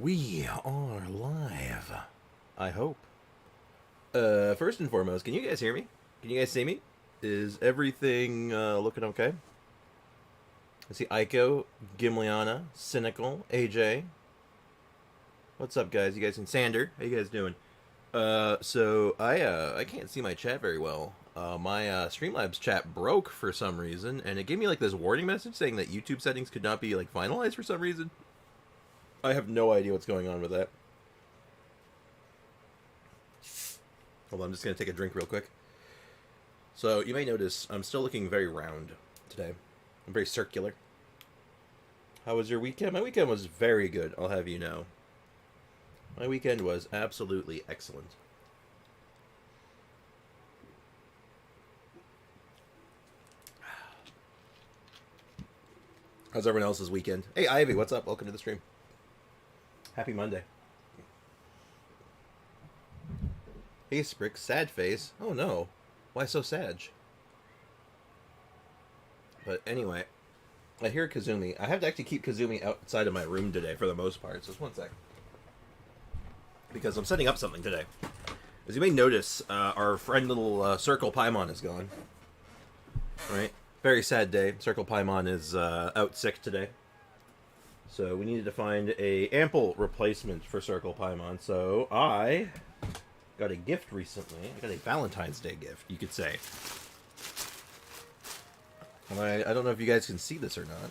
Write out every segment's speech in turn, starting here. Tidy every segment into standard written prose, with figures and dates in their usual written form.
We are live. I hope. First and foremost, can you guys hear me? Can you guys see me? Is everything looking okay? I see Aiko, Gimliana, Cynical, AJ. What's up, guys? You guys and Sander, how you guys doing? I can't see my chat very well. My Streamlabs chat broke for some reason, and it gave me like this warning message saying that YouTube settings could not be like finalized for some reason. I have no idea what's going on with that. Hold on, I'm just gonna take a drink real quick. So you may notice I'm still looking very round today. I'm very circular. How was your weekend? My weekend was very good, I'll have you know. My weekend was absolutely excellent. How's everyone else's weekend? Hey, Ivy, what's up? Welcome to the stream. Happy Monday. Hey, Sprick, sad face. Oh no. Why so sad? But anyway, I hear Kazumi. I have to actually keep Kazumi outside of my room today for the most part. So just one sec. Because I'm setting up something today. As you may notice, our friend little Circle Paimon is gone. Right? Very sad day. Circle Paimon is out sick today. So we needed to find a ample replacement for Circle Paimon. So I got a gift recently. I got a Valentine's Day gift, you could say. And I don't know if you guys can see this or not.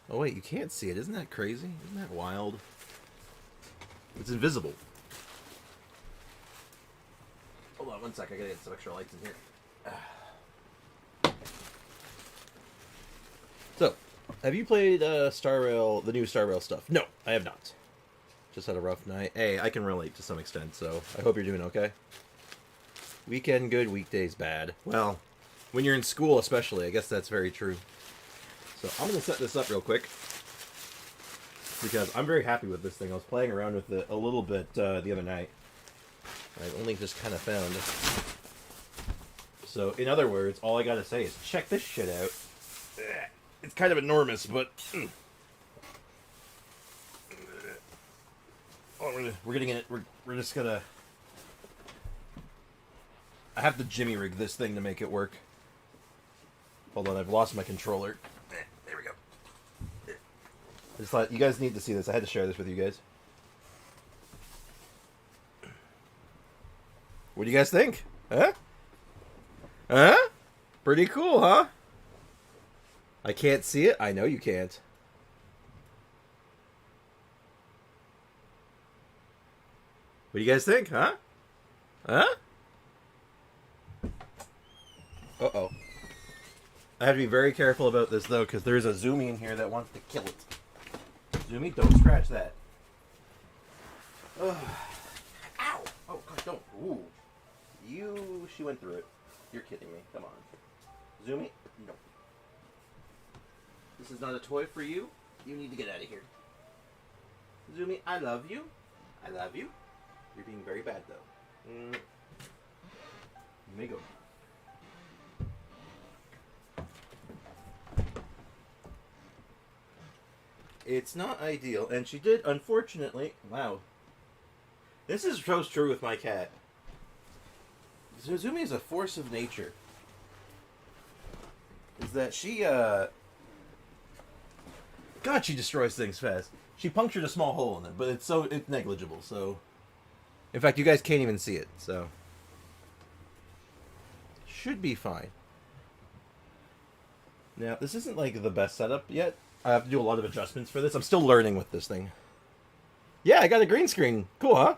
Oh wait, you can't see it. Isn't that crazy? Isn't that wild? It's invisible. Hold on one sec. I gotta get some extra lights in here. So, have you played Star Rail, the new Star Rail stuff? No, I have not. Just had a rough night. Hey, I can relate to some extent, so I hope you're doing okay. Weekend good, weekdays bad. Well, when you're in school especially, I guess that's very true. So I'm going to set this up real quick, because I'm very happy with this thing. I was playing around with it a little bit the other night. I only just kind of found it. So, in other words, all I got to say is check this shit out. It's kind of enormous, but... Oh, we're getting it. We're just gonna... I have to jimmy rig this thing to make it work. Hold on, I've lost my controller. There we go. I just thought you guys need to see this. I had to share this with you guys. What do you guys think? Huh? Huh? Pretty cool, huh? I can't see it? I know you can't. What do you guys think, huh? Huh? Uh-oh. I have to be very careful about this, though, because there's a Zoomy in here that wants to kill it. Zoomy, don't scratch that. Ugh. Ow! Oh, God, don't. Ooh. She went through it. You're kidding me. Come on. Zoomy, no. This is not a toy for you. You need to get out of here. Zoomy, I love you. I love you. You're being very bad, though. You may go. It's not ideal, and she did, unfortunately... Wow. This is so true with my cat. Zoomy is a force of nature. Is that she, God, she destroys things fast. She punctured a small hole in it, but it's negligible, so... In fact, you guys can't even see it, so... Should be fine. Now, this isn't, like, the best setup yet. I have to do a lot of adjustments for this. I'm still learning with this thing. Yeah, I got a green screen. Cool, huh?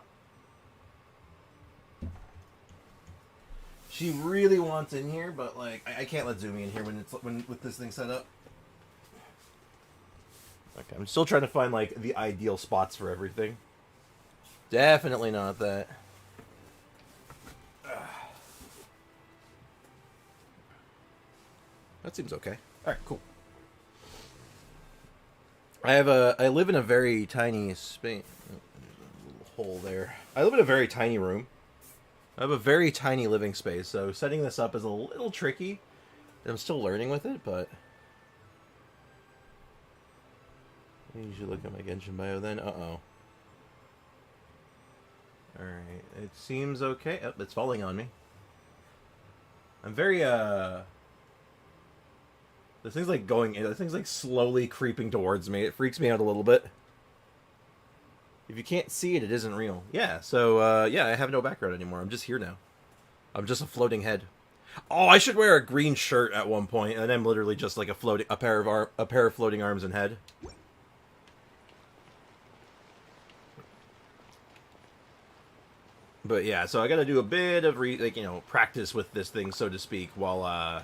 She really wants in here, but, like, I can't let Zoomy in here with this thing set up. Okay, I'm still trying to find, like, the ideal spots for everything. Definitely not that. That seems okay. Alright, cool. I live in a very tiny space. Hole there. I live in a very tiny room. I have a very tiny living space, so setting this up is a little tricky. I'm still learning with it, but You should look at my Genshin bio then. Uh-oh. Alright, it seems okay. Oh, it's falling on me. I'm very, This thing's like this thing's like slowly creeping towards me. It freaks me out a little bit. If you can't see it, it isn't real. Yeah, so, yeah, I have no background anymore. I'm just here now. I'm just a floating head. Oh, I should wear a green shirt at one point, and I'm literally just like a pair of floating arms and head. But yeah, so I got to do a bit of practice with this thing, so to speak, while I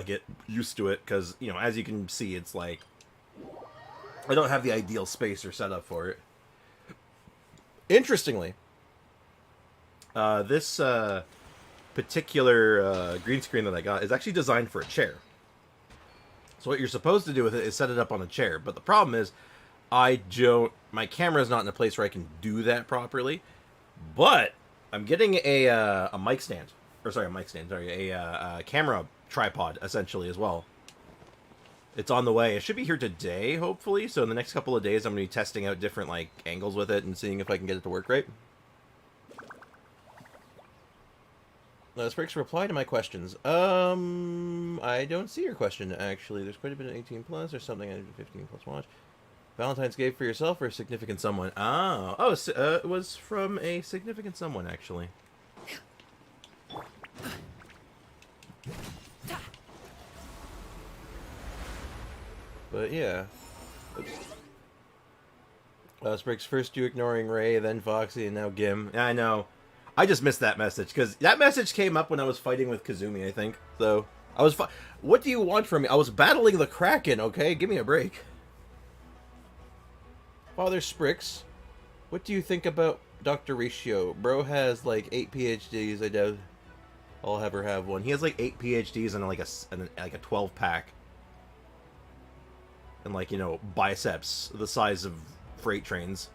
get used to it, because as you can see, it's like I don't have the ideal space or setup for it. Interestingly, this particular green screen that I got is actually designed for a chair. So what you're supposed to do with it is set it up on a chair. But the problem is, my camera's not in a place where I can do that properly. But I'm getting a mic stand, a camera tripod essentially as well. It's on the way. It should be here today, hopefully. So in the next couple of days, I'm going to be testing out different angles with it and seeing if I can get it to work right. Spriggs, reply to my questions. I don't see your question, actually. There's quite a bit of 18 plus or something. I did 15 plus watch. Valentine's gift for yourself or a significant someone? Oh, it was from a significant someone, actually. But yeah. Spriggs, first you ignoring Ray, then Foxy, and now Gim. Yeah, I know. I just missed that message, because that message came up when I was fighting with Kazumi, I think. So, what do you want from me? I was battling the Kraken, okay? Give me a break. Father Spriggs, what do you think about Dr. Ratio? Bro has like 8 PhDs, I doubt I'll ever have one. He has like 8 PhDs and like a 12 pack. And biceps the size of freight trains.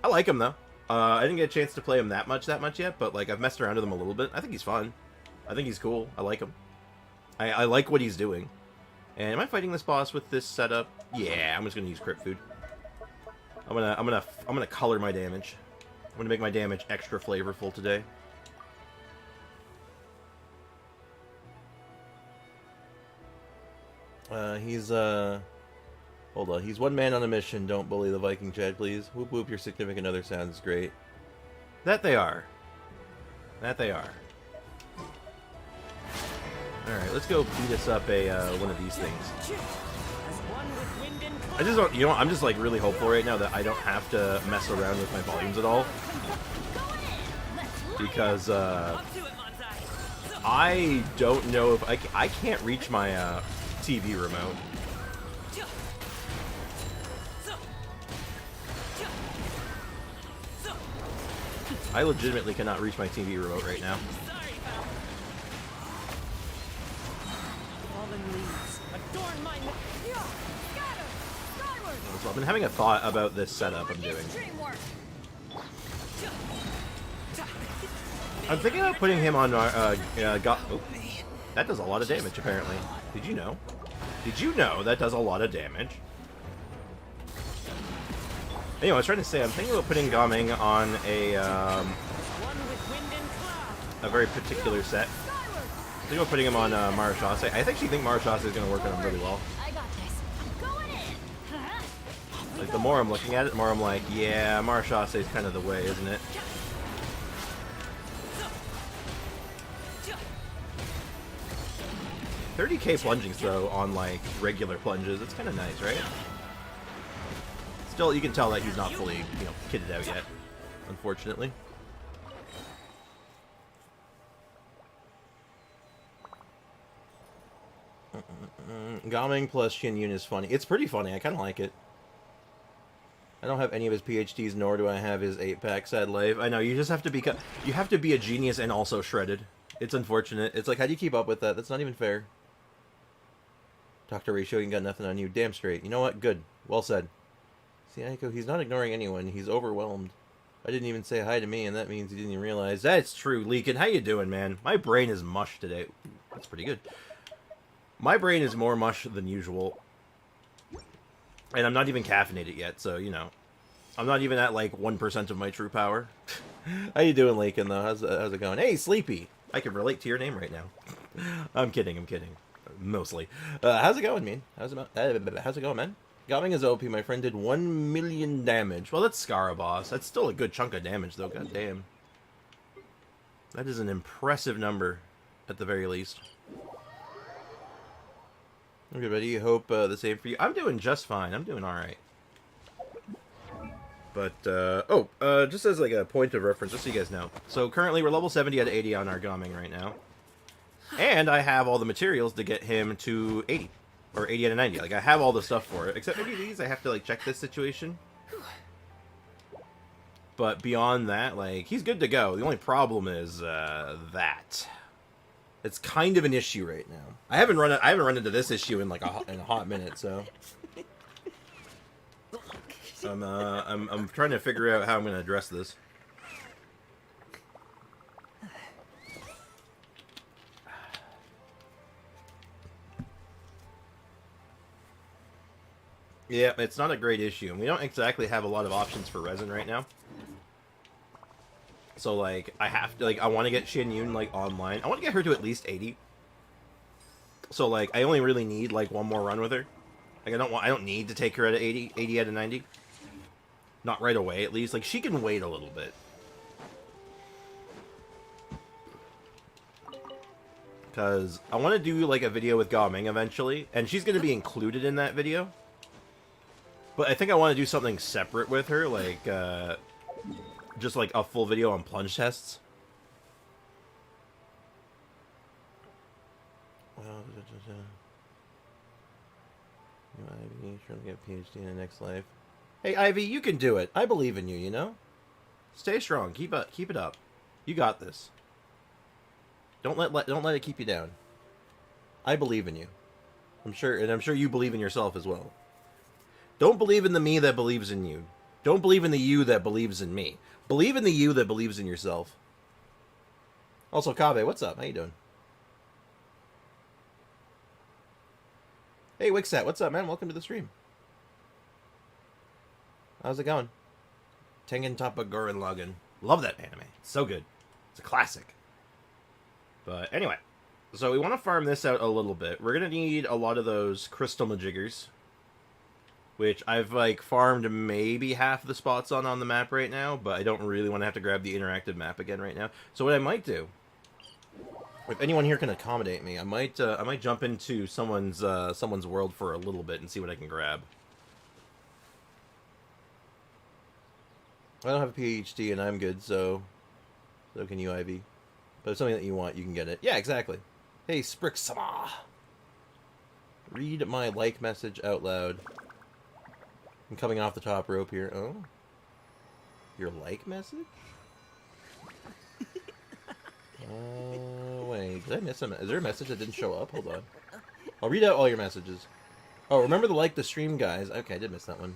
I like him though. I didn't get a chance to play him that much yet, but I've messed around with him a little bit. I think he's fun. I think he's cool. I like him. I like what he's doing. And am I fighting this boss with this setup? Yeah, I'm just gonna use crypt food. I'm gonna color my damage. I'm gonna make my damage extra flavorful today. Hold on. He's one man on a mission. Don't bully the Viking Chad, please. Whoop whoop, your significant other sounds great. That they are. That they are. Alright, let's go beat us up one of these things. I just don't, I'm just really hopeful right now that I don't have to mess around with my volumes at all. Because, I don't know if I can't reach my, TV remote. I legitimately cannot reach my TV remote right now. So I've been having a thought about this setup I'm doing. I'm thinking about putting him on oh, that does a lot of damage, apparently. Did you know? Did you know that does a lot of damage? Anyway, I was trying to say, I'm thinking about putting Gaming on a very particular set. I'm thinking about putting him on Marashase. I actually think Marashase is going to work on him really well. The more I'm looking at it, the more I'm like, yeah, Marashase is kind of the way, isn't it? $30k plunging throw on regular plunges. It's kind of nice, right? Still, you can tell that he's not fully, kitted out yet, unfortunately. Gaming plus Shin-Yun is funny. It's pretty funny. I kind of like it. I don't have any of his PhDs, nor do I have his 8-pack, sad life. I know, you just have to be a genius and also shredded. It's unfortunate. It's like, how do you keep up with that? That's not even fair. Dr. Ratio, you got nothing on you. Damn straight. You know what? Good. Well said. See, Aiko, he's not ignoring anyone. He's overwhelmed. I didn't even say hi to me, and that means he didn't even realize. That's true, Leakin. How you doing, man? My brain is mush today. Ooh, that's pretty good. My brain is more mush than usual. And I'm not even caffeinated yet, so, you know. I'm not even at, like, 1% of my true power. How you doing, Lakin, though? How's it going? Hey, Sleepy! I can relate to your name right now. I'm kidding. Mostly. How's it going, man? How's it going, man? Gobbing is OP. My friend did 1 million damage. Well, that's Scara, boss. That's still a good chunk of damage, though. God damn. That is an impressive number, at the very least. Okay, buddy. Hope the same for you. I'm doing just fine. I'm doing alright. But, just as like a point of reference, just so you guys know. So currently we're level 70 out of 80 on our Gomming right now. And I have all the materials to get him to 80. Or 80 out of 90. Like, I have all the stuff for it. Except maybe these, I have to, like, check this situation. But beyond that, like, he's good to go. The only problem is, that. It's kind of an issue right now. I haven't run into this issue in, like, in a hot minute, so... I'm trying to figure out how I'm going to address this. Yeah, it's not a great issue, and we don't exactly have a lot of options for resin right now. So, like, I have to, like, I want to get Shin Yun, like, online. I want to get her to at least 80. So, like, I only really need, like, one more run with her. Like, I don't need to take her at 80 out of 90. Not right away, at least. Like, she can wait a little bit. Because I want to do, like, a video with Gao-Ming eventually. And she's going to be included in that video. But I think I want to do something separate with her. Like, just, like, a full video on plunge tests. Ivy, trying to get a PhD in the next life. Hey, Ivy, you can do it. I believe in you, you know? Stay strong. Keep it up. You got this. Don't let it keep you down. I believe in you. I'm sure you believe in yourself as well. Don't believe in the me that believes in you. Don't believe in the you that believes in me. Believe in the you that believes in yourself. Also, Kabe, what's up? How you doing? Hey, Wixat, what's up, man? Welcome to the stream. How's it going? Tengen Toppa Gurren Lagann. Love that anime. It's so good. It's a classic. But anyway, so we want to farm this out a little bit. We're going to need a lot of those crystal majiggers, which I've, like, farmed maybe half the spots on the map right now, but I don't really want to have to grab the interactive map again right now. So what I might do, if anyone here can accommodate me, I might jump into someone's world for a little bit and see what I can grab. I don't have a PhD and I'm good, so can you, Ivy. But if something that you want, you can get it. Yeah, exactly. Hey, Sprixama! Read my like message out loud. I'm coming off the top rope here. Oh? Your like message? Wait. Did I miss is there a message that didn't show up? Hold on. I'll read out all your messages. Oh, remember to like the stream, guys. Okay, I did miss that one.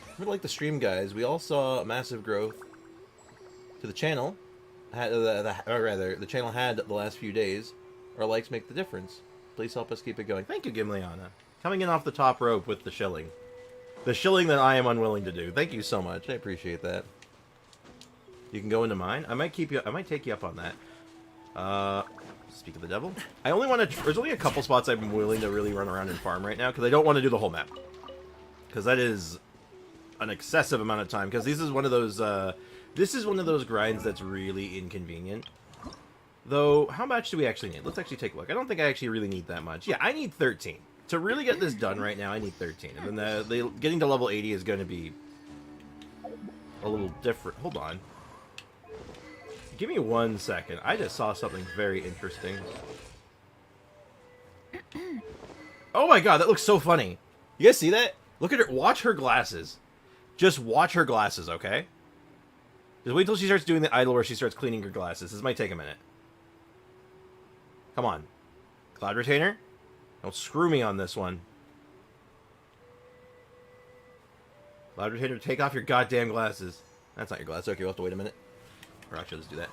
Remember to like the stream, guys. We all saw massive growth to the channel. Or rather, the channel had the last few days. Our likes make the difference. Please help us keep it going. Thank you, Gimliana. Coming in off the top rope with the shilling. The shilling that I am unwilling to do. Thank you so much. I appreciate that. You can go into mine. I might take you up on that. Speak of the devil. I only want to... There's only a couple spots I'm willing to really run around and farm right now, because I don't want to do the whole map. Because that is an excessive amount of time. Because this is one of those... this is one of those grinds that's really inconvenient. Though, how much do we actually need? Let's actually take a look. I don't think I actually really need that much. Yeah, I need 13. To really get this done right now, I need 13. And then getting to level 80 is going to be a little different. Hold on. Give me 1 second. I just saw something very interesting. Oh my god, that looks so funny. You guys see that? Look at her. Watch her glasses. Just watch her glasses, okay? Just wait till she starts doing the idle where she starts cleaning her glasses. This might take a minute. Come on. Cloud Retainer? Don't screw me on this one. Cloud Retainer, take off your goddamn glasses. That's not your glasses. Okay, we'll have to wait a minute. Or actually, let's do that.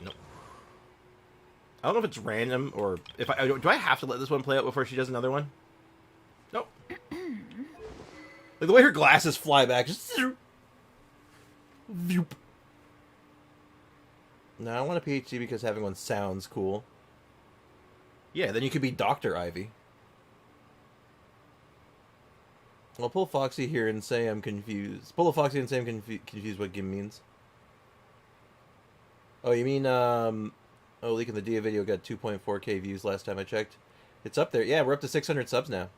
Nope. I don't know if it's random or if do I have to let this one play out before she does another one? Nope. Like the way her glasses fly back, just Voop. No, I want a PhD because having one sounds cool. Yeah, then you could be Dr. Ivy. I'll pull Foxy here and say I'm confused. Pull a Foxy and say I'm confused what Gim means. Oh, you mean, oh, Leak in the Dia video got 2.4k views last time I checked. It's up there. Yeah, we're up to 600 subs now.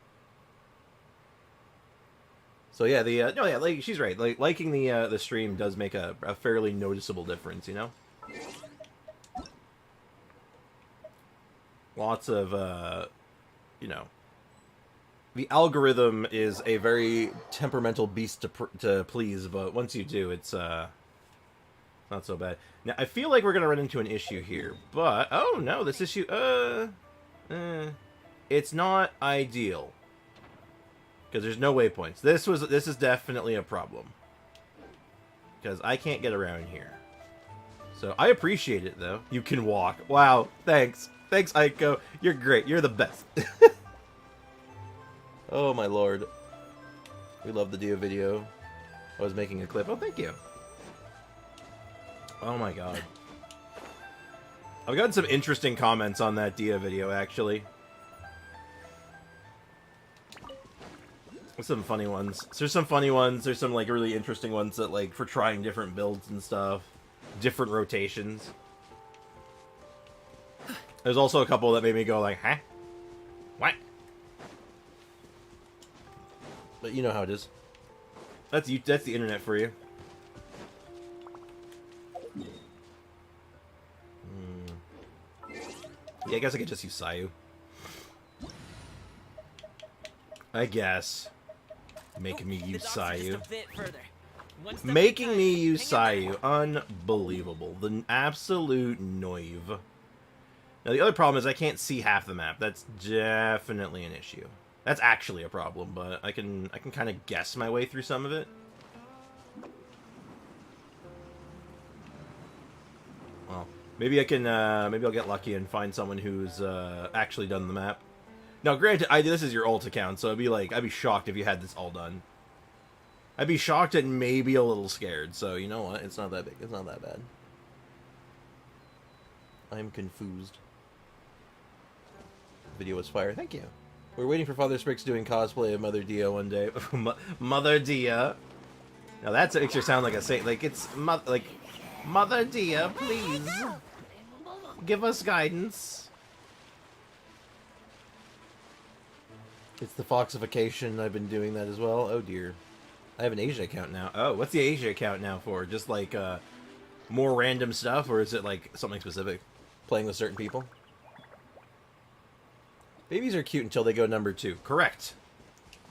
So yeah, no, yeah, like she's right. Like liking the stream does make a fairly noticeable difference, you know. Lots of, you know, the algorithm is a very temperamental beast to please, but once you do, it's not so bad. Now I feel like we're gonna run into an issue here, but oh no, this issue, it's not ideal. Because there's no waypoints. This is definitely a problem. Because I can't get around here. So I appreciate it though. You can walk. Wow, thanks. Thanks, Aiko. You're great. You're the best. Oh my lord. We love the Dia video. I was making a clip. Oh, thank you. Oh my god. I've gotten some interesting comments on that Dia video actually. Some funny ones. There's some funny ones. There's some like really interesting ones that like for trying different builds and stuff, different rotations. There's also a couple that made me go like, huh? What? But you know how it is. That's you. That's the internet for you. Yeah, I guess I could just use Sayu. I guess. Making me use Sayu. Making me use Sayu. Unbelievable. The absolute noive. Now, the other problem is I can't see half the map. That's definitely an issue. That's actually a problem, but I can kind of guess my way through some of it. Well, maybe I can, maybe I'll get lucky and find someone who's actually done the map. Now, granted, this is your alt account, so I'd be shocked if you had this all done. I'd be shocked and maybe a little scared, so you know what? It's not that big. It's not that bad. I'm confused. Video was fire. Thank you. We're waiting for Father Sprix doing cosplay of Mother Dia one day. Mother Dia. Now that makes her sound like a saint. Like it's Mother Dia, please give us guidance. It's the Foxification. I've been doing that as well. Oh dear. I have an Asia account now. Oh, what's the Asia account now for? Just like more random stuff, or is it like something specific? Playing with certain people? Babies are cute until they go number 2. Correct.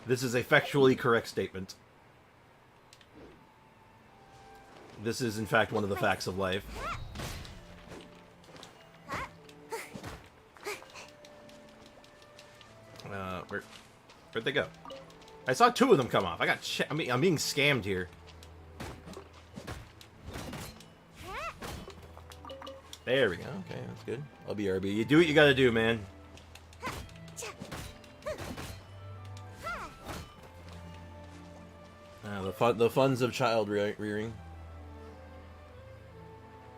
This is a factually correct statement. This is, in fact, one of the facts of life. Where'd they go? I saw 2 of them come off. I'm being scammed here. There we go. Okay, that's good. I'll be RB. You do what you gotta do, man. The funds of child rearing.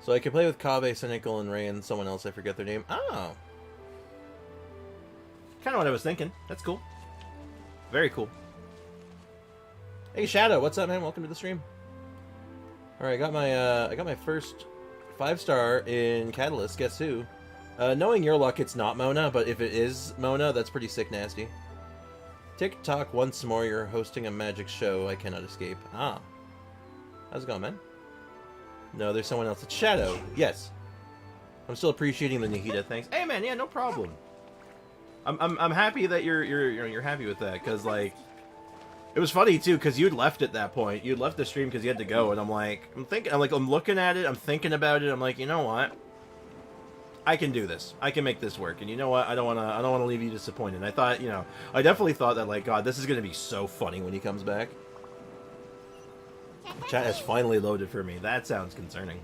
So I can play with Kabe, Cynical, and Ray, and someone else. I forget their name. Oh. Kind of what I was thinking. That's cool. Very cool. Hey Shadow, what's up, man? Welcome to the stream. All right, I got my first 5-star in Catalyst. Guess who? Knowing your luck, it's not Mona, but if it is Mona, that's pretty sick nasty. TikTok once more. You're hosting a magic show. I cannot escape. Ah, how's it going, man? No, there's someone else. It's Shadow. Yes. I'm still appreciating the Nahida. Thanks. Hey, man. Yeah, no problem. I'm happy that you're happy with that, because like it was funny too, because you'd left at that point. You'd left the stream because you had to go, and I'm looking at it, I'm thinking about it, I'm like, you know what? I can do this. I can make this work. And you know what? I don't wanna leave you disappointed. And I thought, you know, I definitely thought that like, God, this is gonna be so funny when he comes back. Chat has finally loaded for me. That sounds concerning.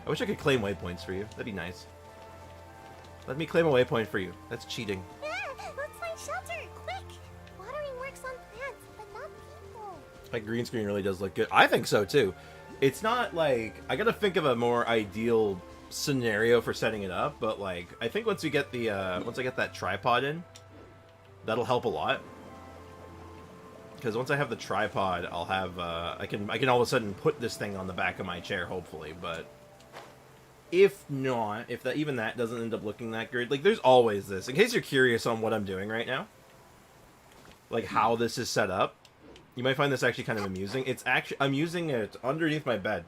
I wish I could claim waypoints for you. That'd be nice. Let me claim a waypoint for you. That's cheating. Yeah, let's find shelter, quick! Watering works on plants, but not people. That green screen really does look good. I think so too. It's not like I gotta think of a more ideal scenario for setting it up, but like I think once we get the once I get that tripod in, that'll help a lot. Because once I have the tripod, I'll have I can all of a sudden put this thing on the back of my chair, hopefully. But if not, if that even that doesn't end up looking that good, like there's always this. In case you're curious on what I'm doing right now, like how this is set up, you might find this actually kind of amusing. It's actually I'm using it underneath my bed.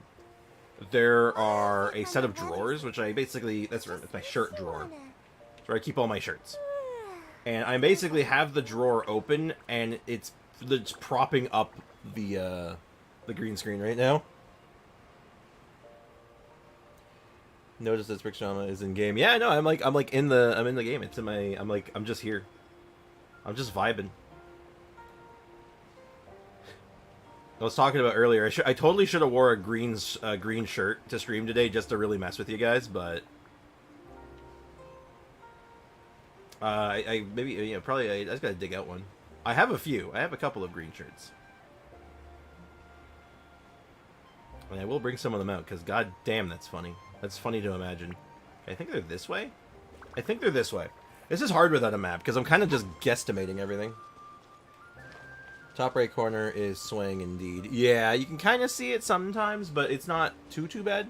There are a set of drawers, which I basically it's my shirt drawer. It's where I keep all my shirts. And I basically have the drawer open, and it's propping up the green screen right now. Notice that Brick's drama is in game. Yeah, no, I'm in the game. It's in my I'm just here. I'm just vibing. I was talking about earlier. I totally should have wore a green shirt to stream today just to really mess with you guys, but I maybe probably I just gotta dig out one. I have a few. I have a couple of green shirts. And I will bring some of them out, because god damn, that's funny. That's funny to imagine. I think they're this way? I think they're this way. This is hard without a map, because I'm kind of just guesstimating everything. Top right corner is swaying indeed. Yeah, you can kind of see it sometimes, but it's not too bad.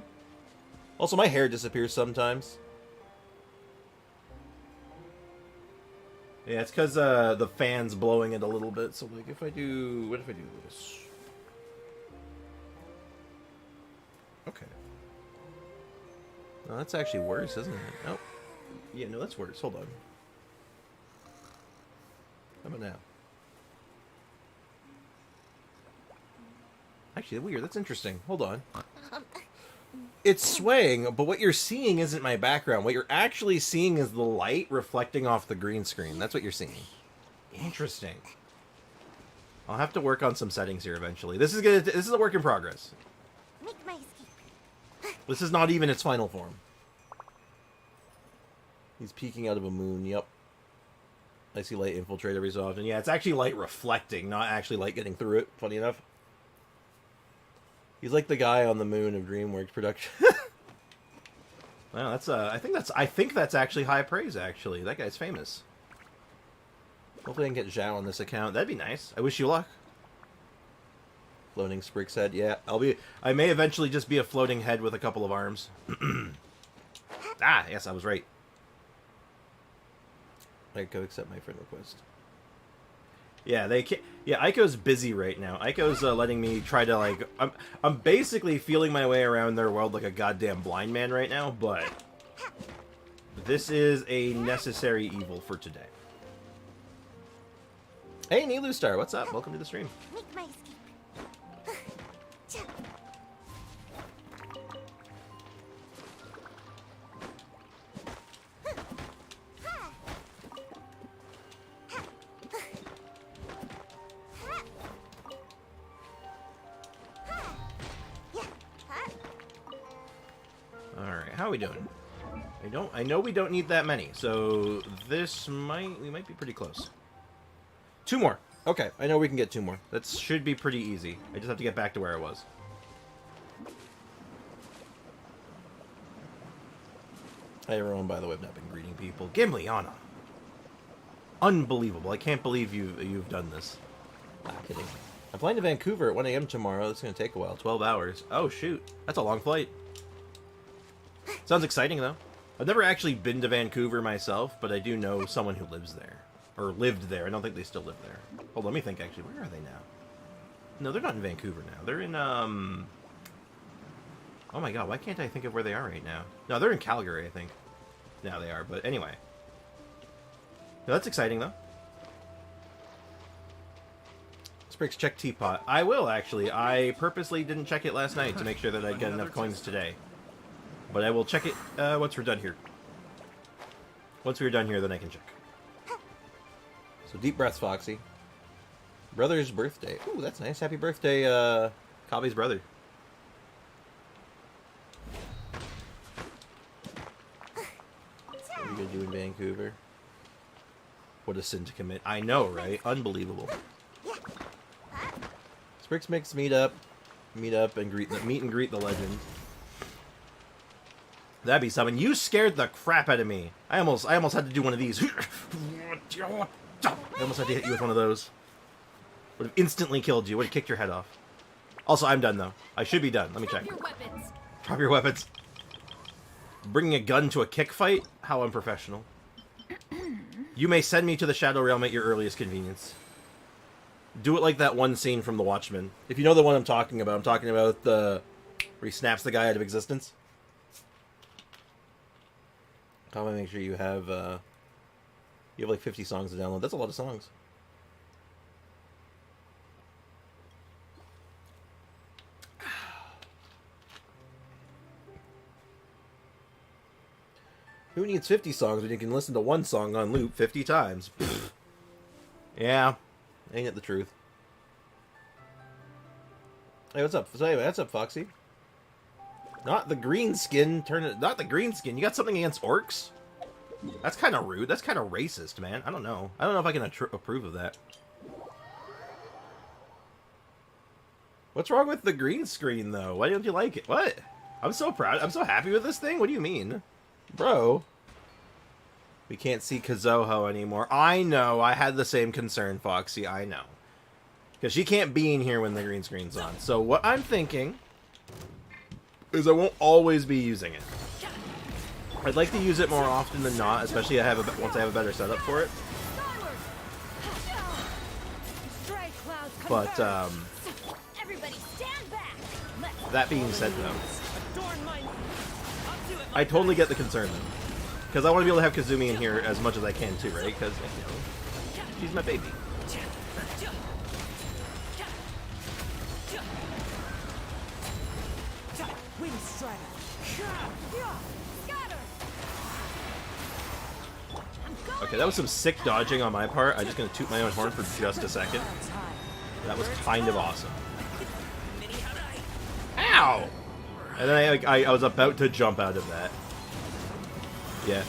Also, my hair disappears sometimes. Yeah, it's because the fan's blowing it a little bit. So, like, if I do... What if I do this? Okay. No, that's actually worse, isn't it? Oh. Yeah, no, that's worse. Hold on. How about now? Actually, weird. That's interesting. Hold on. It's swaying, but what you're seeing isn't my background. What you're actually seeing is the light reflecting off the green screen. That's what you're seeing. Interesting. I'll have to work on some settings here eventually. This is a work in progress. Make my escape. This is not even its final form. He's peeking out of a moon. Yep. I see light infiltrate every so often. Yeah, it's actually light reflecting, not actually light getting through it. Funny enough. He's like the guy on the moon of DreamWorks production. Wow, that's I think that's actually high praise. Actually, that guy's famous. Hopefully, I can get Zhao on this account. That'd be nice. I wish you luck. Floating Sprig's head. Yeah, I may eventually just be a floating head with a couple of arms. Ah, yes, I was right. I go accept my friend request. Yeah, they can't. Yeah, Aiko's busy right now. Aiko's letting me try to, like... I'm basically feeling my way around their world like a goddamn blind man right now, but... This is a necessary evil for today. Hey, Nilu Star, what's up? Welcome to the stream. Make my escape. Alright, how are we doing? I know we don't need that many, so we might be pretty close. 2 more. Okay, I know we can get 2 more. That should be pretty easy. I just have to get back to where I was. Hi everyone, by the way, I've not been greeting people. Gimli, Anna. Unbelievable. I can't believe you've done this. Not kidding. I'm flying to Vancouver at 1 a.m. tomorrow. That's going to take a while. 12 hours. Oh, shoot. That's a long flight. Sounds exciting, though. I've never actually been to Vancouver myself, but I do know someone who lives there. Or lived there. I don't think they still live there. Hold on, let me think, actually. Where are they now? No, they're not in Vancouver now. They're in, Oh my god, why can't I think of where they are right now? No, they're in Calgary, I think. No, they are, but anyway. No, that's exciting, though. Spriggs, check Teapot. I will, actually. I purposely didn't check it last night to make sure that I'd get enough coins today. But I will check it once we're done here. Once we're done here, then I can check. So deep breaths, Foxy. Brother's birthday. Ooh, that's nice. Happy birthday, Kavi's brother. What are you gonna do Vancouver. What a sin to commit. I know, right? Unbelievable. Sprix Mix meet up and greet the legend. That'd be something. You scared the crap out of me. I almost had to do one of these. I almost had to hit you with one of those. Would have instantly killed you. Would have kicked your head off. Also, I'm done though. I should be done. Let me check. Drop your weapons. Drop your weapons. Bringing a gun to a kick fight? How unprofessional. You may send me to the Shadow Realm at your earliest convenience. Do it like that one scene from The Watchmen. If you know the one I'm talking about the where he snaps the guy out of existence. I want to make sure you have like 50 songs to download. That's a lot of songs. Who needs 50 songs when you can listen to one song on loop 50 times? Yeah, ain't it the truth? Hey, what's up? So anyway, what's up, Foxy? Not the green skin. Not the green skin. You got something against orcs? That's kind of rude. That's kind of racist, man. I don't know. I don't know if I can approve of that. What's wrong with the green screen, though? Why don't you like it? What? I'm so proud. I'm so happy with this thing. What do you mean? Bro. We can't see Kazoho anymore. I know. I had the same concern, Foxy. I know. Because she can't be in here when the green screen's on. So what I'm thinking is I won't always be using it. I'd like to use it more often than not, especially once I have a better setup for it. But, that being said, though, I totally get the concern, though. Because I want to be able to have Kazumi in here as much as I can, too, right? Because, you know, she's my baby. Okay, that was some sick dodging on my part. I'm just going to toot my own horn for just a second. That was kind of awesome. Ow! And then I was about to jump out of that. Yeah.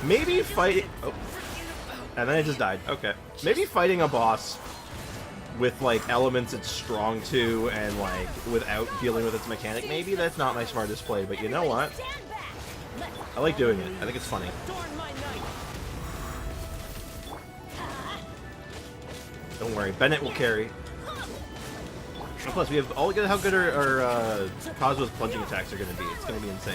Maybe fighting... Oh. And then I just died. Okay. Maybe fighting a boss with, like, elements it's strong to and, like, without dealing with its mechanic, maybe that's not my smartest play, but you know what? I like doing it. I think it's funny. Don't worry, Bennett will carry. And plus, we have all good. How good our Cosmo's plunging attacks are going to be? It's going to be insane.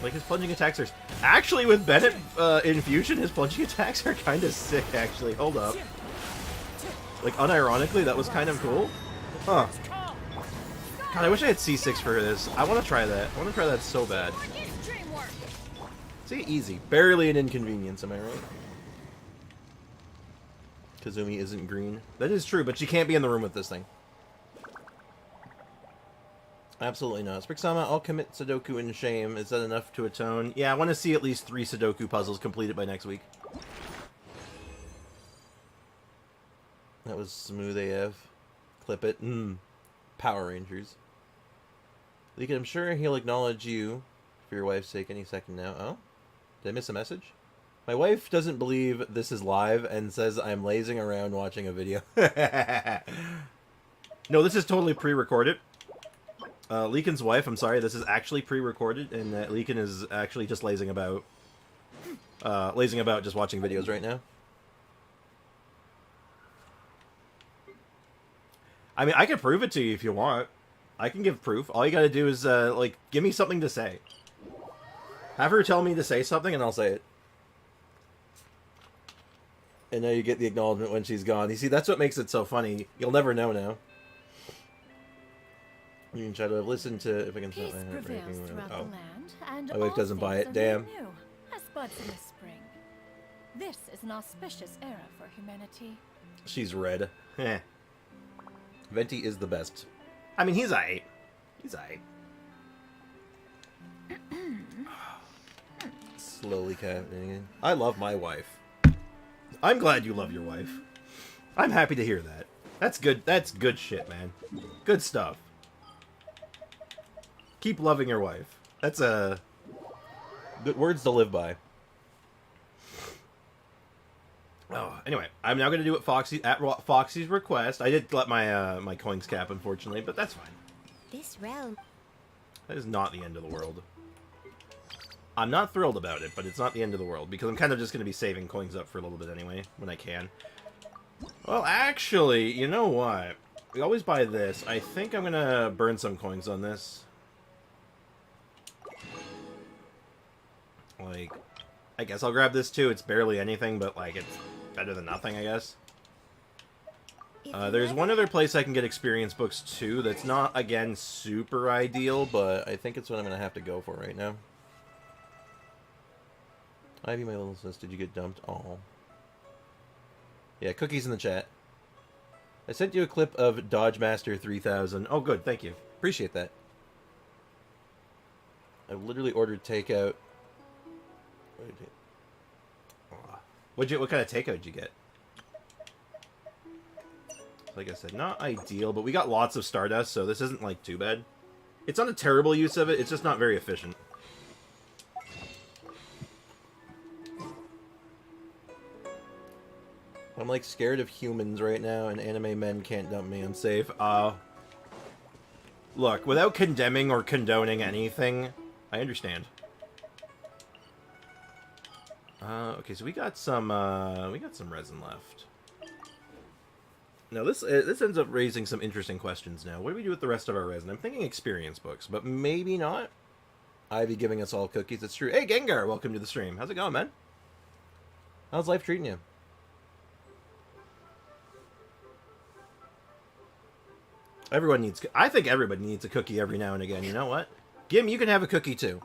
Like his plunging attacks are actually with Bennett in Fusion. His plunging attacks are kind of sick. Actually, hold up. Like unironically, that was kind of cool. Huh. God, I wish I had C6 for this. I want to try that. I want to try that so bad. See, easy. Barely an inconvenience, am I right? Kazumi isn't green. That is true, but she can't be in the room with this thing. Absolutely not. Sprixama, I'll commit Sudoku in shame. Is that enough to atone? Yeah, I want to see at least 3 Sudoku puzzles completed by next week. That was smooth AF. Clip it. Power Rangers. Leakin, I'm sure he'll acknowledge you for your wife's sake any second now. Oh? Did I miss a message? My wife doesn't believe this is live and says I'm lazing around watching a video. No, this is totally pre-recorded. Leakin's wife, I'm sorry, this is actually pre-recorded, and Leakin is actually just lazing about. Just watching videos right now. I mean, I can prove it to you if you want. I can give proof. All you gotta do is, like, give me something to say. Have her tell me to say something, and I'll say it. And now you get the acknowledgement when she's gone. You see, that's what makes it so funny. You'll never know now. You can try to listen to if I can stop my heart breaking. Oh, my wife doesn't buy it. Damn. As buds in the spring. This is an auspicious era for humanity. She's red. Heh. Venti is the best. I mean, he's aight. He's aight. Slowly happening. I love my wife. I'm glad you love your wife. I'm happy to hear that. That's good. That's good shit, man. Good stuff. Keep loving your wife. That's a good words to live by. Oh, anyway, I'm now going to do it Foxy's request. I did let my my coins cap, unfortunately, but that's fine. This realm. That is not the end of the world. I'm not thrilled about it, but it's not the end of the world, because I'm kind of just going to be saving coins up for a little bit anyway, when I can. Well, actually, you know what? We always buy this. I think I'm going to burn some coins on this. Like, I guess I'll grab this too. It's barely anything, but, like, it's better than nothing, I guess. There's one other place I can get experience books too that's not, again, super ideal, but I think it's what I'm going to have to go for right now. Ivy, my little sis, did you get dumped? Oh. Yeah, cookies in the chat. I sent you a clip of Dodge Master 3000. Oh, good, thank you. Appreciate that. I literally ordered takeout. What kind of takeout did you get? Like I said, not ideal, but we got lots of Stardust, so this isn't, like, too bad. It's not a terrible use of it, it's just not very efficient. I'm, like, scared of humans right now, and anime men can't dump me. I'm safe. Look, without condemning or condoning anything, I understand. Okay, so we got some resin left. Now, this ends up raising some interesting questions now. What do we do with the rest of our resin? I'm thinking experience books, but maybe not. Ivy giving us all cookies. It's true. Hey, Gengar, welcome to the stream. How's it going, man? How's life treating you? Everyone needs... I think everybody needs a cookie every now and again. You know what? Gim, you can have a cookie, too.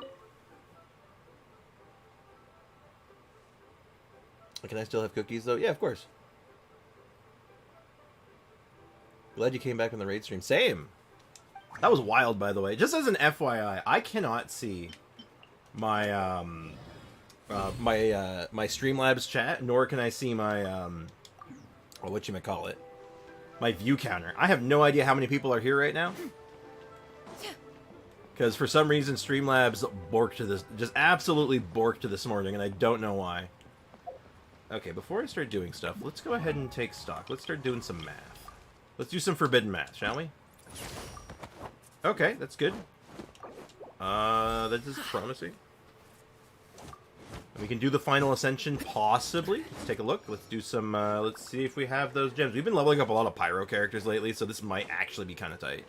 Can I still have cookies, though? Yeah, of course. Glad you came back on the raid stream. Same. That was wild, by the way. Just as an FYI, I cannot see my my Streamlabs chat, nor can I see my whatchamacallit, my view counter. I have no idea how many people are here right now. Because for some reason Streamlabs borked to this, just absolutely borked to this morning, and I don't know why. Okay, before I start doing stuff, let's go ahead and take stock. Let's start doing some math. Let's do some forbidden math, shall we? Okay, that's good. That is promising. And we can do the final ascension, possibly. Let's take a look. Let's do some, let's see if we have those gems. We've been leveling up a lot of pyro characters lately, so this might actually be kind of tight.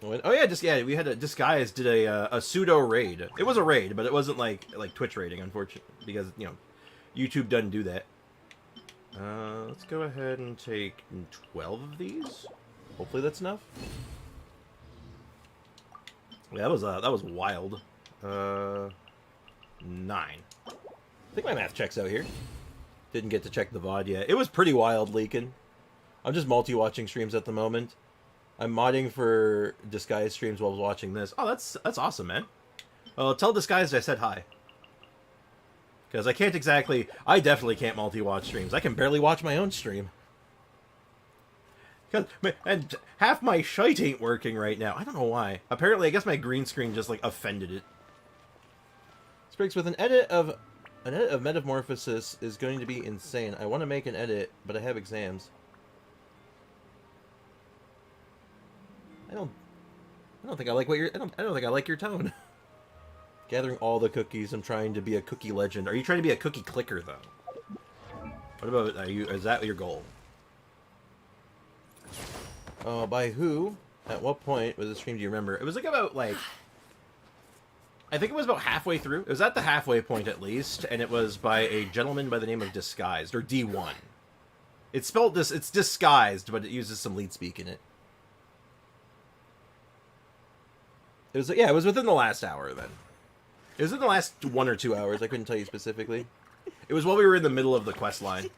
Oh yeah, we had a Disguise did a pseudo raid. It was a raid, but it wasn't like Twitch raiding, unfortunately, because you know YouTube doesn't do that. Let's go ahead and take 12 of these. Hopefully that's enough. Yeah, that was wild. 9. I think my math checks out here. Didn't get to check the VOD yet. It was pretty wild leaking. I'm just multi-watching streams at the moment. I'm modding for Disguise streams while watching this. Oh, that's awesome, man. Well, tell Disguised I said hi. Because I can't exactly... I definitely can't multi-watch streams. I can barely watch my own stream. And half my shite ain't working right now. I don't know why. Apparently, I guess my green screen just, like, offended it. Spriggs, with an edit of Metamorphosis is going to be insane. I want to make an edit, but I have exams. I don't think I like what you're... I don't think I like your tone. Gathering all the cookies. I'm trying to be a cookie legend. Are you trying to be a cookie clicker, though? What about... Is that your goal? By who? At what point was the stream, do you remember? It was like about, like... I think it was about halfway through. It was at the halfway point, at least. And it was by a gentleman by the name of Disguised. Or D1. It's spelled this... It's Disguised, but it uses some lead speak in it. It was, yeah, it was within the last hour, then. It was in the last 1 or 2 hours. I couldn't tell you specifically. It was while we were in the middle of the quest line.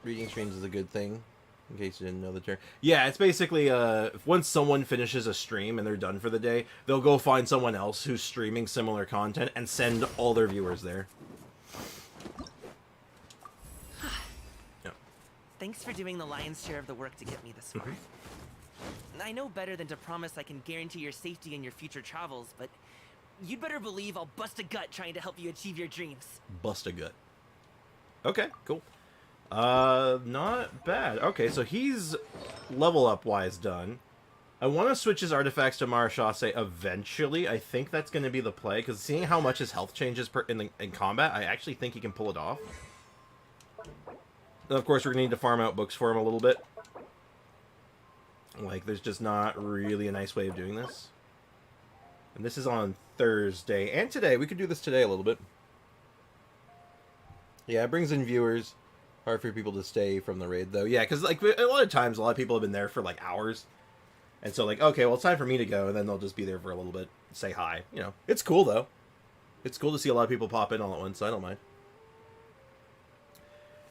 Reading streams is a good thing. In case you didn't know the term. Yeah, it's basically once someone finishes a stream and they're done for the day, they'll go find someone else who's streaming similar content and send all their viewers there. Yeah. Thanks for doing the lion's share of the work to get me this far. I know better than to promise I can guarantee your safety in your future travels, but you'd better believe I'll bust a gut trying to help you achieve your dreams. Bust a gut. Okay, cool. Not bad. Okay, so he's level up wise done. I want to switch his artifacts to Marachase eventually. I think that's going to be the play, because seeing how much his health changes in combat, I actually think he can pull it off. And of course, we're going to need to farm out books for him a little bit. Like, there's just not really a nice way of doing this. And this is on Thursday. And today. We could do this today a little bit. Yeah, it brings in viewers. Hard for people to stay from the raid, though. Yeah, because, like, a lot of times, a lot of people have been there for, like, hours. And so, like, okay, well, it's time for me to go. And then they'll just be there for a little bit. Say hi. You know, it's cool, though. It's cool to see a lot of people pop in all at once, so I don't mind.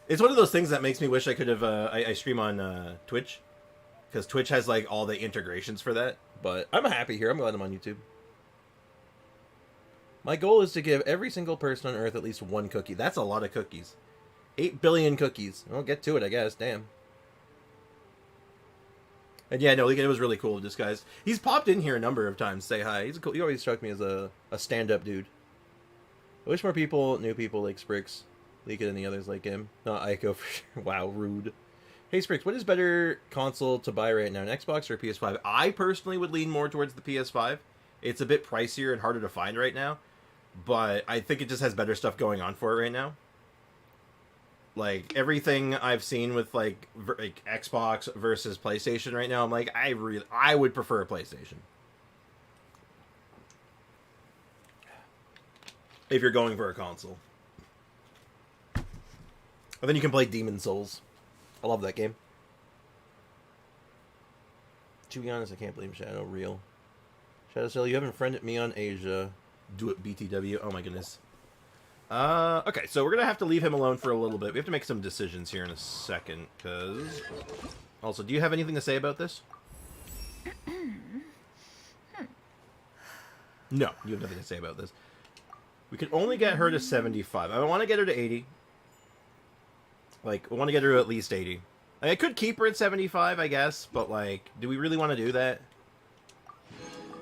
It's one of those things that makes me wish I could have... I stream on Twitch. Because Twitch has, like, all the integrations for that. But I'm happy here. I'm glad I'm on YouTube. My goal is to give every single person on Earth at least one cookie. That's a lot of cookies. 8 billion cookies. I'll get to it, I guess. Damn. And yeah, no, it was really cool with this guy. He's popped in here a number of times. Say hi. He's cool. He always struck me as a stand-up dude. I wish more people, new people like Sprix, Leaka and the others like him. Not Aiko for sure. Wow, rude. Hey Sprix, what is better console to buy right now, an Xbox or a PS5? I personally would lean more towards the PS5. It's a bit pricier and harder to find right now, but I think it just has better stuff going on for it right now. Like, everything I've seen with, like Xbox versus PlayStation right now, I'm like, I would prefer a PlayStation. If you're going for a console. And then you can play Demon Souls. I love that game. To be honest, I can't believe Shadow real. Shadow Cell, you haven't friended me on Asia. Do it, BTW. Oh my goodness. Okay, so we're gonna have to leave him alone for a little bit. We have to make some decisions here in a second, because... Also, do you have anything to say about this? No, you have nothing to say about this. We can only get her to 75. I want to get her to 80. Like, I want to get her to at least 80. Like, I could keep her at 75, I guess, but, like, do we really want to do that?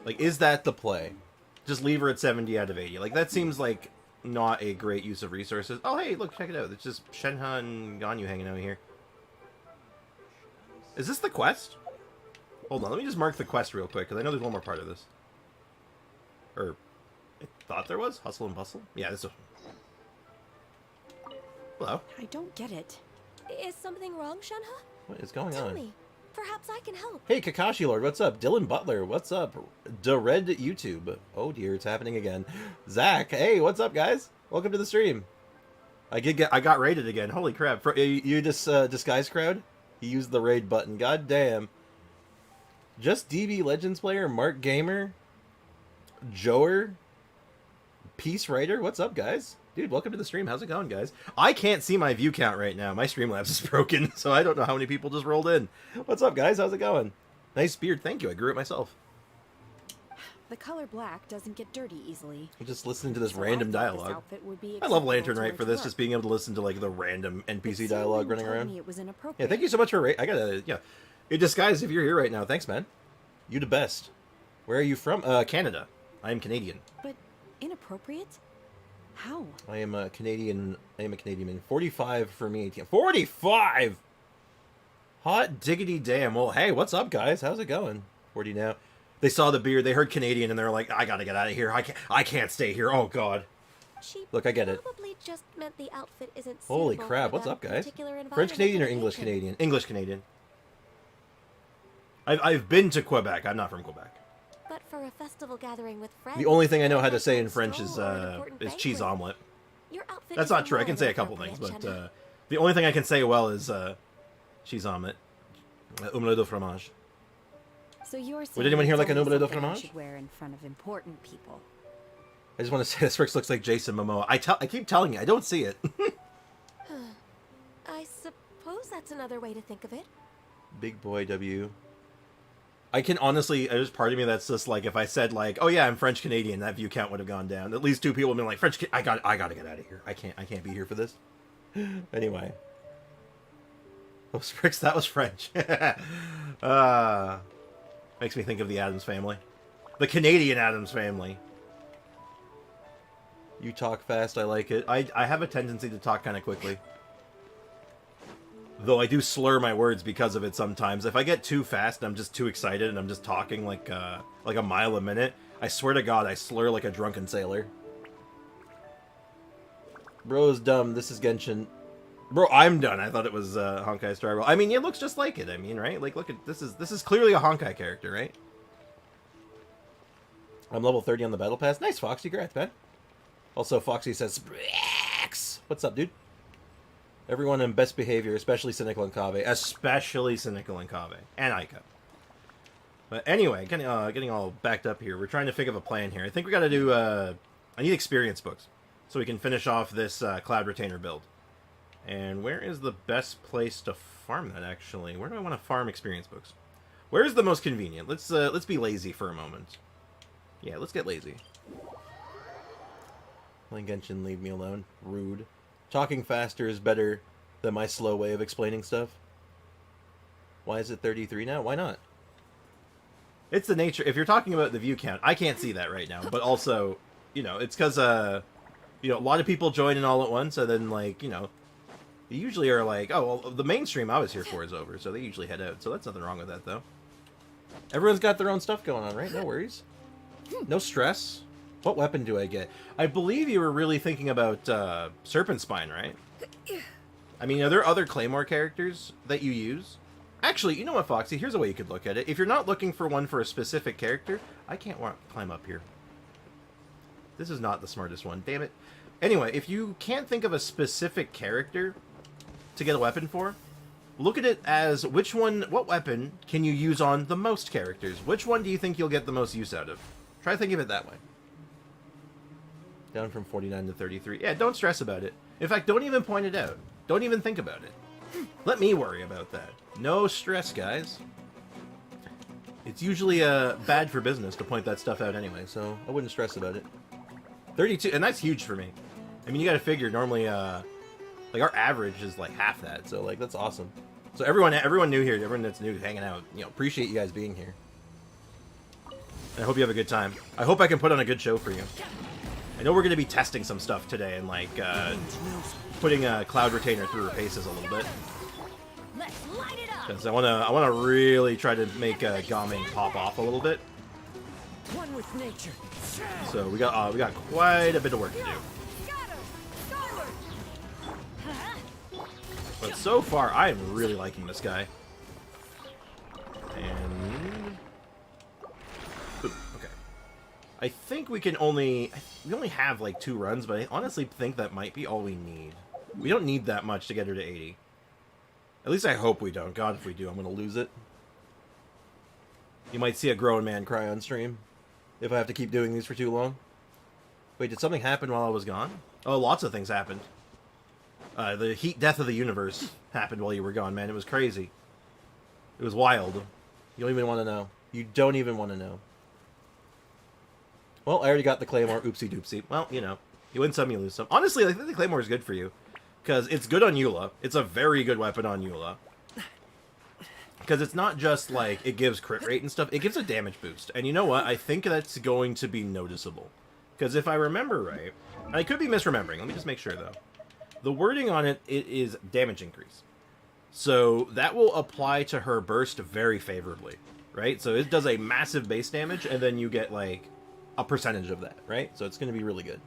Like, is that the play? Just leave her at 70 out of 80. Like, that seems like not a great use of resources. Oh, hey, look, check it out. It's just Shenhe and Ganyu hanging out here. Is this the quest? Hold on, let me just mark the quest real quick, because I know there's one more part of this. Or, I thought there was? Hustle and bustle? Yeah, this is... Hello. I don't get it. Is something wrong, Shenhe? What is going Tell on? me. Perhaps I can help. Hey, Kakashi Lord, what's up? Dylan Butler, what's up? The Red YouTube. Oh dear, it's happening again. Zach, hey, what's up, guys? Welcome to the stream. I got raided again. Holy crap! You just disguise crowd? He used the raid button. God damn. Just DB Legends player, Mark Gamer, Joer, Peace Writer. What's up, guys? Dude, welcome to the stream. How's it going, guys? I can't see my view count right now. My Streamlabs is broken, so I don't know how many people just rolled in. What's up, guys? How's it going? Nice beard. Thank you. I grew it myself. The color black doesn't get dirty easily. I'm just listening to this So random I thought dialogue. This outfit would be I love acceptable Lantern to Rite wear for to this, work. just being able to listen to, like, the random But NPC someone dialogue running told around. me it was Yeah, inappropriate. thank you so much for... I gotta... Yeah. Hey, Disguise, if you're here right now, thanks, man. You the best. Where are you from? Canada. I am Canadian. But inappropriate? How? I am a Canadian. I am a Canadian man. 45 for me. 45! Hot diggity damn. Well, hey, what's up, guys? How's it going? 40 now. They saw the beard. They heard Canadian, and they're like, I gotta get out of here. I can't stay here. Oh, God. She Look, I get it. probably just meant the outfit isn't Holy suitable crap. for What's that up, guys? particular French environment Canadian or and English occasion. Canadian? English Canadian. I've been to Quebec. I'm not from Quebec. But for a festival gathering with friends, The only thing I know how to a say in nice French is stroll or an important cheese banquet, omelet. your outfit That's is not true. I more can say a than couple things, but appropriate, Shenhe. the only thing I can say well is cheese omelet. Omelette de fromage. So you're saying Would anyone here it's like an only omelette de something I fromage? should wear in front of important people. I just want to say this Rix looks like Jason Momoa. I keep telling you, I don't see it. I suppose that's another way to think of it. Big boy W. I can honestly, there's part of me that's just like, if I said like, oh yeah, I'm French Canadian, that view count would have gone down. At least 2 people have been like, I gotta get out of here. I can't be here for this. Anyway. Oh, Sprix, that was French. Makes me think of the Addams Family. The Canadian Addams Family. You talk fast, I like it. I have a tendency to talk kind of quickly. Though I do slur my words because of it sometimes. If I get too fast and I'm just too excited and I'm just talking like a mile a minute, I swear to God, I slur like a drunken sailor. Bro is dumb. This is Genshin. Bro, I'm done. I thought it was Honkai Star Rail. I mean, it looks just like it. I mean, right? Like, look at this is clearly a Honkai character, right? I'm level 30 on the battle pass. Nice, Foxy. Congrats, man. Also, Foxy says, Sprix! What's up, dude? Everyone in best behavior, especially Cynical and Kave. Especially Cynical and Kave. And Aika. But anyway, getting all backed up here. We're trying to think of a plan here. I think we gotta do, I need experience books. So we can finish off this Cloud Retainer build. And where is the best place to farm that, actually? Where do I want to farm experience books? Where is the most convenient? Let's be lazy for a moment. Yeah, let's get lazy. Playing Genshin, leave me alone. Rude. Talking faster is better than my slow way of explaining stuff. Why is it 33 now? Why not? It's the nature. If you're talking about the view count, I can't see that right now. But also, you know, it's because, you know, a lot of people join in all at once. And then, like, you know, they usually are like, oh, well, the mainstream I was here for is over. So they usually head out. So that's nothing wrong with that, though. Everyone's got their own stuff going on, right? No worries. No stress. What weapon do I get? I believe you were really thinking about Serpent Spine, right? I mean, are there other Claymore characters that you use? Actually, you know what, Foxy? Here's a way you could look at it. If you're not looking for one for a specific character, I can't climb up here. This is not the smartest one. Damn it. Anyway, if you can't think of a specific character to get a weapon for, look at it as what weapon can you use on the most characters? Which one do you think you'll get the most use out of? Try to think of it that way. Down from 49 to 33. Yeah, don't stress about it. In fact, don't even point it out. Don't even think about it. Let me worry about that. No stress, guys. It's usually bad for business to point that stuff out anyway, so I wouldn't stress about it. 32, and that's huge for me. I mean, you gotta figure, normally, like, our average is, like, half that, so, like, that's awesome. So everyone new here, everyone that's new hanging out, you know, appreciate you guys being here. And I hope you have a good time. I hope I can put on a good show for you. I know we're going to be testing some stuff today and, like, putting a Cloud Retainer through her paces a little bit. Because I want to really try to make Gaming pop off a little bit. One with nature. So we got quite a bit of work to do. But so far, I am really liking this guy. And ooh, okay. I think we only have like 2 runs, but I honestly think that might be all we need. We don't need that much to get her to 80. At least I hope we don't. God, if we do, I'm gonna lose it. You might see a grown man cry on stream if I have to keep doing these for too long. Wait, did something happen while I was gone? Oh, lots of things happened. The heat death of the universe happened while you were gone, man. It was crazy. It was wild. You don't even want to know. You don't even want to know. Well, I already got the Claymore. Oopsie doopsie. Well, you know. You win some, you lose some. Honestly, I think the Claymore is good for you. Because it's good on Eula. It's a very good weapon on Eula. Because it's not just, like, it gives crit rate and stuff. It gives a damage boost. And you know what? I think that's going to be noticeable. Because if I remember right... And I could be misremembering. Let me just make sure, though. The wording on it is damage increase. So that will apply to her burst very favorably, right? So it does a massive base damage, and then you get, like, a percentage of that, right? So it's going to be really good.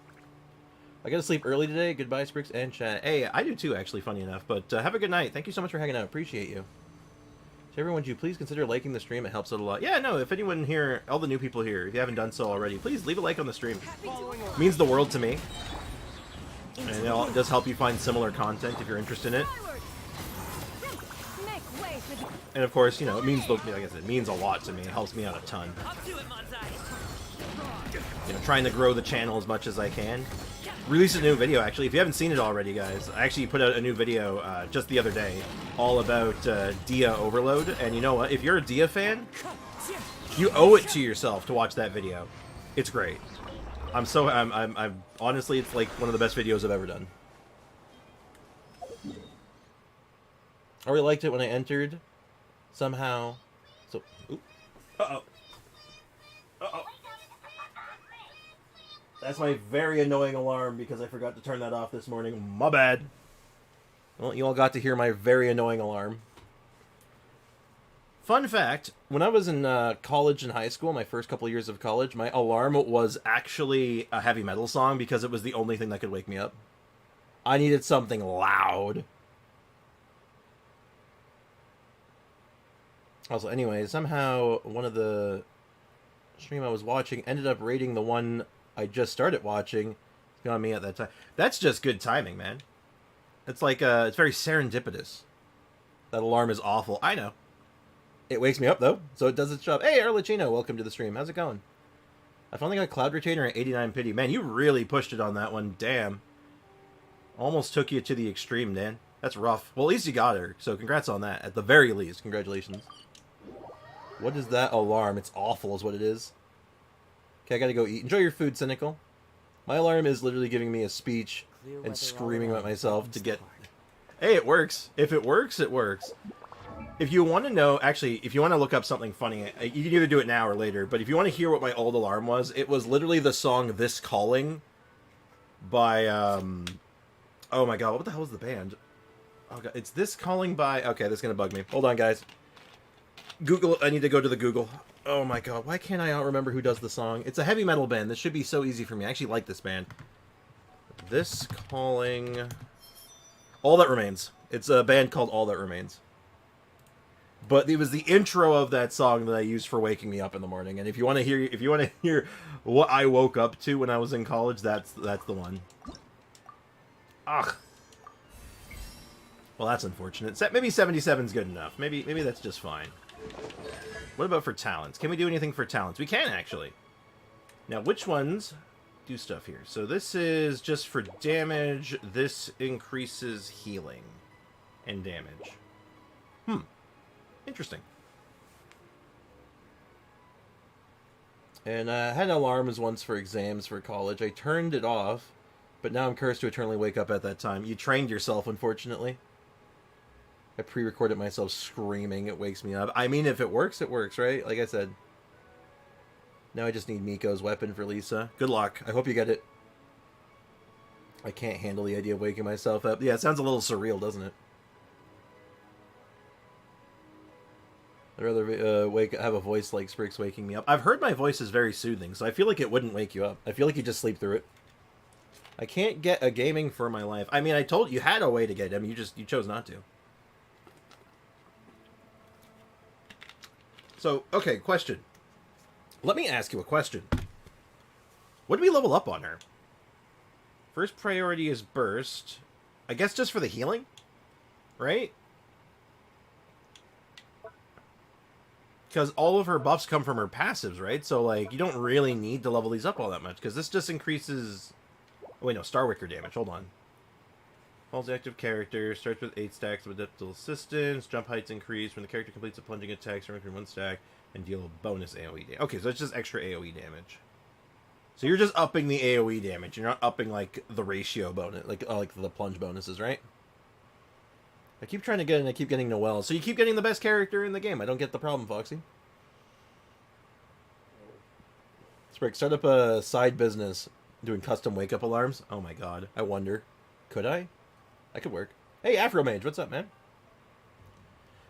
I gotta sleep early today. Goodbye, Sprix and chat. Hey, I do too, actually, funny enough. But have a good night. Thank you so much for hanging out. Appreciate you. So everyone, would you please consider liking the stream? It helps out a lot. Yeah, no, if anyone here, all the new people here, if you haven't done so already, please leave a like on the stream. It means the world to me. And it does help you find similar content if you're interested in it. And of course, you know, it means, like I said, it means a lot to me. It helps me out a ton. You know, trying to grow the channel as much as I can. released a new video, actually. If you haven't seen it already, guys, I actually put out a new video just the other day all about Dia Overload. And you know what? If you're a Dia fan, you owe it to yourself to watch that video. It's great. I'm honestly, it's like one of the best videos I've ever done. I really liked it when I entered. Somehow. So, oop. Uh-oh. Uh-oh. That's my very annoying alarm because I forgot to turn that off this morning. My bad. Well, you all got to hear my very annoying alarm. Fun fact, when I was in college and high school, my first couple of years of college, my alarm was actually a heavy metal song because it was the only thing that could wake me up. I needed something loud. Also, anyway, somehow one of the stream I was watching ended up rating the one I just started watching on me at that time. That's just good timing, man. It's like, it's very serendipitous. That alarm is awful. I know. It wakes me up, though, so it does its job. Hey, Arlecchino, welcome to the stream. How's it going? I finally got Cloud Retainer at 89 pity. Man, you really pushed it on that one. Damn. Almost took you to the extreme, Dan. That's rough. Well, at least you got her, so congrats on that. At the very least, congratulations. What is that alarm? It's awful is what it is. Okay, I gotta go eat. Enjoy your food, Cynical. My alarm is literally giving me a speech and screaming at myself to get... Hey, it works. If it works, it works. If you want to know... Actually, if you want to look up something funny, you can either do it now or later, but if you want to hear what my old alarm was, it was literally the song This Calling by... Oh my god, what the hell is the band? Oh god, it's This Calling by... Okay, this is gonna bug me. Hold on, guys. Google, I need to go to the Google. Oh my god, why can't I not remember who does the song? It's a heavy metal band. This should be so easy for me. I actually like this band. This Calling... All That Remains. It's a band called All That Remains. But it was the intro of that song that I used for waking me up in the morning. And if you want to hear what I woke up to when I was in college, that's the one. Ugh. Well, that's unfortunate. Maybe 77's good enough. Maybe that's just fine. What about for talents? Can we do anything for talents? We can, actually. Now, which ones do stuff here? So this is just for damage. This increases healing and damage. Interesting. And I had alarms once for exams for college. I turned it off, but now I'm cursed to eternally wake up at that time. You trained yourself, unfortunately. I pre-recorded myself screaming. It wakes me up. I mean, if it works, right? Like I said. Now I just need Miko's weapon for Lisa. Good luck. I hope you get it. I can't handle the idea of waking myself up. Yeah, it sounds a little surreal, doesn't it? I'd rather have a voice like Sprig's waking me up. I've heard my voice is very soothing, so I feel like it wouldn't wake you up. I feel like you just sleep through it. I can't get a gaming for my life. I mean, I told you had a way to get them. You chose not to. So, okay, question. Let me ask you a question. What do we level up on her? First priority is burst. I guess just for the healing? Right? Because all of her buffs come from her passives, right? So, like, you don't really need to level these up all that much. Because this just increases... Oh, wait, no. Star Wicker damage. Hold on. Falls active character. Starts with 8 stacks of adaptable assistance. Jump heights increase when the character completes a plunging attack. Starting from 1 stack. And deal a bonus AoE damage. Okay, so it's just extra AoE damage. So you're just upping the AoE damage. You're not upping, like, the ratio bonus. Like the plunge bonuses, right? I keep trying to get it and I keep getting Noelle. So you keep getting the best character in the game. I don't get the problem, Foxy. Sprig, start up a side business doing custom wake-up alarms. Oh my god. I wonder. Could I? That could work. Hey, Afro Mage, what's up, man?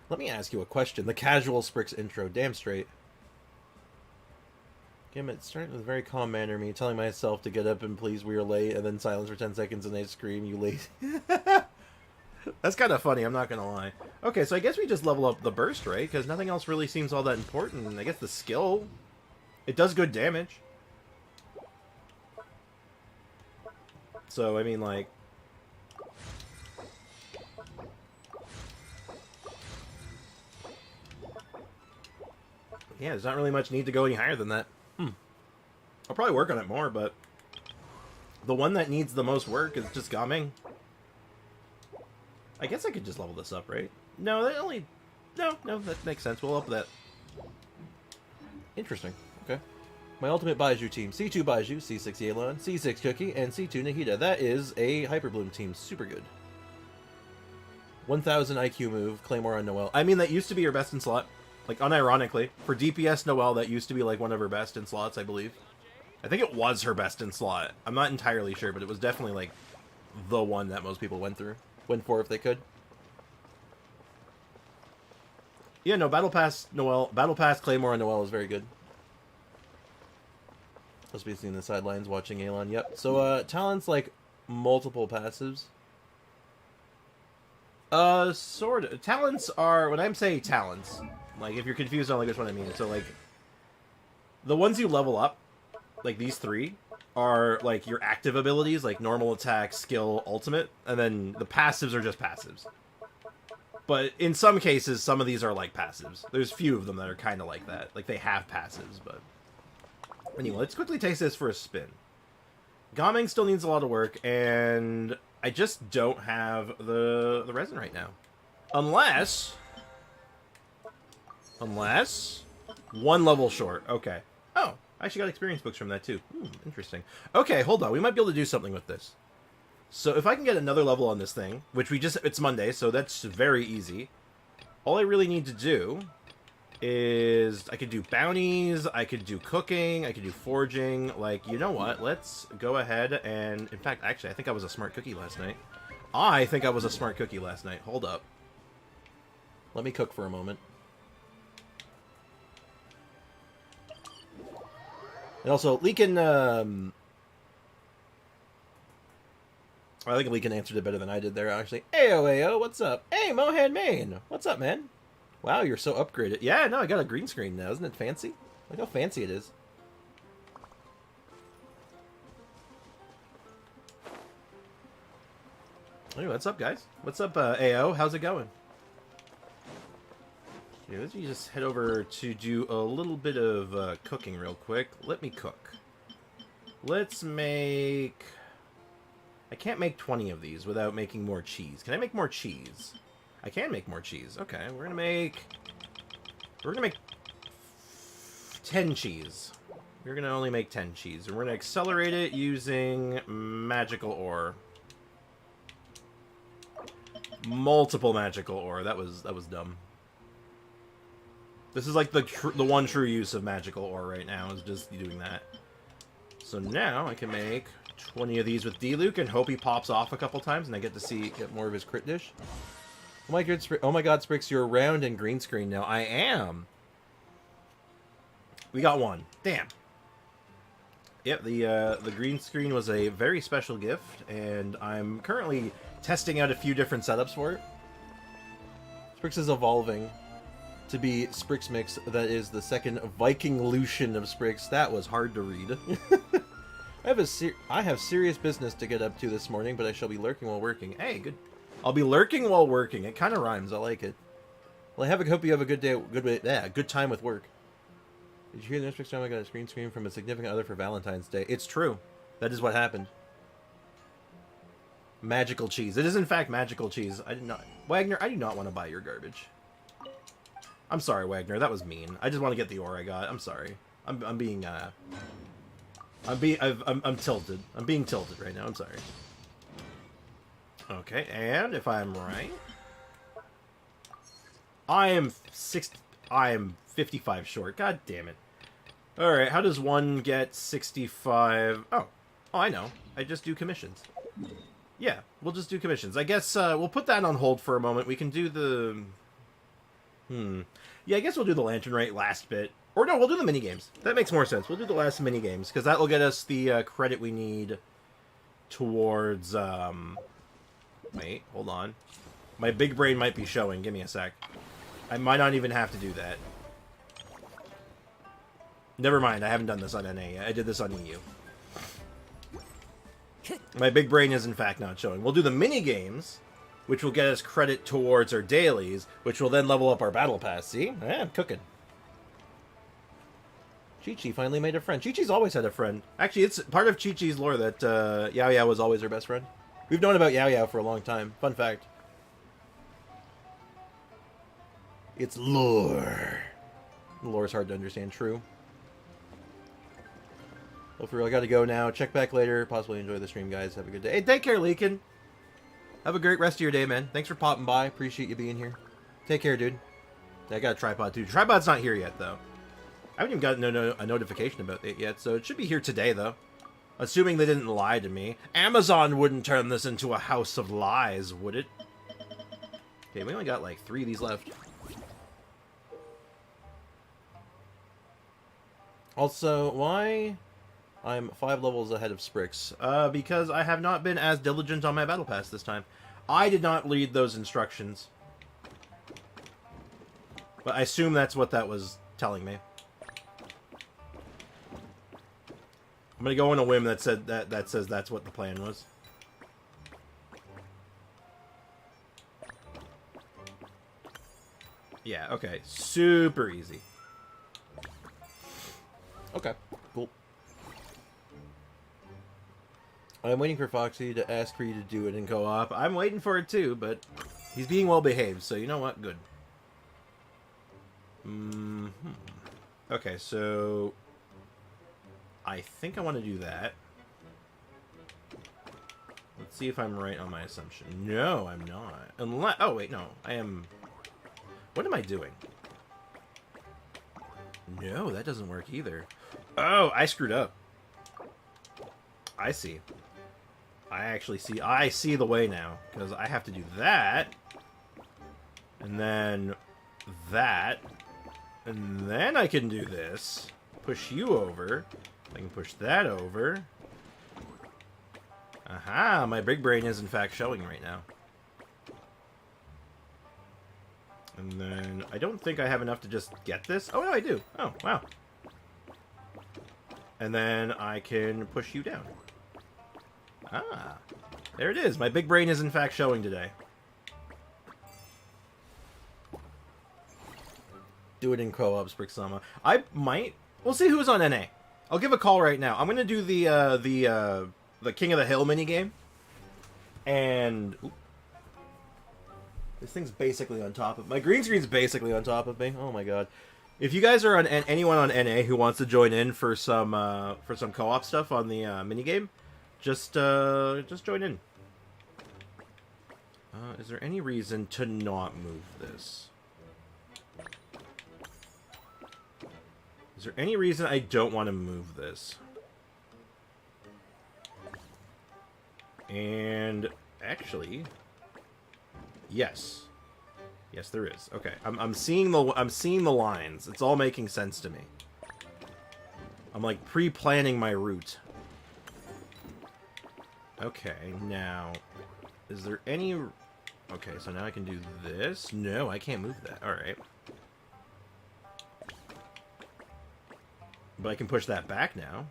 Let me ask you a question. The casual Sprix intro. Damn straight. Damn it, starting with a very calm manner, me telling myself to get up and please we are late, and then silence for 10 seconds and I scream, you lazy. That's kind of funny, I'm not going to lie. Okay, so I guess we just level up the burst, right? Because nothing else really seems all that important. I guess the skill, it does good damage. So, I mean, like... Yeah, there's not really much need to go any higher than that. I'll probably work on it more, but... The one that needs the most work is just Gaming. I guess I could just level this up, right? No, that only... No, that makes sense. We'll up that. Interesting. Okay. My ultimate Baiju team. C2 Baiju, C6 Yelan, C6 Cookie, and C2 Nahida. That is a Hyperbloom team. Super good. 1000 IQ move, Claymore on Noelle. I mean, that used to be your best in slot. Like, unironically. For DPS Noelle, that used to be, like, one of her best in slots, I believe. I think it was her best in slot. I'm not entirely sure, but it was definitely, like, the one that most people went for if they could. Yeah, no, Battle Pass Claymore on Noelle is very good. Supposed to be seeing the sidelines watching Alon. Yep. So, talents, like, multiple passives. Sort of. Talents are, when I'm saying talents, like, if you're confused on, like, which one I mean, so, like, the ones you level up, like, these three, are, like, your active abilities, like, normal attack, skill, ultimate, and then the passives are just passives. But in some cases, some of these are, like, passives. There's few of them that are kind of like that. Like, they have passives, but... Anyway, let's quickly taste this for a spin. Gaming still needs a lot of work, and I just don't have the resin right now. Unless... one level short. Okay. Oh, I actually got experience books from that, too. Interesting. Okay, hold on. We might be able to do something with this. So if I can get another level on this thing, which it's Monday, so that's very easy. All I really need to do is I could do bounties, I could do cooking, I could do forging. Like, you know what? Let's go ahead and... In fact, actually, I think I was a smart cookie last night. Hold up. Let me cook for a moment. And also, Leakin, I think Leakin answered it better than I did there, actually. Ayo, what's up? Hey, Mohan Main! What's up, man? Wow, you're so upgraded. Yeah, no, I got a green screen now. Isn't it fancy? Look how fancy it is. Anyway, what's up, guys? What's up, AO? How's it going? Okay, let me just head over to do a little bit of cooking real quick. Let me cook. Let's make... I can't make 20 of these without making more cheese. Can I make more cheese? I can make more cheese. Okay, we're gonna make 10 cheese. We're gonna only make 10 cheese, and we're gonna accelerate it using magical ore. Multiple magical ore. That was dumb. This is like the one true use of magical ore right now, is just doing that. So now I can make 20 of these with D-Luke and hope he pops off a couple times and I get to get more of his crit dish. Oh my god, Sprix, you're around in green screen now. I am. We got one. Damn. Yep, the green screen was a very special gift, and I'm currently testing out a few different setups for it. Sprix is evolving to be Sprix Mix. That is the second Viking Lucian of Sprix. That was hard to read. I have serious business to get up to this morning, but I shall be lurking while working. Hey, good. I'll be lurking while working. It kind of rhymes. I like it. Well, hope you have a good day. Good time with work. Did you hear the next time I got a green screen from a significant other for Valentine's Day? It's true. That is what happened. Magical cheese. It is in fact magical cheese. I did not, Wagner. I do not want to buy your garbage. I'm sorry, Wagner. That was mean. I just want to get the ore I got. I'm sorry. I'm tilted. I'm being tilted right now. I'm sorry. Okay, and if I'm right, I am 55 short. God damn it. All right, how does one get 65? Oh, I know. I just do commissions. Yeah, we'll just do commissions. I guess we'll put that on hold for a moment. We can do the... Yeah, I guess we'll do the lantern rate last bit. Or no, we'll do the minigames. That makes more sense. We'll do the last minigames, because that will get us the credit we need towards... Wait, hold on. My big brain might be showing. Give me a sec. I might not even have to do that. Never mind, I haven't done this on NA yet. I did this on EU. My big brain is in fact not showing. We'll do the minigames, which will get us credit towards our dailies, which will then level up our battle pass. See? Yeah, I'm cooking. Chi-Chi finally made a friend. Chi-Chi's always had a friend. Actually, it's part of Chi-Chi's lore that Yao Yao was always her best friend. We've known about Yao Yao for a long time. Fun fact. It's lore. Lore is hard to understand. True. Well, for real, I gotta go now. Check back later. Possibly enjoy the stream, guys. Have a good day. Hey, take care, Leakin. Have a great rest of your day, man. Thanks for popping by. Appreciate you being here. Take care, dude. I got a tripod, too. Tripod's not here yet, though. I haven't even gotten a notification about it yet, so it should be here today, though. Assuming they didn't lie to me. Amazon wouldn't turn this into a house of lies, would it? Okay, we only got like 3 of these left. Also, why I'm 5 levels ahead of Sprix? Because I have not been as diligent on my battle pass this time. I did not read those instructions. But I assume that's what that was telling me. I'm gonna go on a whim that said that says that's what the plan was. Yeah, okay. Super easy. Okay, cool. I'm waiting for Foxy to ask for you to do it in co-op. I'm waiting for it too, but he's being well behaved, so you know what? Good. Okay, so I think I want to do that. Let's see if I'm right on my assumption. No, I'm not. Unless... Oh, wait, no. I am... What am I doing? No, that doesn't work either. Oh, I screwed up. I see. I actually see... I see the way now. Because I have to do that. And then... that. And then I can do this. Push you over. I can push that over. Aha! My big brain is in fact showing right now. And then I don't think I have enough to just get this. Oh, no, I do. Oh, wow. And then I can push you down. Ah. There it is. My big brain is in fact showing today. Do it in co-op, Sprixama. I might. We'll see who's on NA. I'll give a call right now. I'm gonna do the King of the Hill minigame. And oop, this thing's basically on top of my green screen's basically on top of me. Oh my god! If you guys are on anyone on NA who wants to join in for some co-op stuff on the minigame, just join in. Is there any reason to not move this? Is there any reason I don't want to move this? And actually, yes, there is. Okay, I'm seeing the lines. It's all making sense to me. I'm like pre-planning my route. Okay, now, is there any? Okay, so now I can do this. No, I can't move that. All right. But I can push that back now.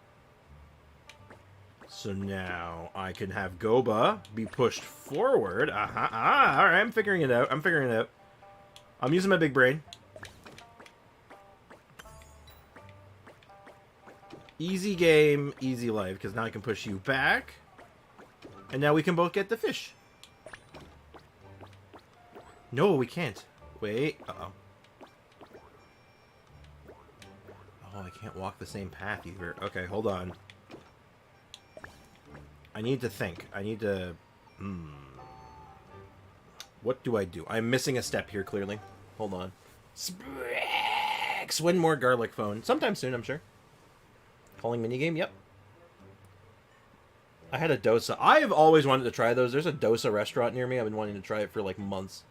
So now I can have Goba be pushed forward. Alright, I'm figuring it out. I'm using my big brain. Easy game, easy life, because now I can push you back. And now we can both get the fish. No, we can't. Wait, uh-oh. Oh, I can't walk the same path either. Okay, hold on. I need to think. I need to... What do I do? I'm missing a step here, clearly. Hold on. Sprix! Win more garlic phone. Sometime soon, I'm sure. Calling minigame? Yep. I had a dosa. I have always wanted to try those. There's a dosa restaurant near me. I've been wanting to try it for, like, months.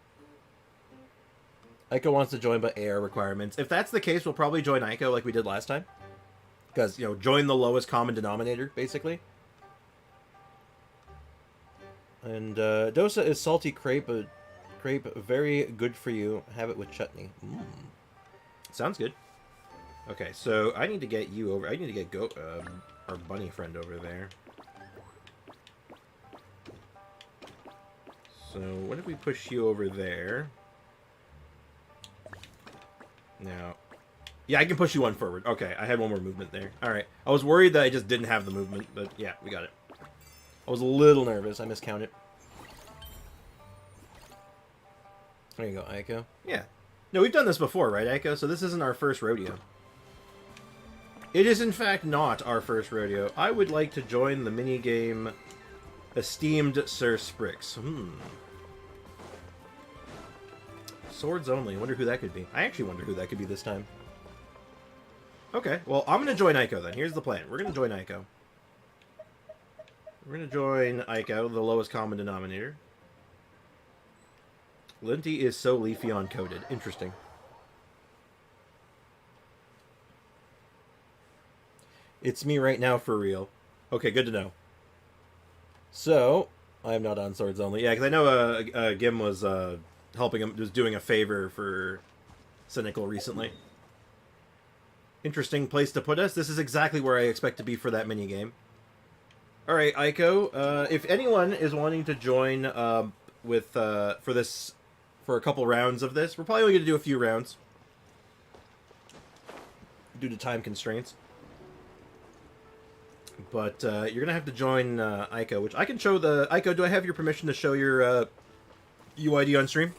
Aiko wants to join, but AR requirements. If that's the case, we'll probably join Aiko like we did last time. Because, you know, join the lowest common denominator, basically. And, dosa is salty crepe. Crepe, very good for you. Have it with chutney. Sounds good. Okay, so I need to get you over. I need to get our bunny friend over there. So, what if we push you over there? Now, Yeah, I can push you one forward. Okay, I had one more movement there. Alright. I was worried that I just didn't have the movement, but yeah, we got it. I was a little nervous. I miscounted. There you go, Aiko. Yeah. No, we've done this before, right, Aiko? So this isn't our first rodeo. It is, in fact, not our first rodeo. I would like to join the minigame Esteemed Sir Sprix. Swords only. I wonder who that could be. I actually wonder who that could be this time. Okay, well, I'm going to join Aiko then. Here's the plan. We're going to join Aiko. We're going to join Aiko, the lowest common denominator. Linty is so Leafeon coded. Interesting. It's me right now for real. Okay, good to know. So, I'm not on Swords Only. Yeah, because I know Gim was helping him, was doing a favor for Cynical recently. Interesting place to put us. This is exactly where I expect to be for that minigame. Alright, Aiko, if anyone is wanting to join for a couple rounds of this, we're probably only going to do a few rounds due to time constraints. But you're going to have to join Aiko, which I can show the... Aiko, do I have your permission to show your UID on stream?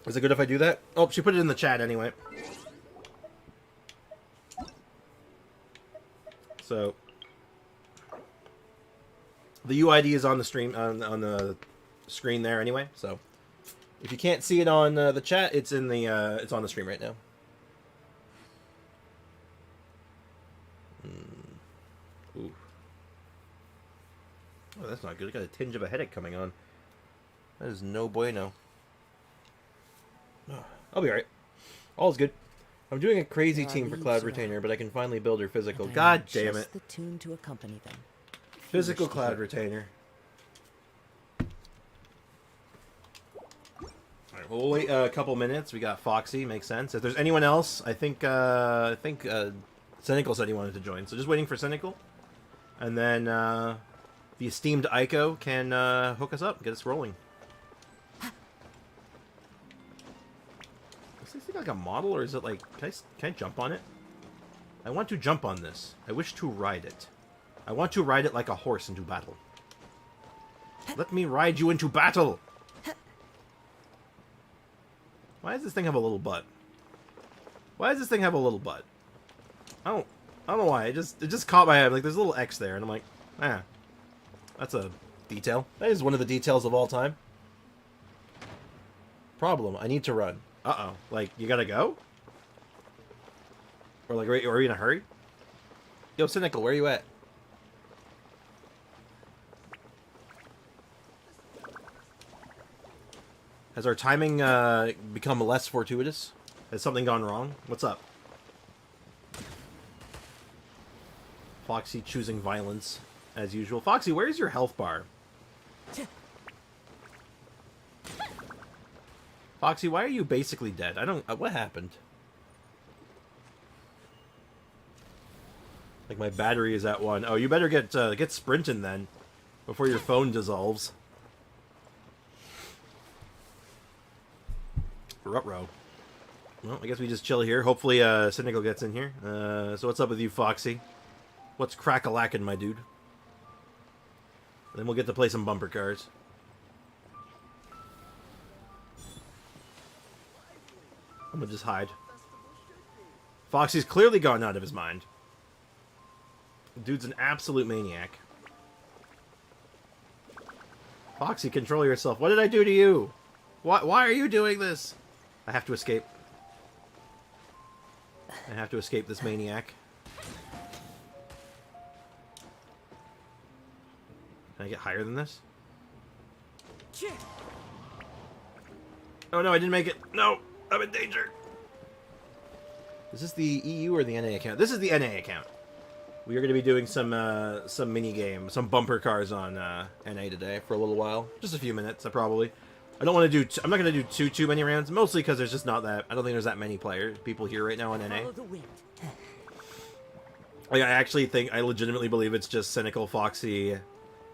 Is it good if I do that? Oh, she put it in the chat anyway. So, the UID is on the stream on the screen there anyway. So, if you can't see it on the chat, it's in the it's on the stream right now. Ooh. Oh, that's not good. I got a tinge of a headache coming on. That is no bueno. I'll be alright. All's good. I'm doing a crazy team for Cloud Retainer, but I can finally build her physical. God damn it. The tune to accompany them. Physical Cloud Retainer. Alright, we'll wait a couple minutes. We got Foxy, makes sense. If there's anyone else, I think Cynical said he wanted to join. So just waiting for Cynical. And then the esteemed Aiko can hook us up, get us rolling. Is this thing like a model, or is it like... Can I jump on it? I want to jump on this. I wish to ride it. I want to ride it like a horse into battle. Let me ride you into battle! Why does this thing have a little butt? Why does this thing have a little butt? I don't know why. It just caught my eye. Like, there's a little X there, and I'm like, that's a detail. That is one of the details of all time. Problem. I need to run. Uh-oh. Like, you gotta go? Or like, are we in a hurry? Yo, Cynical, where are you at? Has our timing become less fortuitous? Has something gone wrong? What's up? Foxy choosing violence, as usual. Foxy, where's your health bar? Foxy, why are you basically dead? I don't... what happened? Like, my battery is at 1. Oh, you better get sprinting then, before your phone dissolves. Ruh-roh. Well, I guess we just chill here. Hopefully, Cynical gets in here. So what's up with you, Foxy? What's crack-a-lackin', my dude? Then we'll get to play some bumper cars. I'm gonna just hide. Foxy's clearly gone out of his mind. Dude's an absolute maniac. Foxy, control yourself. What did I do to you? Why are you doing this? I have to escape. I have to escape this maniac. Can I get higher than this? Oh no, I didn't make it. No, I'm in danger. Is this the EU or the NA account? This is the NA account. We are going to be doing some mini game, some bumper cars on NA today for a little while, just a few minutes. I don't want to do. I'm not going to do too many rounds, mostly because there's just not that. I don't think there's that many people here right now on NA. Like, I legitimately believe it's just Cynical, Foxy,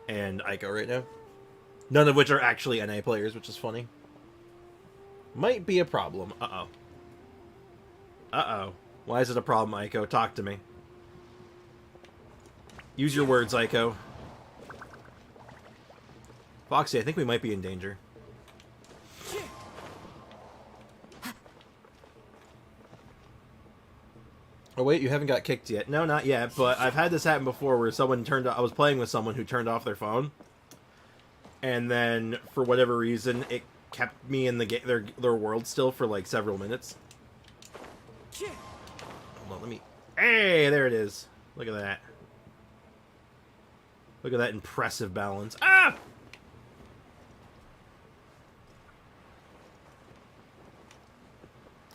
and Aiko right now. None of which are actually NA players, which is funny. Might be a problem. Uh-oh. Uh-oh. Why is it a problem, Aiko? Talk to me. Use your words, Aiko. Foxy, I think we might be in danger. Oh wait, you haven't got kicked yet. No, not yet, but I've had this happen before where someone I was playing with someone who turned off their phone. And then, for whatever reason, it kept me in their world still for like several minutes. Hold on, let me... Hey, there it is. Look at that. Look at that impressive balance. Ah!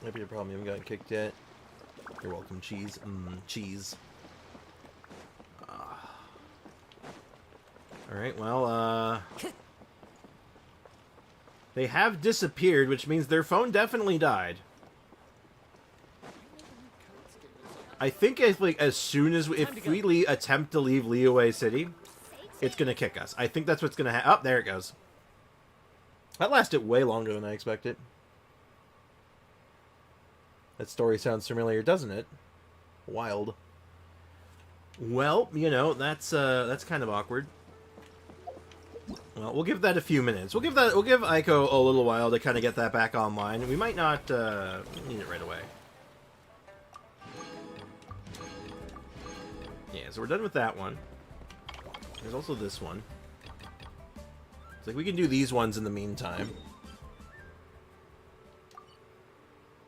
Might be a problem. You haven't gotten kicked yet. You're welcome, cheese. Cheese. Alright, well, they have disappeared, which means their phone definitely died. I think if, like, as soon as if we attempt to leave Liyue City, it's gonna kick us. I think that's what's gonna happen. Oh, there it goes. That lasted way longer than I expected. That story sounds familiar, doesn't it? Wild. Well, you know, that's kind of awkward. Well, we'll give that a few minutes. We'll give Aiko a little while to kind of get that back online. We might not need it right away. Yeah, so we're done with that one. There's also this one. It's like we can do these ones in the meantime.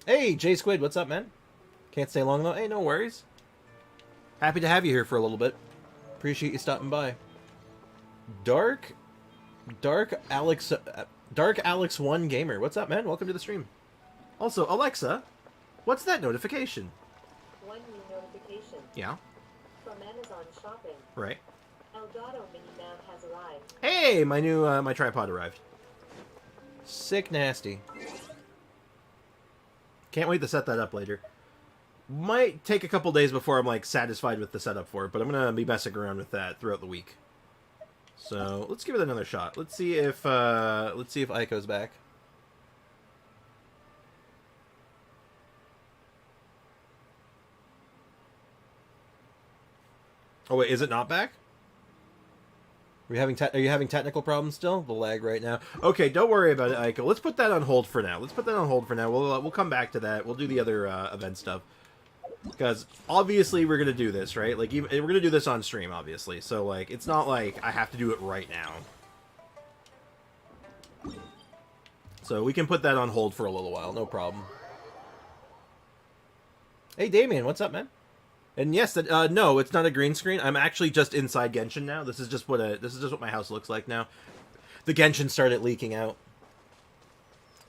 Hey, Jay Squid, what's up, man? Can't stay long, though. Hey, no worries. Happy to have you here for a little bit. Appreciate you stopping by. Dark Alex 1 Gamer. What's up, man? Welcome to the stream. Also, Alexa, what's that notification? One new notification. Yeah. From Amazon Shopping. Right. Elgato Mini Mount has arrived. Hey, my new my tripod arrived. Sick nasty. Can't wait to set that up later. Might take a couple days before I'm like satisfied with the setup for it, but I'm gonna be messing around with that throughout the week. So let's give it another shot. Let's see if Aiko's back. Oh wait, is it not back? Are you having technical problems still? The lag right now. Okay, don't worry about it, Aiko. Let's put that on hold for now. We'll come back to that. We'll do the other event stuff. Because obviously we're gonna do this, right? Like we're gonna do this on stream, obviously. So like it's not like I have to do it right now. So we can put that on hold for a little while, no problem. Hey Damien, what's up, man? And yes, no, it's not a green screen. I'm actually just inside Genshin now. This is just what my house looks like now. The Genshin started leaking out.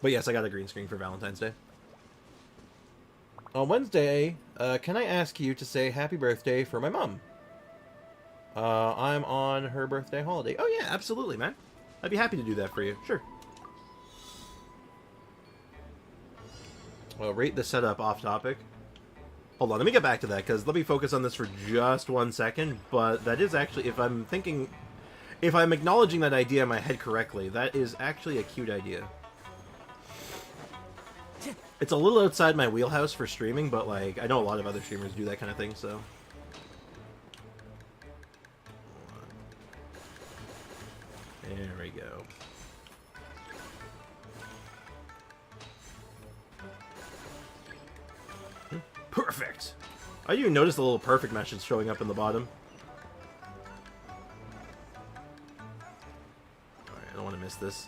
But yes, I got a green screen for Valentine's Day. On Wednesday, can I ask you to say happy birthday for my mom? I'm on her birthday holiday. Oh yeah, absolutely, man. I'd be happy to do that for you. Sure. Well, rate the setup off topic. Hold on, let me get back to that, because let me focus on this for just 1 second, but that is actually, if I'm acknowledging that idea in my head correctly, that is actually a cute idea. It's a little outside my wheelhouse for streaming, but, like, I know a lot of other streamers do that kind of thing, so... There we go. Perfect! Oh, you noticed the little perfect message showing up in the bottom. Alright, I don't want to miss this.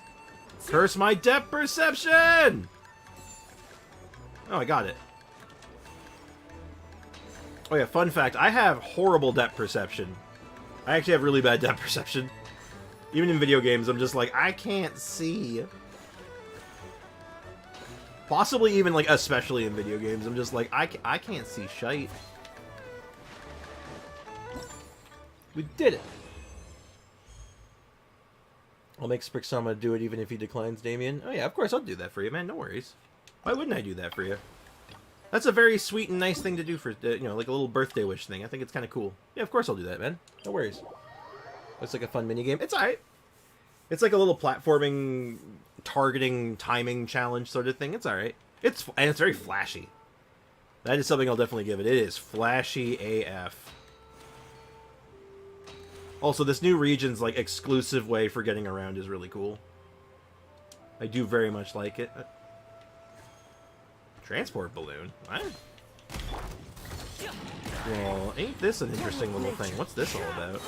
Curse my depth perception! Oh, I got it. Oh yeah, fun fact, I have horrible depth perception. I actually have really bad depth perception. Even in video games, I'm just like, I can't see. Possibly even, like, especially in video games, I'm just like, I can't see shite. We did it! I'll make Sprixama do it even if he declines, Damien. Oh yeah, of course I'll do that for you, man, no worries. Why wouldn't I do that for you? That's a very sweet and nice thing to do for, you know, like a little birthday wish thing. I think it's kind of cool. Yeah, of course I'll do that, man. No worries. Looks like a fun minigame. It's alright. It's like a little platforming, targeting, timing challenge sort of thing. It's alright. And it's very flashy. That is something I'll definitely give it. It is flashy AF. Also, this new region's like exclusive way for getting around is really cool. I do very much like it. Transport balloon? What? Well, ain't this an interesting little thing? What's this all about?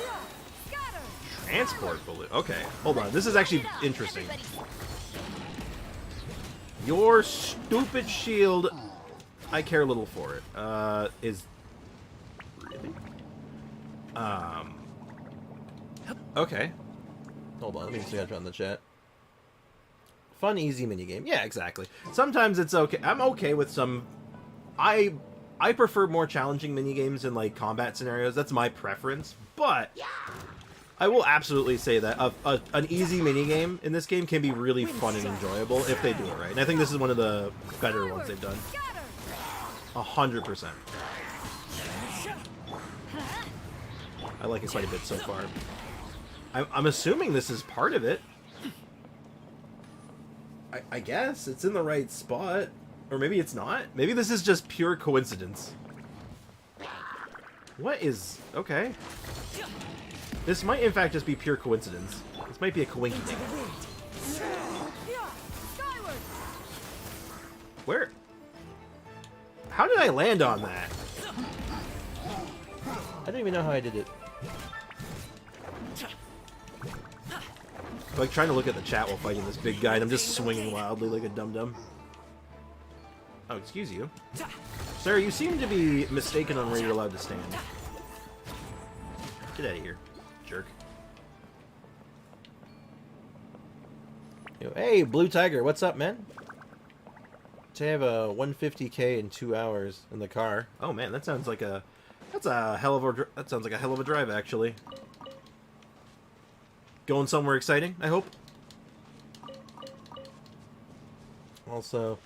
Transport balloon. Okay, hold on. This is actually interesting. Your stupid shield. I care little for it. Is really? Okay. Hold on. Let me see if I found the chat. Fun, easy minigame. Yeah, exactly. Sometimes it's okay. I'm okay with some. I prefer more challenging minigames in like combat scenarios. That's my preference. But I will absolutely say that an easy minigame in this game can be really fun and enjoyable if they do it right. And I think this is one of the better ones they've done. 100%. I like it quite a bit so far. I'm assuming this is part of it. I guess it's in the right spot. Or maybe it's not. Maybe this is just pure coincidence. What is... Okay. This might in fact just be pure coincidence. This might be a coinky thing. Where? How did I land on that? I don't even know how I did it. I'm like trying to look at the chat while fighting this big guy, and I'm just swinging wildly like a dum-dum. Oh, excuse you. Sir, you seem to be mistaken on where you're allowed to stand. Get out of here, jerk. Yo, hey, Blue Tiger, what's up, man? To have a 150K in 2 hours in the car. Oh man, that sounds like a... That sounds like a hell of a drive, actually. Going somewhere exciting, I hope. Also...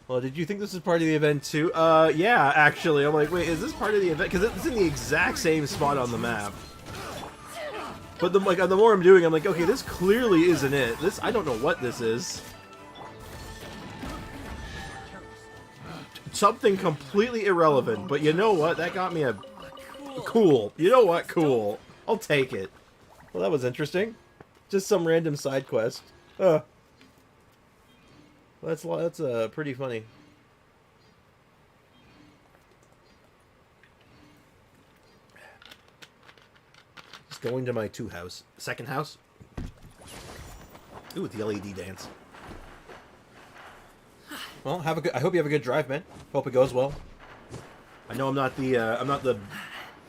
Well, did you think this is part of the event too? Yeah, actually. I'm like, wait, is this part of the event? Because it's in the exact same spot on the map. But the more I'm doing, I'm like, okay, this clearly isn't it. I don't know what this is. Something completely irrelevant. But you know what? That got me a... Cool. You know what? Cool. I'll take it. Well, that was interesting. Just some random side quest. Well, that's pretty funny. Just going to my second house. Ooh, the LED dance. Well, I hope you have a good drive, man. Hope it goes well. I know I'm not the.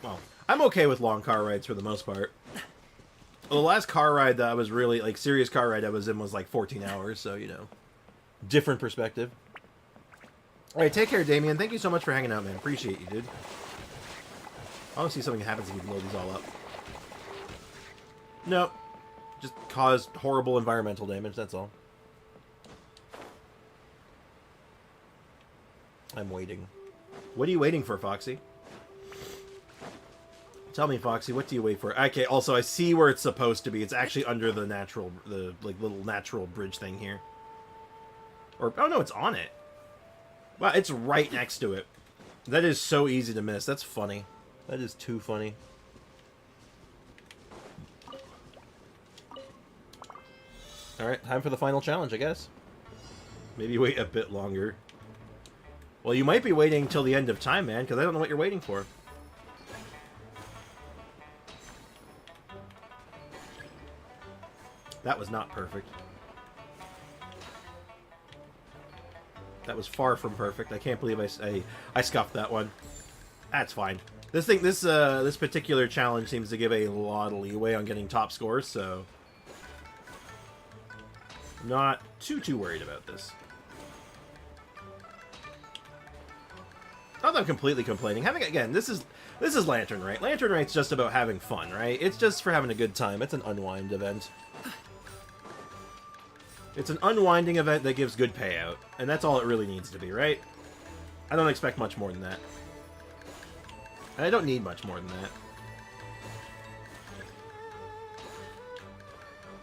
Well, I'm okay with long car rides for the most part. Well, the last car ride that I was really like serious car ride I was in was like 14 hours, so you know. Different perspective. Alright, take care, Damien. Thank you so much for hanging out, man. Appreciate you, dude. I want to see something happens if you blow these all up. Nope. Just caused horrible environmental damage, that's all. I'm waiting. What are you waiting for, Foxy? Tell me, Foxy, what do you wait for? Okay, also, I see where it's supposed to be. It's actually under the little natural bridge thing here. Or, oh no, it's on it. Wow, it's right next to it. That is so easy to miss. That's funny. That is too funny. Alright, time for the final challenge, I guess. Maybe wait a bit longer. Well, you might be waiting till the end of time, man, because I don't know what you're waiting for. That was not perfect. That was far from perfect. I can't believe I scuffed that one. That's fine. This particular challenge seems to give a lot of leeway on getting top scores, so not too worried about this. Not that I'm completely complaining. Again, this is Lantern Rite. Lantern Rite's just about having fun, right? It's just for having a good time. It's an unwind event. It's an unwinding event that gives good payout, and that's all it really needs to be, right? I don't expect much more than that. And I don't need much more than that.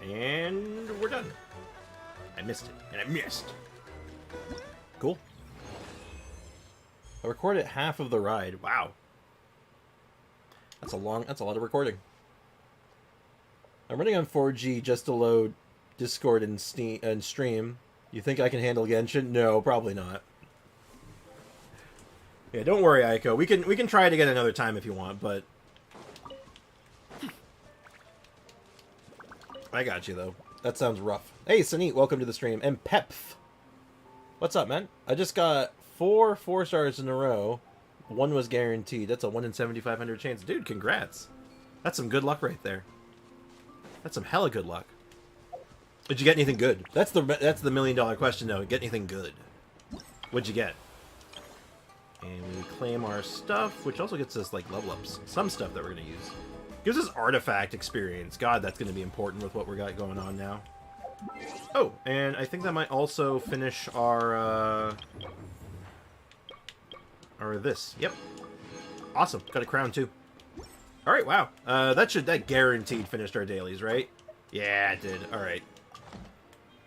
And we're done. I missed it, and I missed. Cool. I recorded half of the ride. Wow. That's a lot of recording. I'm running on 4G just to load Discord and Steam and stream. You think I can handle Genshin? No, probably not. Yeah, don't worry, Aiko. We can try it again another time if you want, but I got you though. That sounds rough. Hey, Sanit, welcome to the stream. And Pepf. What's up, man? I just got 4 stars in a row. 1 was guaranteed. That's a 1 in 7,500 chance. Dude, congrats. That's some good luck right there. That's some hella good luck. Did you get anything good? That's the $1 million question, though. Get anything good? What'd you get? And we claim our stuff, which also gets us, like, level ups. Some stuff that we're going to use. Gives us artifact experience. God, that's going to be important with what we got going on now. Oh, and I think that might also finish our, this. Yep. Awesome. Got a crown, too. Alright, wow. That guaranteed finished our dailies, right? Yeah, it did. Alright.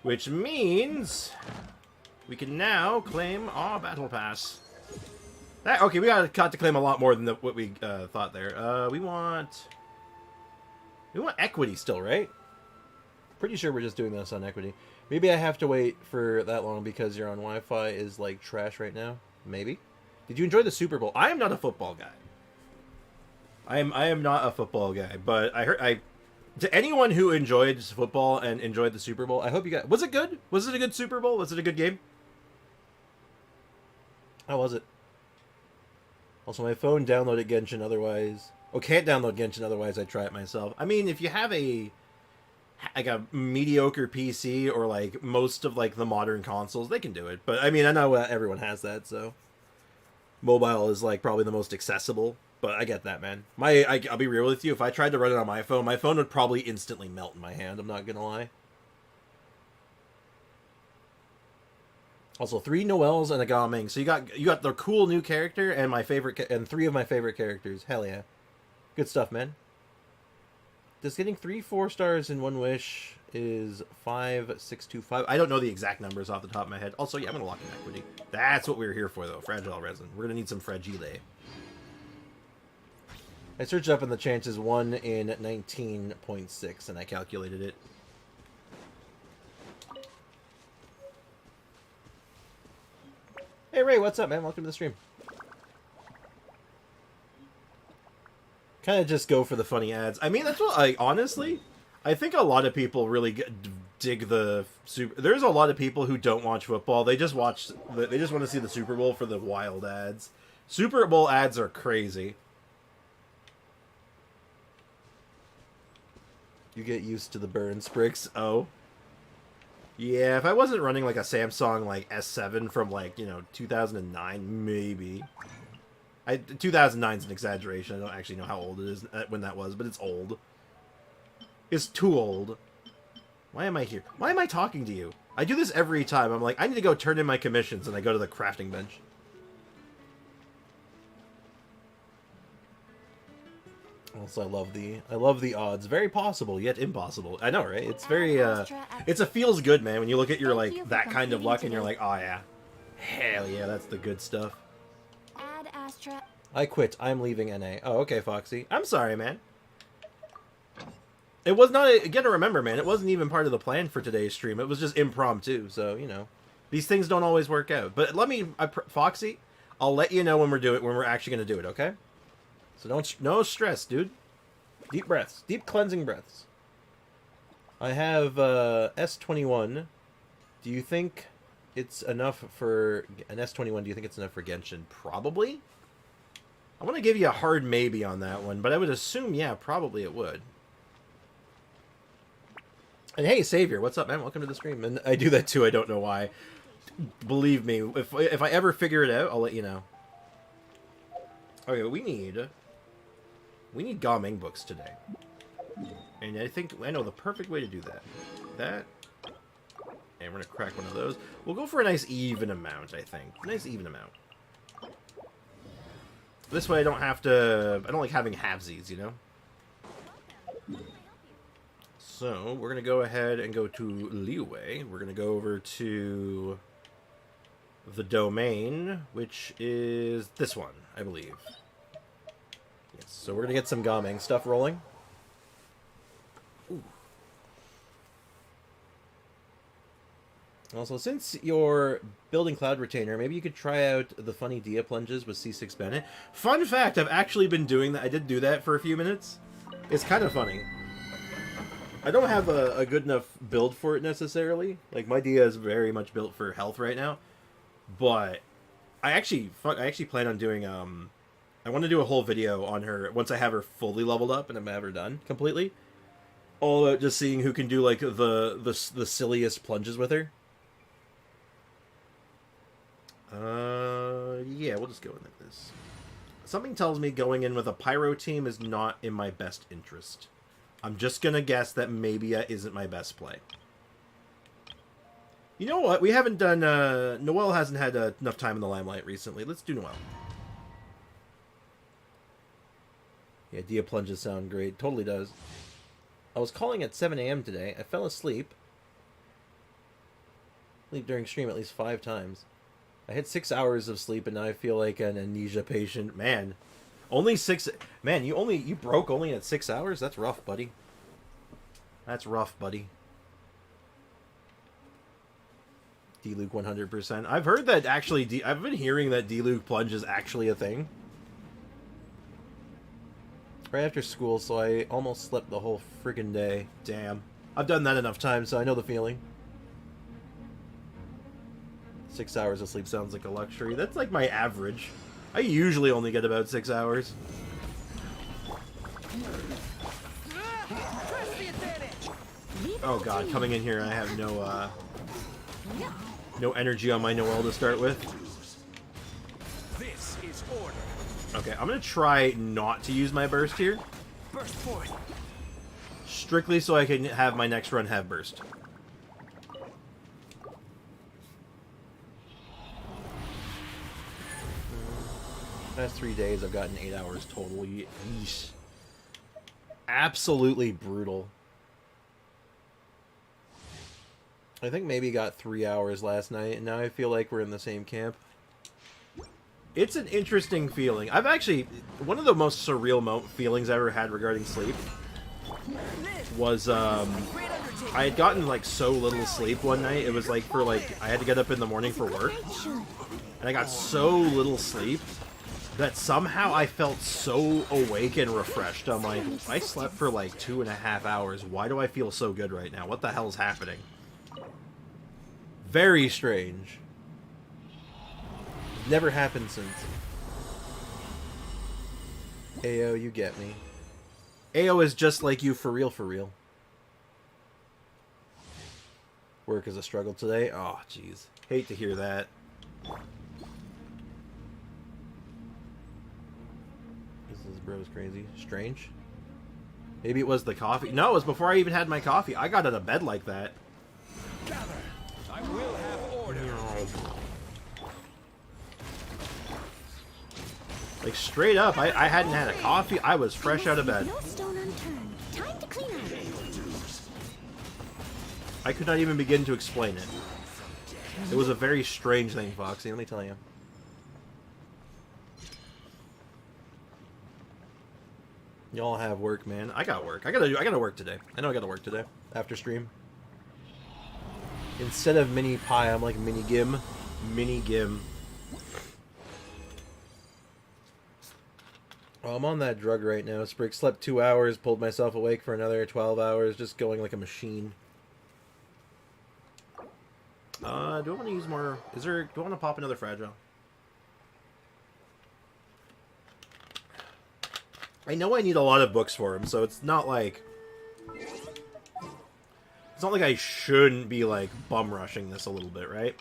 Which means we can now claim our battle pass. Okay, we got to claim a lot more than what we thought there. We want equity still, right? Pretty sure we're just doing this on equity. Maybe I have to wait for that long because you're on Wi-Fi is like trash right now. Maybe. Did you enjoy the Super Bowl? I am not a football guy. I am not a football guy, but to anyone who enjoyed football and enjoyed the Super Bowl, I hope you guys... Was it good? Was it a good Super Bowl? Was it a good game? How was it? Also, my phone downloaded Genshin otherwise... Oh, can't download Genshin otherwise I try it myself. I mean, if you have a mediocre PC or, like, most of, like, the modern consoles, they can do it. But, I mean, I know everyone has that, so... Mobile is, like, probably the most accessible. But I get that, man. I'll be real with you. If I tried to run it on my phone would probably instantly melt in my hand. I'm not gonna lie. Also, 3 Noels and a Gao Ming. So you got the cool new character and my favorite and 3 of my favorite characters. Hell yeah, good stuff, man. Does getting 3 4 stars in One Wish is 5625? I don't know the exact numbers off the top of my head. Also, yeah, I'm gonna lock in equity. That's what we were here for, though. Fragile resin. We're gonna need some fragile. I searched up and the chance is 1 in 19.6, and I calculated it. Hey Ray, what's up, man? Welcome to the stream. Kind of just go for the funny ads. I mean, that's what honestly, I think a lot of people really dig the Super... There's a lot of people who don't watch football. They just want to see the Super Bowl for the wild ads. Super Bowl ads are crazy. You get used to the burn spricks. Oh. Yeah, if I wasn't running like a Samsung like S7 from like, 2009, maybe. 2009 is an exaggeration. I don't actually know how old it is when that was, but it's old. It's too old. Why am I here? Why am I talking to you? I do this every time. I'm like, I need to go turn in my commissions, and I go to the crafting bench. Also, I love the odds. Very possible, yet impossible. I know, right? It's very, it's a feels good, man, when you look at your, like, that kind of luck and you're like, oh, yeah. Hell yeah, that's the good stuff. Add Astra. I quit. I'm leaving NA. Oh, okay, Foxy. I'm sorry, man. It was not, you gotta remember, man, it wasn't even part of the plan for today's stream. It was just impromptu, so, these things don't always work out. But Foxy, I'll let you know when we're actually gonna do it, okay? So no stress, dude. Deep breaths. Deep cleansing breaths. I have S21. Do you think it's enough for an S21? Do you think it's enough for Genshin? Probably. I want to give you a hard maybe on that one, but I would assume, yeah, probably it would. And hey, Savior, what's up, man? Welcome to the stream. And I do that too. I don't know why. Believe me, if I ever figure it out, I'll let you know. Okay, we need Gaming books today. And I think I know the perfect way to do that. And we're going to crack one of those. We'll go for a nice even amount, I think. Nice even amount. This way I don't like having halvesies, So, we're going to go ahead and go to Liyue. We're going to go over to the domain, which is this one, I believe. Yes, so we're going to get some Gaming stuff rolling. Ooh. Also, since you're building Cloud Retainer, maybe you could try out the funny Dia plunges with C6 Bennett. Fun fact, I've actually been doing that. I did do that for a few minutes. It's kind of funny. I don't have a good enough build for it necessarily. Like, my Dia is very much built for health right now. But I actually plan on doing, I want to do a whole video on her once I have her fully leveled up and I have her done completely. All about just seeing who can do, like, the silliest plunges with her. Yeah, we'll just go in like this. Something tells me going in with a pyro team is not in my best interest. I'm just gonna guess that maybe that isn't my best play. You know what? We haven't done, Noelle hasn't had enough time in the limelight recently. Let's do Noelle. Yeah, Dia plunges sound great. Totally does. I was calling at 7 a.m. today. I fell asleep. Sleep during stream at least 5 times. I had 6 hours of sleep and now I feel like an amnesia patient. Man, only 6. Man, you broke only at 6 hours? That's rough, buddy. That's rough, buddy. D-Luke 100%. I've heard that actually, I've been hearing that D-Luke plunge is actually a thing. Right after school, so I almost slept the whole friggin' day. Damn. I've done that enough times, so I know the feeling. 6 hours of sleep sounds like a luxury. That's like my average. I usually only get about 6 hours. Oh god, coming in here I have no energy on my Noelle to start with. This is order. Okay, I'm gonna try not to use my burst here. Burst forth. Strictly so I can have my next run have burst. Past 3 days I've gotten 8 hours total. Yeesh. Absolutely brutal. I think maybe got 3 hours last night, and now I feel like we're in the same camp. It's an interesting feeling. I've actually... One of the most surreal feelings I ever had regarding sleep was, I had gotten, like, so little sleep one night. It was, like, for, like... I had to get up in the morning for work. And I got so little sleep that somehow I felt so awake and refreshed. I'm like, I slept for, like, 2.5 hours. Why do I feel so good right now? What the hell is happening? Very strange. Never happened since. AO, you get me. AO is just like you for real, for real. Work is a struggle today. Oh, jeez. Hate to hear that. This is bro's crazy. Strange. Maybe it was the coffee. No, it was before I even had my coffee. I got out of bed like that. Gather. I will have order. Like, straight up, I hadn't had a coffee. I was fresh out of bed. No stone unturned. Time to clean up. I could not even begin to explain it. It was a very strange thing, Foxy, let me tell you. Y'all have work, man. I got work. I gotta work today. I know I gotta work today. After stream. Instead of mini pie, I'm like mini gim. Mini gim. Oh, I'm on that drug right now. Sprig slept 2 hours, pulled myself awake for another 12 hours, just going like a machine. Do I want to use more... do I want to pop another fragile? I know I need a lot of books for him, so it's not like... It's not like I shouldn't be, like, bum rushing this a little bit, right?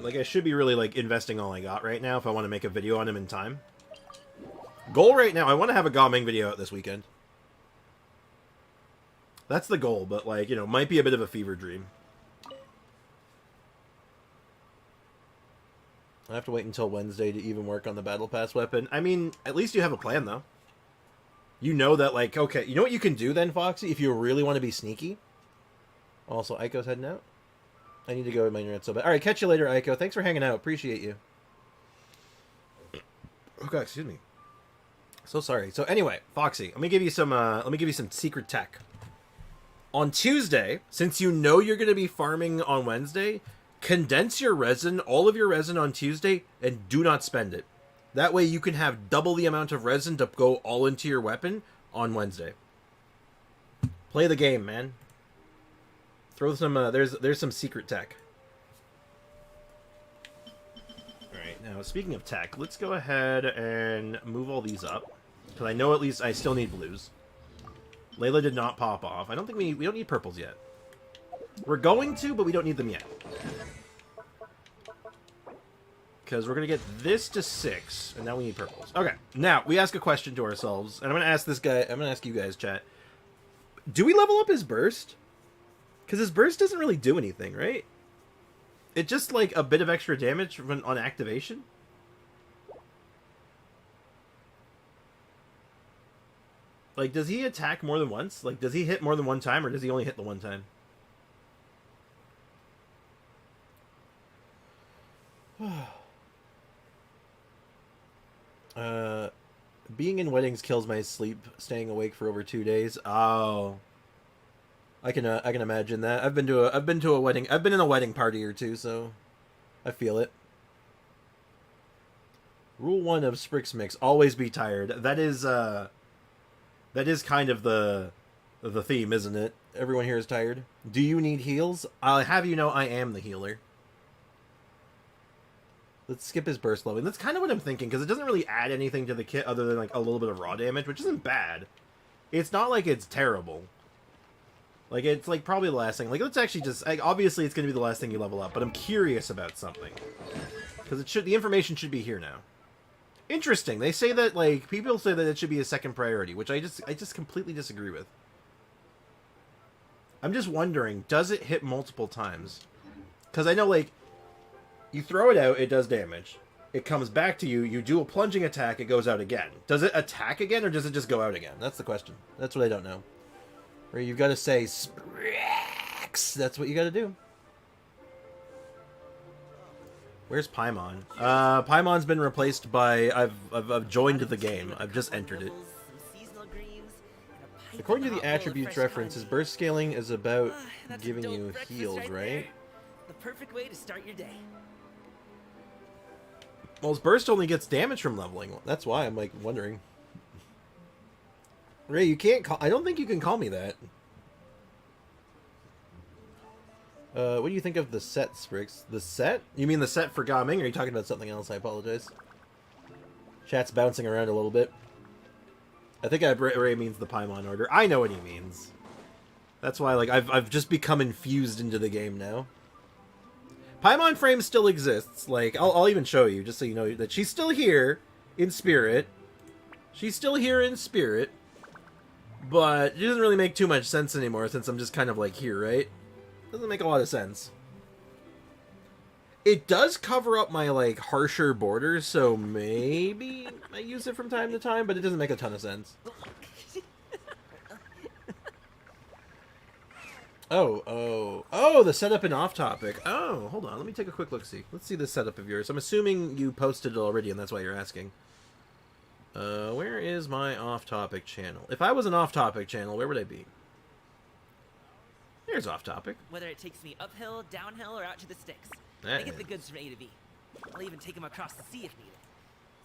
Like, I should be really, like, investing all I got right now if I want to make a video on him in time. Goal right now, I want to have a Gaming video out this weekend. That's the goal, but, like, you know, might be a bit of a fever dream. I have to wait until Wednesday to even work on the Battle Pass weapon. I mean, at least you have a plan, though. You know that, like, okay, you know what you can do then, Foxy, if you really want to be sneaky? Also, Aiko's heading out. I need to go with my internet so bad. All right, catch you later, Aiko. Thanks for hanging out. Appreciate you. Oh god, excuse me. So sorry. So anyway, Foxy, let me give you some secret tech. On Tuesday, since you know you're going to be farming on Wednesday, condense your resin, all of your resin on Tuesday, and do not spend it. That way you can have double the amount of resin to go all into your weapon on Wednesday. Play the game, man. Throw some, there's some secret tech. Alright, now speaking of tech, let's go ahead and move all these up. Because I know at least I still need blues. Layla did not pop off. I don't think we don't need purples yet. We're going to, but we don't need them yet. Because we're going to get this to 6, and now we need purples. Okay, now, we ask a question to ourselves, and I'm going to ask this guy, I'm going to ask you guys, chat. Do we level up his burst? Because his burst doesn't really do anything, right? It's just, like, a bit of extra damage on activation? Like, does he attack more than once? Like, does he hit more than one time, or does he only hit the one time? Being in weddings kills my sleep. Staying awake for over 2 days. Oh, I can imagine that. I've been to a wedding. I've been in a wedding party or two, so I feel it. Rule 1 of Sprix Mix: always be tired. That is kind of the theme, isn't it? Everyone here is tired. Do you need heals? I'll have you know I am the healer. Let's skip his burst level. That's kind of what I'm thinking, because it doesn't really add anything to the kit other than, like, a little bit of raw damage, which isn't bad. It's not like it's terrible. Like, it's, like, probably the last thing. Like, let's actually just... Like, obviously, it's going to be the last thing you level up, but I'm curious about something. Because the information should be here now. Interesting. They say that, like, people say that it should be a second priority, which I just completely disagree with. I'm just wondering, does it hit multiple times? Because I know, like... You throw it out, it does damage. It comes back to you, you do a plunging attack, it goes out again. Does it attack again, or does it just go out again? That's the question. That's what I don't know. Or you've got to say, Sprix! That's what you got to do. Where's Paimon? Paimon's been replaced by... I've joined the game. I've just entered it. According to the attributes reference, his burst scaling is about giving you heals, right? The perfect way to start your day. Well, his burst only gets damage from leveling. That's why I'm, like, wondering. Ray, you can't call... I don't think you can call me that. What do you think of the set, Sprix? The set? You mean the set for Gaming, or are you talking about something else? I apologize. Chat's bouncing around a little bit. I think Ray means the Paimon order. I know what he means. That's why, like, I've just become infused into the game now. Paimon Frame still exists. Like, I'll even show you, just so you know that she's still here in spirit. She's still here in spirit. But it doesn't really make too much sense anymore, since I'm just kind of, like, here, right? Doesn't make a lot of sense. It does cover up my, like, harsher borders, so maybe I use it from time to time, but it doesn't make a ton of sense. Oh, the setup in Off Topic. Oh, hold on, let me take a quick look-see. Let's see the setup of yours. I'm assuming you posted it already, and that's why you're asking. Where is my Off Topic channel? If I was an Off Topic channel, where would I be? Here's Off Topic. Whether it takes me uphill, downhill, or out to the sticks. That I get the is. goods from A to B. I'll even take them across the sea if needed.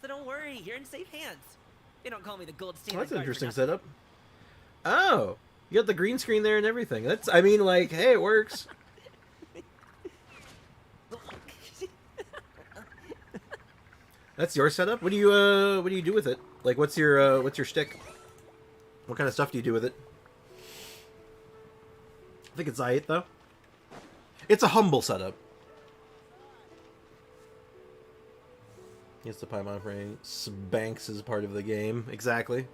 So don't worry, you're in safe hands. They don't call me the gold Oh, standard that's an guard for interesting nothing. setup. Oh, you got the green screen there and everything. That's, I mean, like, hey, it works. That's your setup. What do you do with it? Like, what's your shtick? What kind of stuff do you do with it? I think it's Zayat, though. It's a humble setup. Yes, the Paimon frame. Spanx is part of the game. Exactly.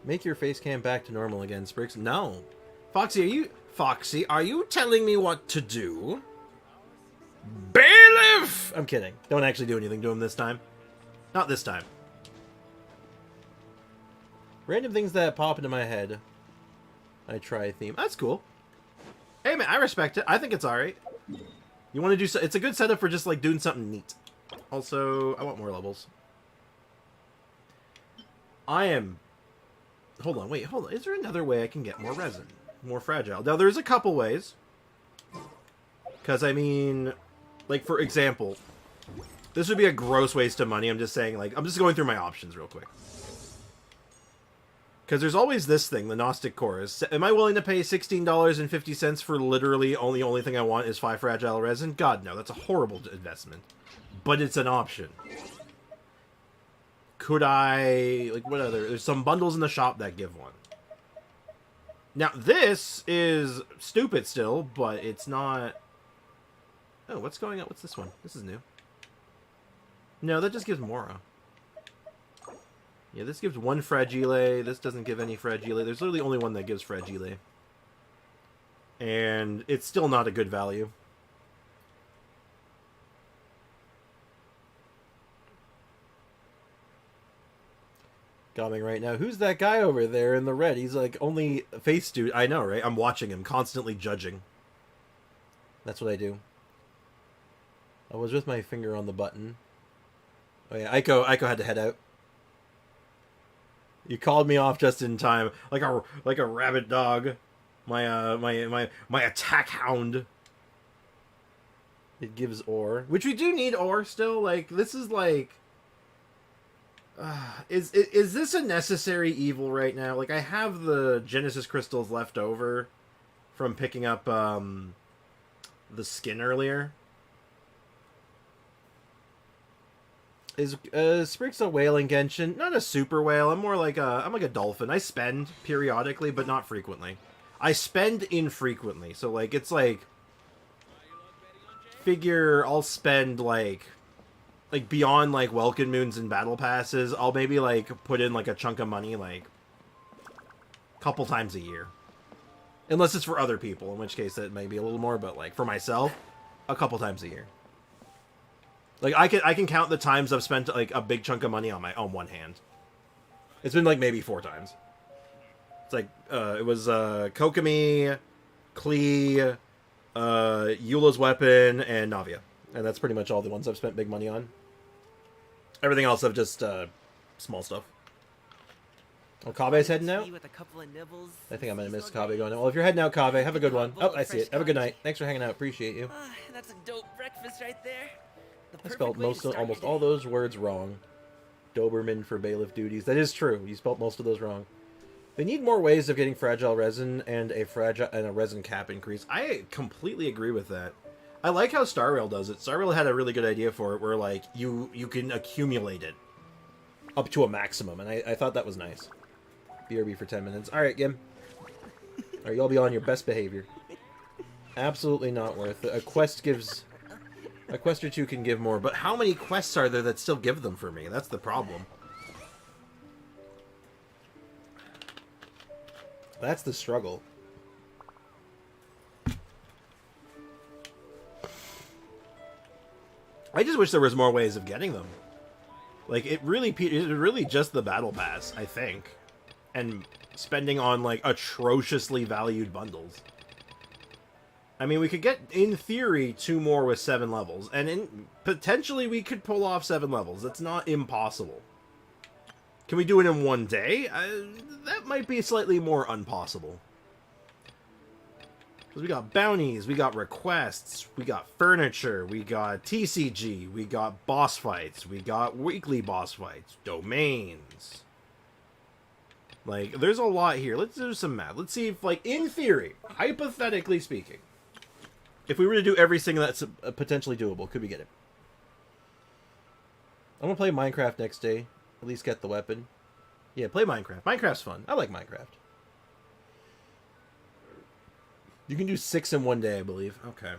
Make your face cam back to normal again, Sprix. No. Foxy, are you telling me what to do? Bailiff! I'm kidding. Don't actually do anything to him this time. Not this time. Random things that pop into my head. I try theme. That's cool. Hey, man, I respect it. I think it's alright. You want to do so, it's a good setup for just like doing something neat. Also, I want more levels. I am... Hold on, wait, hold on. Is there another way I can get more resin? More fragile? Now, there's a couple ways. Because, I mean... Like, for example... This would be a gross waste of money. I'm just saying, like... I'm just going through my options real quick. Because there's always this thing, the Gnostic Chorus. Am I willing to pay $16.50 for literally only thing I want is 5 fragile resin? God, no. That's a horrible investment. But it's an option. Could I... Like, what other... There's some bundles in the shop that give one. Now, this is stupid still, but it's not... Oh, what's going on? What's this one? This is new. No, that just gives Mora. Yeah, this gives 1 Fragile. This doesn't give any Fragile. There's literally only one that gives Fragile. And it's still not a good value. Coming right now. Who's that guy over there in the red? He's like only face dude. I know, right? I'm watching him, constantly judging. That's what I do. I was with my finger on the button. Oh yeah, Aiko had to head out. You called me off just in time, like a rabid dog. My attack hound. It gives ore, which we do need ore still. Like this is like, is this a necessary evil right now? Like I have the Genesis crystals left over from picking up the skin earlier. Is Sprig's a whale in Genshin? Not a super whale. I'm more like I'm like a dolphin. I spend periodically, but not frequently. I spend infrequently. So like it's like figure I'll spend like beyond like Welkin Moons and battle passes, I'll maybe like put in like a chunk of money like a couple times a year. Unless it's for other people, in which case it may be a little more, but like for myself, a couple times a year. Like I can count the times I've spent like a big chunk of money on one hand. It's been like maybe 4 times. It's like it was Kokomi, Klee, Eula's weapon, and Navia, and that's pretty much all the ones I've spent big money on. Everything else I've just small stuff. Oh, Kabe's heading out. With a couple of nibbles. I think I'm gonna miss Kabe going out. Well, if you're heading out, Kabe, have a good one. Oh, I see it. Have a good night. Thanks for hanging out. Appreciate you. That's a dope breakfast right there. I spelled almost all those words wrong. Doberman for bailiff duties. That is true. You spelled most of those wrong. They need more ways of getting fragile resin and a resin cap increase. I completely agree with that. I like how Star Rail does it. Star Rail had a really good idea for it, where like you can accumulate it up to a maximum, and I thought that was nice. BRB for 10 minutes. All right, Gim. All right, y'all be on your best behavior. Absolutely not worth it. A quest or 2 can give more, but how many quests are there that still give them for me? That's the problem. That's the struggle. I just wish there was more ways of getting them. Like, it's really just the battle pass, I think. And spending on, like, atrociously valued bundles. I mean, we could get, in theory, 2 more with 7 levels. And potentially we could pull off 7 levels. That's not impossible. Can we do it in one day? That might be slightly more impossible. Because we got bounties, we got requests, we got furniture, we got TCG, we got boss fights, we got weekly boss fights, domains. Like, there's a lot here. Let's do some math. Let's see if, like, in theory, hypothetically speaking, if we were to do everything that's potentially doable, could we get it? I'm gonna play Minecraft next day. At least get the weapon. Yeah, play Minecraft. Minecraft's fun. I like Minecraft. You can do 6 in one day, I believe. Okay.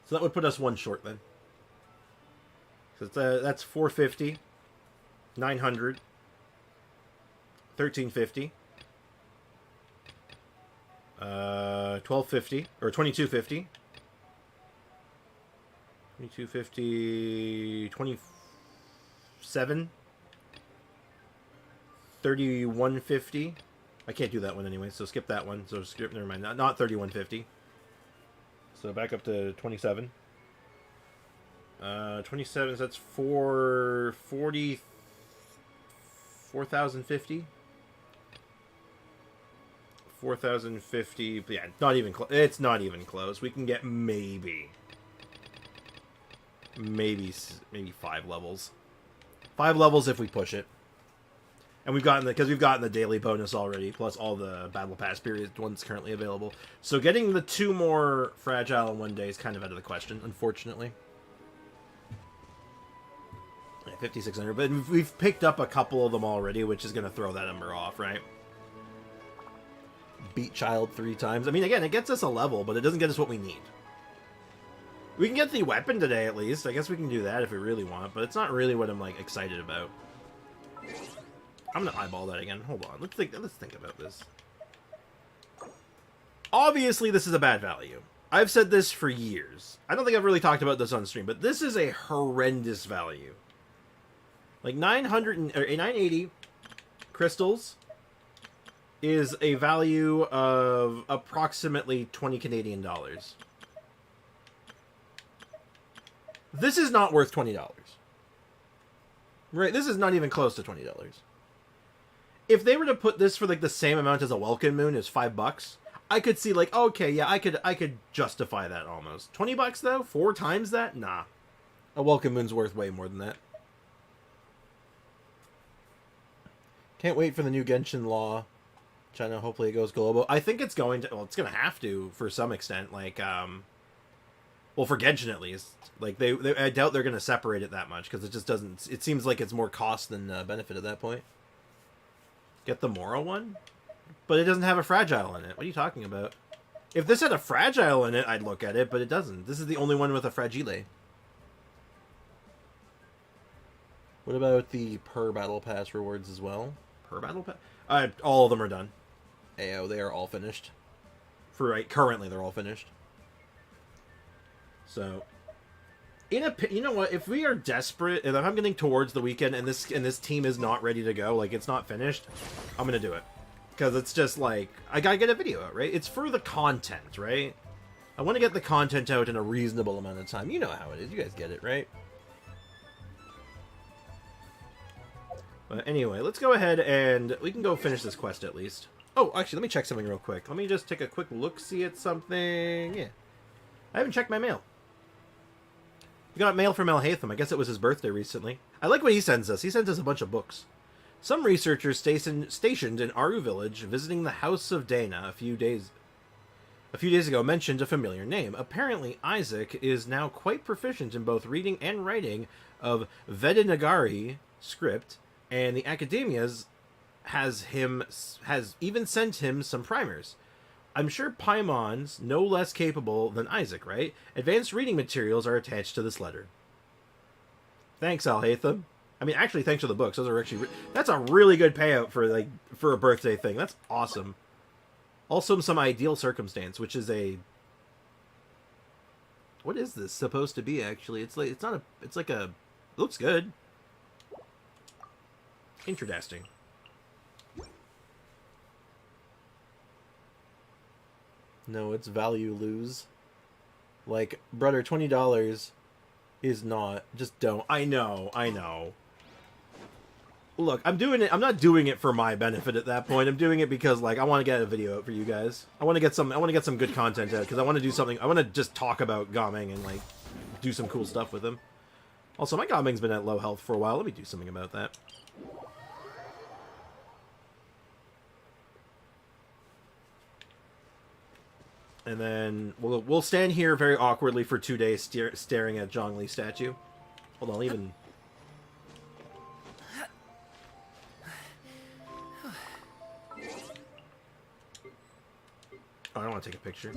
So that would put us 1 short then. So that's 450, 900, 1350. 1250 or 2250. 2250, 27, 3150. I can't do that one anyway, so skip that one. So skip, never mind. Not 3150. So back up to 27. 27, so that's 4,050. 4,050. Yeah, not even close. It's not even close. We can get maybe 5 levels. 5 levels if we push it. And we've gotten the daily bonus already, plus all the battle pass period ones currently available. So getting the 2 more fragile in one day is kind of out of the question, unfortunately. Yeah, 5,600, but we've picked up a couple of them already, which is going to throw that number off, right? Beat Child 3 times. I mean, again, it gets us a level, but it doesn't get us what we need. We can get the weapon today, at least. I guess we can do that if we really want, but it's not really what I'm, like, excited about. I'm gonna eyeball that again. Hold on. Let's think about this. Obviously, this is a bad value. I've said this for years. I don't think I've really talked about this on stream, but this is a horrendous value. Like 980 crystals is a value of approximately 20 Canadian dollars. This is not worth $20. Right? This is not even close to $20. If they were to put this for like the same amount as a Welkin Moon, is $5, I could see like, okay, yeah, I could justify that almost. $20 though? 4 times that? Nah. A Welkin Moon's worth way more than that. Can't wait for the new Genshin law. China, hopefully it goes global. I think it's going to, well, it's going to have to for some extent. Like, well, for Genshin at least. Like, I doubt they're going to separate it that much because it just doesn't, it seems like it's more cost than benefit at that point. Get the Mora one? But it doesn't have a fragile in it. What are you talking about? If this had a fragile in it, I'd look at it, but it doesn't. This is the only one with a fragile. What about the per battle pass rewards as well? Per battle pass? All of them are done. AO, they are all finished. For right, currently they're all finished. So, you know what? If we are desperate, if I'm getting towards the weekend and this team is not ready to go, like it's not finished, I'm gonna do it because it's just like I gotta get a video out, right? It's for the content, right? I want to get the content out in a reasonable amount of time. You know how it is. You guys get it, right? But anyway, let's go ahead and we can go finish this quest at least. Oh, actually, let me check something real quick. Let me just take a quick look-see at something. Yeah. I haven't checked my mail. We got mail from Alhaitham. I guess it was his birthday recently. I like what he sends us. He sends us a bunch of books. Some researchers stationed in Aru Village visiting the House of Dana a few days ago mentioned a familiar name. Apparently, Isaac is now quite proficient in both reading and writing of Vedanagari script, and the academias has even sent him some primers. I'm sure Paimon's no less capable than Isaac, right? Advanced reading materials are attached to this letter. Thanks, Alhaitham. I mean, actually, thanks for the books. Those are actually that's a really good payout for a birthday thing. That's awesome. Also, some ideal circumstance, which is a what is this supposed to be? Actually, it's like a looks good. Interesting. No, it's value lose. Like, brother, $20 is not. Just don't. I know. Look, I'm doing it. I'm not doing it for my benefit at that point. I'm doing it because, like, I want to get a video out for you guys. I want to get some good content out because I want to do something. I want to just talk about Gaming and like do some cool stuff with him. Also, my Gaming's been at low health for a while. Let me do something about that. And then we'll stand here very awkwardly for 2 days staring at Zhongli statue. Hold on, even. Oh, I don't want to take a picture.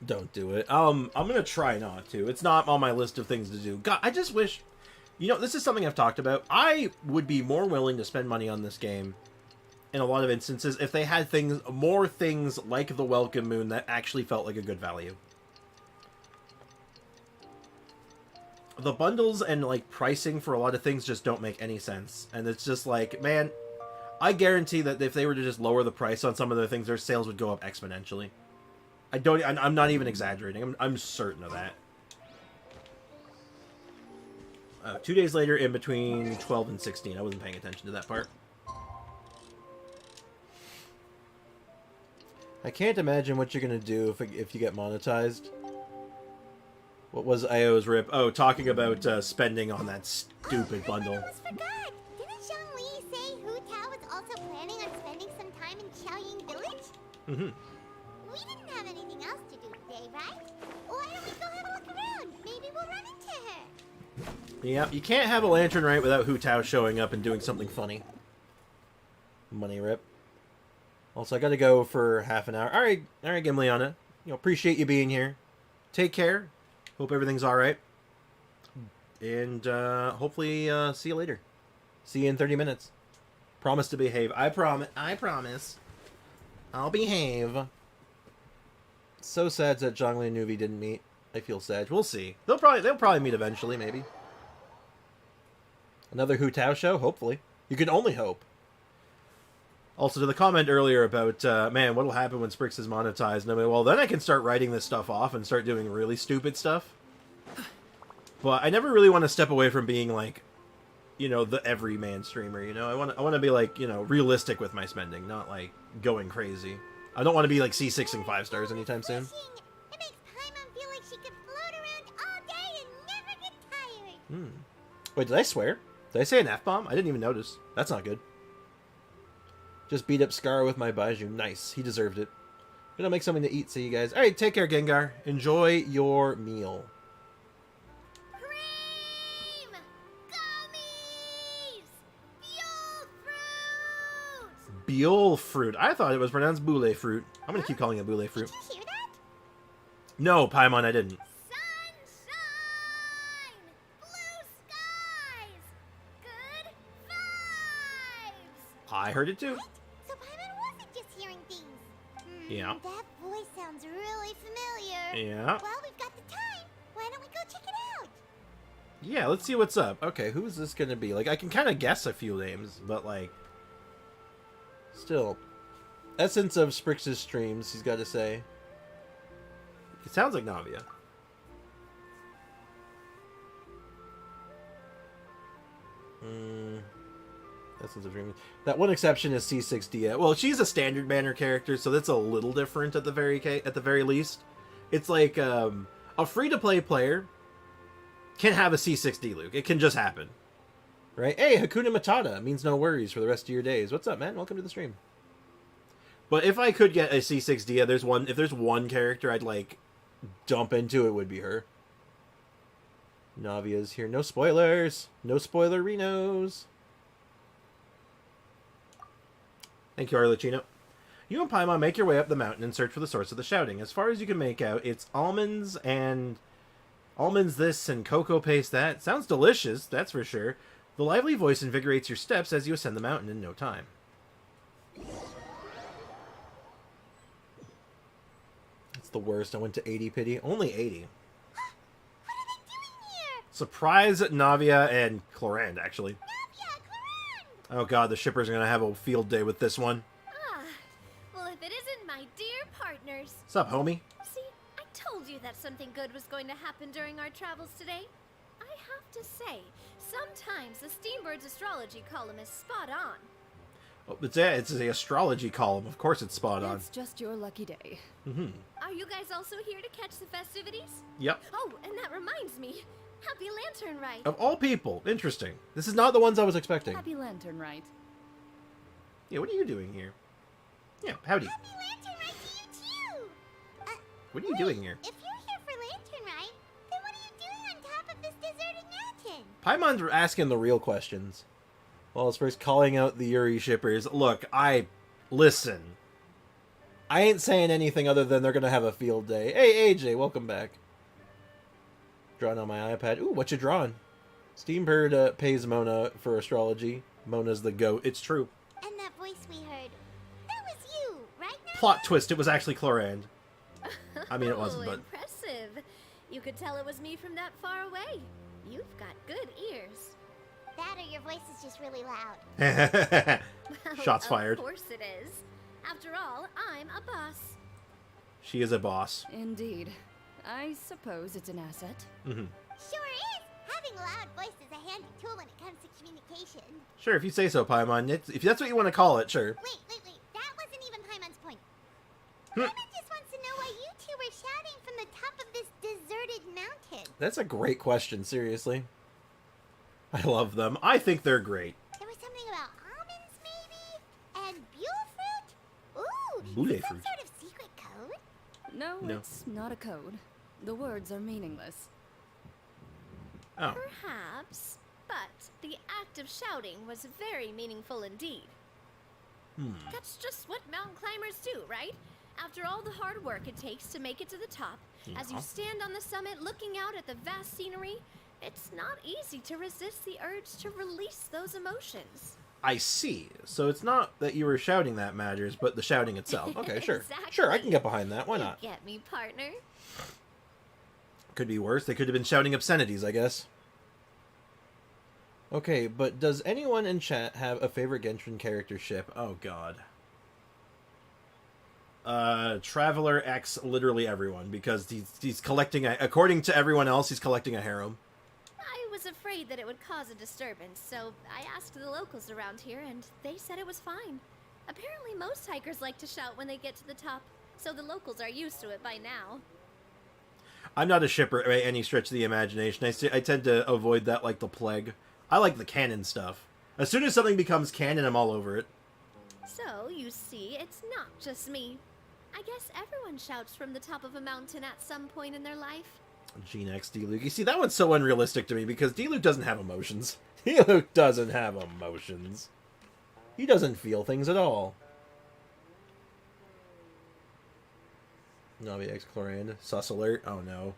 Don't do it. I'm gonna try not to. It's not on my list of things to do. God, I just wish. You know, this is something I've talked about. I would be more willing to spend money on this game in a lot of instances if they had more things like the Welcome Moon that actually felt like a good value. The bundles and like pricing for a lot of things just don't make any sense, and it's just like, man, I guarantee that if they were to just lower the price on some of their things, their sales would go up exponentially. I'm not even exaggerating. I'm certain of that. 2 days later, in between 12 and 16. I wasn't paying attention to that part. I can't imagine what you're going to do if you get monetized. What was IO's rip? Oh, talking about spending on that stupid bundle. I almost forgot. Didn't Zhongli say Hu Tao was also planning on spending some time in Xiaoying Village? Mm-hmm. We didn't have anything else to do today, right? Why don't we go have a look around? Maybe we'll run into her. Yeah, you can't have a lantern right without Hu Tao showing up and doing something funny. Money rip. Also, I gotta go for half an hour. Alright, Gimliana. Appreciate you being here. Take care. Hope everything's alright. And, hopefully, see you later. See you in 30 minutes. Promise to behave. I promise. I'll behave. So sad that Zhongli and Nuvi didn't meet. I feel sad. We'll see. They'll probably meet eventually, maybe. Another Hu Tao show? Hopefully. You can only hope. Also, to the comment earlier about, man, what'll happen when Sprix is monetized? And I mean, well, then I can start writing this stuff off and start doing really stupid stuff. But I never really want to step away from being, like, the everyman streamer, I want to be, like, realistic with my spending, not, like, going crazy. I don't want to be, like, C6ing 5 stars anytime soon. It makes Paimon feel like she could float around all day and never get tired. Wait, did I swear? Did I say an F-bomb? I didn't even notice. That's not good. Just beat up Scar with my Baiju. Nice. He deserved it. Gonna make something to eat, see you guys. Alright, take care, Gengar. Enjoy your meal. Cream! Gummies! Fuel fruit! Biol fruit. I thought it was pronounced boule fruit. I'm gonna keep calling it boule fruit. Did you hear that? No, Paimon, I didn't. Sunshine! Blue skies! Good vibes! I heard it too. So Paimon wasn't just hearing things. Yeah. That voice sounds really familiar. Yeah. Well, we've got the time. Why don't we go check it out? Yeah, let's see what's up. Okay, who is this gonna be? Like, I can kind of guess a few names, but, like... Still. Essence of Sprix's streams, he's got to say. It sounds like Navia. Essence of Dreams. That one exception is C6D. Well, she's a standard banner character, so that's a little different at the very least. It's like a free-to-play player can have a C6D Luke. It can just happen. Right? Hey, Hakuna Matata means no worries for the rest of your days. What's up, man? Welcome to the stream. But if I could get a C6D, if there's one character I'd, like, dump into, it would be her. Navia's here. No spoilers. No spoiler-renos. Thank you, Arlecchino. You and Paimon make your way up the mountain and search for the source of the shouting. As far as you can make out, it's almonds this and cocoa paste that. Sounds delicious, that's for sure. The lively voice invigorates your steps as you ascend the mountain in no time. It's the worst. I went to 80 pity. Only 80. What are they doing here? Surprise Navia and Clorand, actually. Navia, Clorand! Oh god, the shippers are going to have a field day with this one. Ah, well, if it isn't my dear partners. What's up, homie? See, I told you that something good was going to happen during our travels today. I have to say, sometimes the Steambird's astrology column is spot on. Oh, it's the astrology column. Of course it's spot on. It's just your lucky day. Are you guys also here to catch the festivities? Yep. Oh, and that reminds me. Happy Lantern Rite. Of all people. Interesting. This is not the ones I was expecting. Happy Lantern, right? Yeah, what are you doing here? Yeah, howdy. Happy Lantern Rite to you too! What are you doing here? If you're here for Lantern Rite, then what are you doing on top of this deserted mountain? Paimon's asking the real questions. Well, it's first calling out the Yuri shippers. Look, listen. I ain't saying anything other than they're gonna have a field day. Hey, AJ, welcome back. Drawing on my iPad. Ooh, what you drawing? Steambird pays Mona for astrology. Mona's the goat. It's true. And that voice we heard, that was you, right now? Plot twist, it was actually Clorand. I mean, it wasn't, Oh, but... impressive. You could tell it was me from that far away. You've got good ears. That or your voice is just really loud. Shots fired. Of course it is. After all, I'm a boss. She is a boss. Indeed. I suppose it's an asset. Mm-hmm. Sure is. Having a loud voice is a handy tool when it comes to communication. Sure, if you say so, Paimon. If that's what you want to call it, sure. Wait. That wasn't even Paimon's point. Hmm. Paimon just wants to know why you two were shouting from the top of this deserted mountain. That's a great question, seriously. I love them. I think they're great. There was something about almonds, maybe? And buell fruit? Ooh, Bulle is it some fruit. sort of secret code? No, No. it's not a code. The words are meaningless. Oh. Perhaps, but the act of shouting was very meaningful indeed. That's just what mountain climbers do, right? After all the hard work it takes to make it to the top, as you Yeah. stand on the summit looking out at the vast scenery, it's not easy to resist the urge to release those emotions. I see. So it's not that you were shouting that matters, but the shouting itself. Okay, sure. Exactly. Sure, I can get behind that. Why You not? get me, partner? Could be worse. They could have been shouting obscenities, I guess. Okay, but does anyone in chat have a favorite Genshin character ship? Oh, God. Traveler X, literally everyone, because he's collecting according to everyone else, he's collecting a harem. I was afraid that it would cause a disturbance, so I asked the locals around here, and they said it was fine. Apparently, most hikers like to shout when they get to the top, so the locals are used to it by now. I'm not a shipper by any stretch of the imagination. I tend to avoid that like the plague. I like the canon stuff. As soon as something becomes canon, I'm all over it. So, you see, it's not just me. I guess everyone shouts from the top of a mountain at some point in their life. Gene X D-Luke. You see, that one's so unrealistic to me because D-Luke doesn't have emotions. D-Luke doesn't have emotions. He doesn't feel things at all. Navi X Chlorand. Sus alert. Oh no.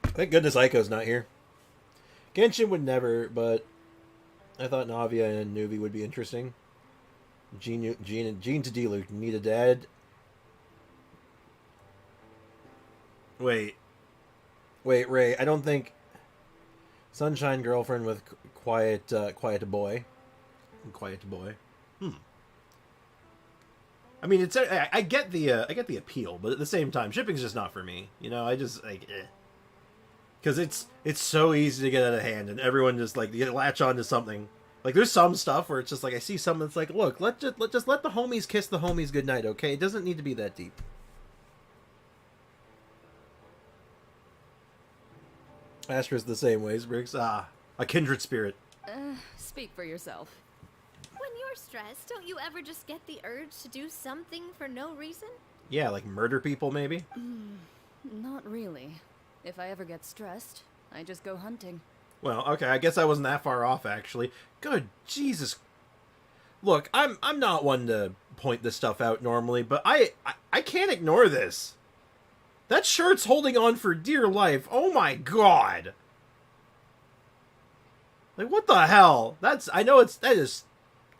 Thank goodness Aiko's not here. Genshin would never, but I thought Navia and Nuvi would be interesting. Gene to D-Luke. Need a dad? Wait, Ray. I don't think Sunshine girlfriend with quiet boy. I mean, it's I get the appeal, but at the same time, shipping's just not for me. You know, I just like because it's so easy to get out of hand, and everyone just like you latch on to something. Like there's some stuff where it's just like I see someone that's like, look, let's just let the homies kiss the homies goodnight, okay? It doesn't need to be that deep. Astra's the same way, Briggs. A kindred spirit. Speak for yourself. When you're stressed, don't you ever just get the urge to do something for no reason? Yeah, like murder people, maybe? Not really. If I ever get stressed, I just go hunting. Well, okay, I guess I wasn't that far off, actually. Good Jesus. Look, I'm not one to point this stuff out normally, but I can't ignore this. That shirt's holding on for dear life. Oh my god. Like, what the hell? That is...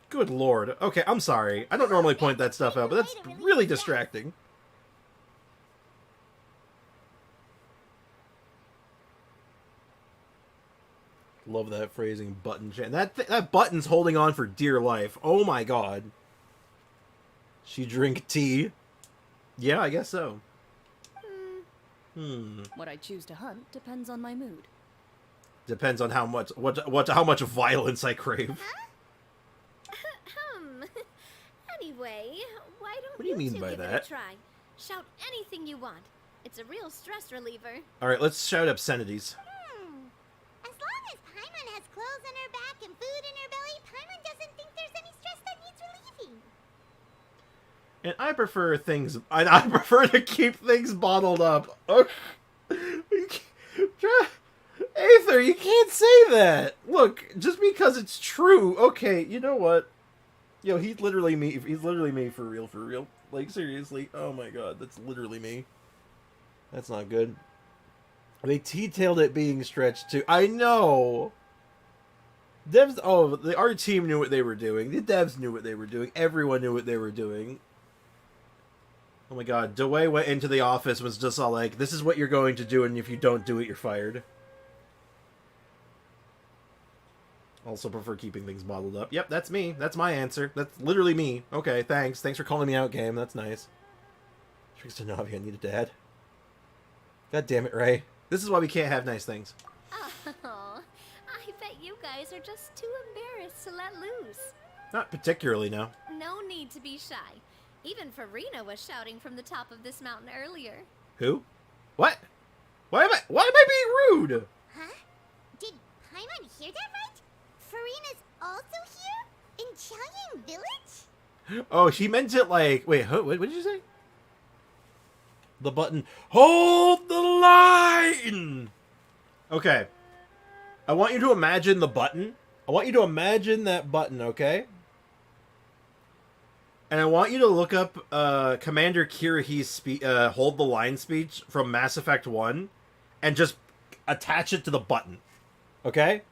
Good lord. Okay, I'm sorry. I don't normally point that stuff out, but that's really distracting. Love that phrasing, button chan. That button's holding on for dear life. Oh my god. She drink tea? Yeah, I guess so. What I choose to hunt depends on my mood. Depends on how much violence I crave. Anyway, why don't What do you mean two by give that? it a try? Shout anything you want. It's a real stress reliever. Alright, let's shout obscenities. As long as Paimon has clothes on her back and food in her belly, Paimon doesn't think there's any stress that needs relieving. And I prefer things... I prefer to keep things bottled up. Okay. Aether, you can't say that! Look, just because it's true. Okay, you know what? Yo, he's literally me. He's literally me for real, for real. Like, seriously. Oh my god, that's literally me. That's not good. They detailed it being stretched too. I know! Devs... Oh, our team knew what they were doing. The devs knew what they were doing. Everyone knew what they were doing. Oh my god, Dewey went into the office, was just all like, this is what you're going to do, and if you don't do it, you're fired. Also prefer keeping things bottled up. Yep, that's me. That's my answer. That's literally me. Okay, thanks. Thanks for calling me out, game. That's nice. Tricks to Navi, I need a dad. God damn it, Ray. This is why we can't have nice things. Oh, I bet you guys are just too embarrassed to let loose. Not particularly, no. No need to be shy. Even Farina was shouting from the top of this mountain earlier. Who? What? Why am I being rude? Huh? Did Paimon hear that right? Farina's also here? In Chaoyang Village? Oh, she meant it like... Wait, what did you say? The button. Hold the line! Okay. I want you to imagine the button. I want you to imagine that button, okay? And I want you to look up Commander Kirahi's Hold the Line speech from Mass Effect 1 and just attach it to the button. Okay?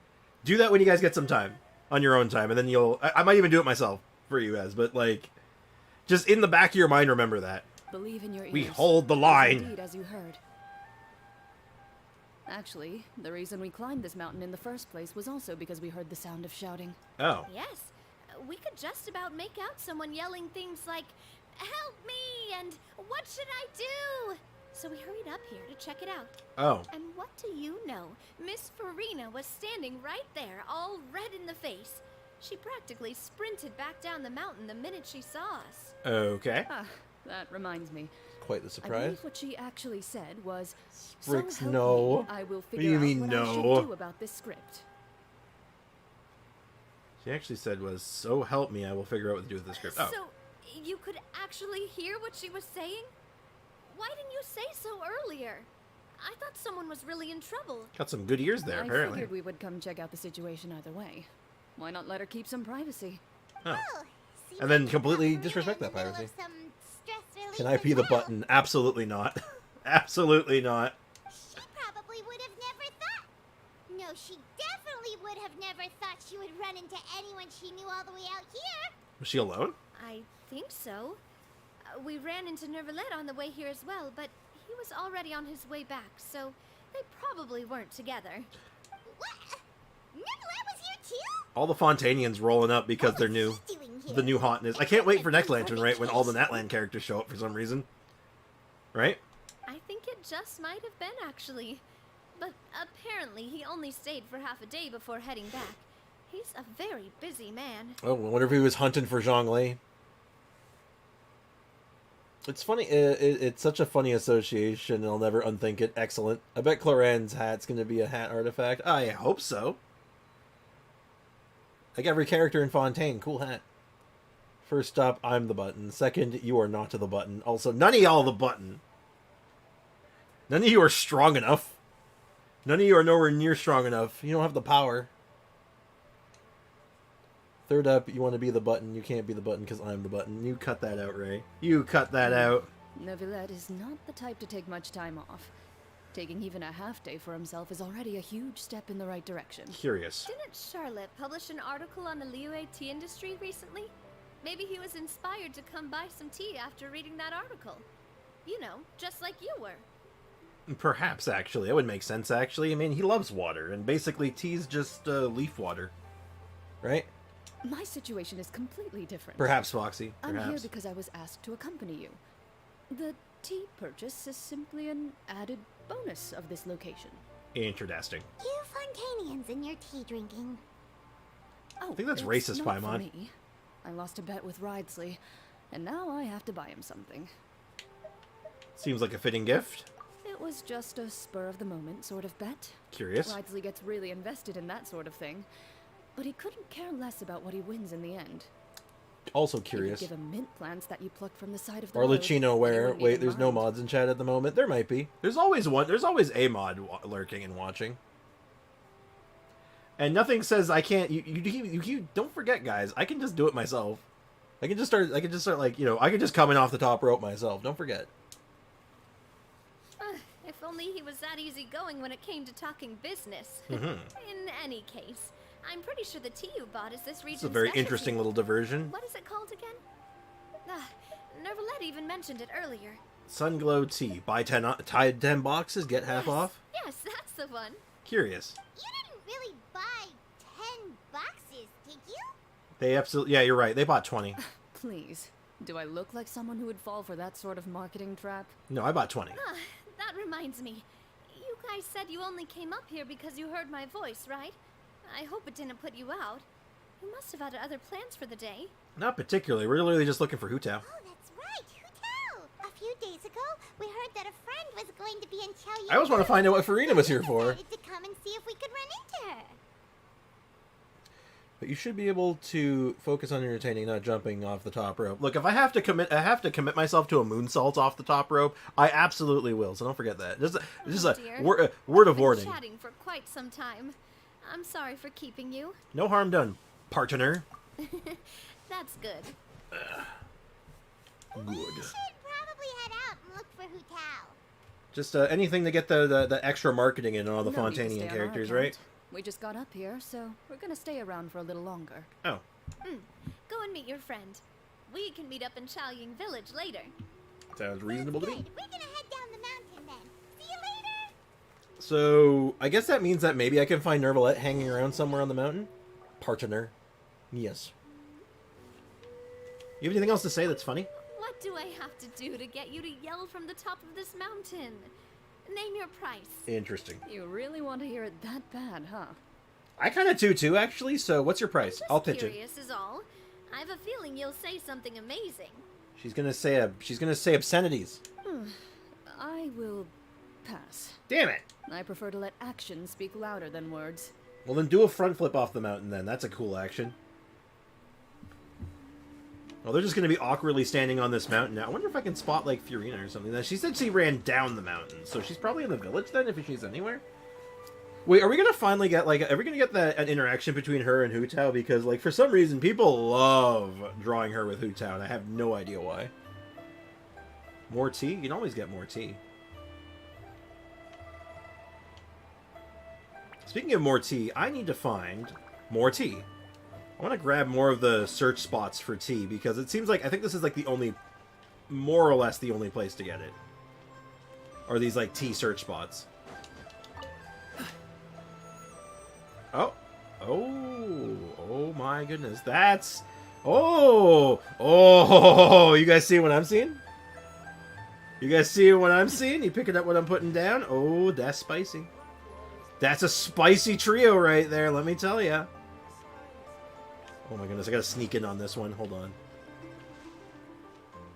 Do that when you guys get some time. On your own time. And then you'll... I might even do it myself for you guys. But, like... Just in the back of your mind, remember that. Believe in your ears. We hold the line. Indeed, as you heard. Actually, the reason we climbed this mountain in the first place was also because we heard the sound of shouting. Oh. Yes, we could just about make out someone yelling things like, "Help me!" and "What should I do?" So we hurried up here to check it out. Oh. And what do you know? Miss Farina was standing right there, all red in the face. She practically sprinted back down the mountain the minute she saw us. Okay. Ah, that reminds me. Quite the I surprise. believe what she actually said was, Sprix, "So help no. me, I will What do figure you out mean, what I no? should do about this script." She actually said was, so help me, I will figure out what to do with the script. Oh. So, you could actually hear what she was saying? Why didn't you say so earlier? I thought someone was really in trouble. Got some good ears there, I apparently. figured we would come check out the situation either way. Why not let her keep some privacy? Oh. Oh, seems And then like completely Farina disrespect in the that middle piracy. of some stress relief Can I be the as well. button? Absolutely not. Absolutely not. She probably would have never thought. No, she definitely would have never thought she would run into anyone she knew all the way out here. Was she alone? I think so. We ran into Nervalet on the way here as well, but he was already on his way back, so they probably weren't together. What? Neverland was here too? All the Fontanians rolling up because What they're was new. he doing here? The new hotness. I can't wait for next Lantern, right? When all the Natland characters show up for some reason. Right? I think it just might have been, actually. But apparently he only stayed for half a day before heading back. He's a very busy man. Oh, I wonder if he was hunting for Zhongli. It's funny. It's such a funny association. I'll never unthink it. Excellent. I bet Cloran's hat's going to be a hat artifact. I hope so. Like every character in Fontaine. Cool hat. First up, I'm the button. Second, you are not the button. Also, none of y'all the button. None of you are strong enough. None of you are nowhere near strong enough. You don't have the power. Third up, you want to be the button. You can't be the button because I'm the button. You cut that out, Ray. You cut that out. Neuvillette is not the type to take much time off. Taking even a half day for himself is already a huge step in the right direction. Curious. Didn't Charlotte publish an article on the Liyue tea industry recently? Maybe he was inspired to come buy some tea after reading that article. You know, just like you were. Perhaps, actually. That would make sense, actually. I mean, he loves water, and basically tea's just leaf water. Right? My situation is completely different. Perhaps, Foxy. I'm here Perhaps. because I was asked to accompany you. The tea purchase is simply an added bonus of this location. Interesting. You Fontanians and your tea drinking. Oh, I think that's it's racist, not for Paimon. me. I lost a bet with Ridesley, and now I have to buy him something. Seems like a fitting gift. It was just a spur-of-the-moment sort of bet. Curious. Ridesley gets really invested in that sort of thing, but he couldn't care less about what he wins in the end. Also You could curious. give him mint plants that you plucked from the side of the Or road, Lucino and he where... wouldn't Wait, even there's no mind. mods in chat at the moment. There might be. There's always one. There's always a mod lurking and watching. And nothing says I can't... You don't forget, guys. I can just do it myself. I can just start, like, you know, I can just come in off the top rope myself. Don't forget. If only he was that easygoing when it came to talking business. Mm-hmm. In any case, I'm pretty sure the tea you bought is this region's It's a very specialty. interesting little diversion. What is it called again? Nervalette even mentioned it earlier. Sunglow tea. Buy 10 boxes, get half off? Yes, that's the one. Curious. You didn't really buy 10 boxes, did you? They absolutely... Yeah, you're right. They bought 20. Please. Do I look like someone who would fall for that sort of marketing trap? No, I bought 20. Ah, that reminds me. You guys said you only came up here because you heard my voice, right? I hope it didn't put you out. You must have had other plans for the day. Not particularly. We're literally just looking for Hu Tao. Oh, that's right, Hu Tao. A few days ago, we heard that a friend was going to be in Qiaoyu. I always want to find out what Farina was here for. Decided to come and see if we could run into her. But you should be able to focus on entertaining, not jumping off the top rope. Look, if I have to commit myself to a moonsault off the top rope, I absolutely will. So don't forget that. Just a dear. word of We've been warning. Chatting for quite some time. I'm sorry for keeping you. No harm done, partner. That's good. Good. We should probably head out and look for Hu Tao. Just anything to get the extra marketing in on all the No need to stay Fontanian on our characters, account. right? We just got up here, so we're gonna stay around for a little longer. Oh, Go and meet your friend. We can meet up in Qiaoying Village later. sounds reasonable to me. Good. We're gonna head down the mountain then. See you later. So I guess that means that maybe I can find Nervalette hanging around somewhere on the mountain. Partner. Yes. You have anything else to say that's funny? What do I have to do to get you to yell from the top of this mountain? Name your price. Interesting. You really want to hear it that bad, huh? I kind of do too, actually. So what's your price? Just I'll pitch it. curious is all. I have a feeling you'll say something amazing. She's gonna say obscenities. I will pass. Damn it. I prefer to let actions speak louder than words. Well, then do a front flip off the mountain. Then that's a cool action. Well, they're just gonna be awkwardly standing on this mountain now. I wonder if I can spot like Furina or something. She said she ran down the mountain, so she's probably in the village then, if she's anywhere. Wait, are we gonna finally get are we gonna get an interaction between her and Hu Tao? Because like for some reason people love drawing her with Hu Tao, and I have no idea why. More tea? You can always get more tea. Speaking of more tea, I need to find more tea. I want to grab more of the search spots for tea, because it seems like, I think this is like the only, more or less the only place to get it. Are these like tea search spots. Oh. Oh my goodness. That's, oh, you guys see what I'm seeing? You guys see what I'm seeing? You picking up what I'm putting down? Oh, that's spicy. That's a spicy trio right there, let me tell ya. Oh my goodness, I gotta sneak in on this one. Hold on.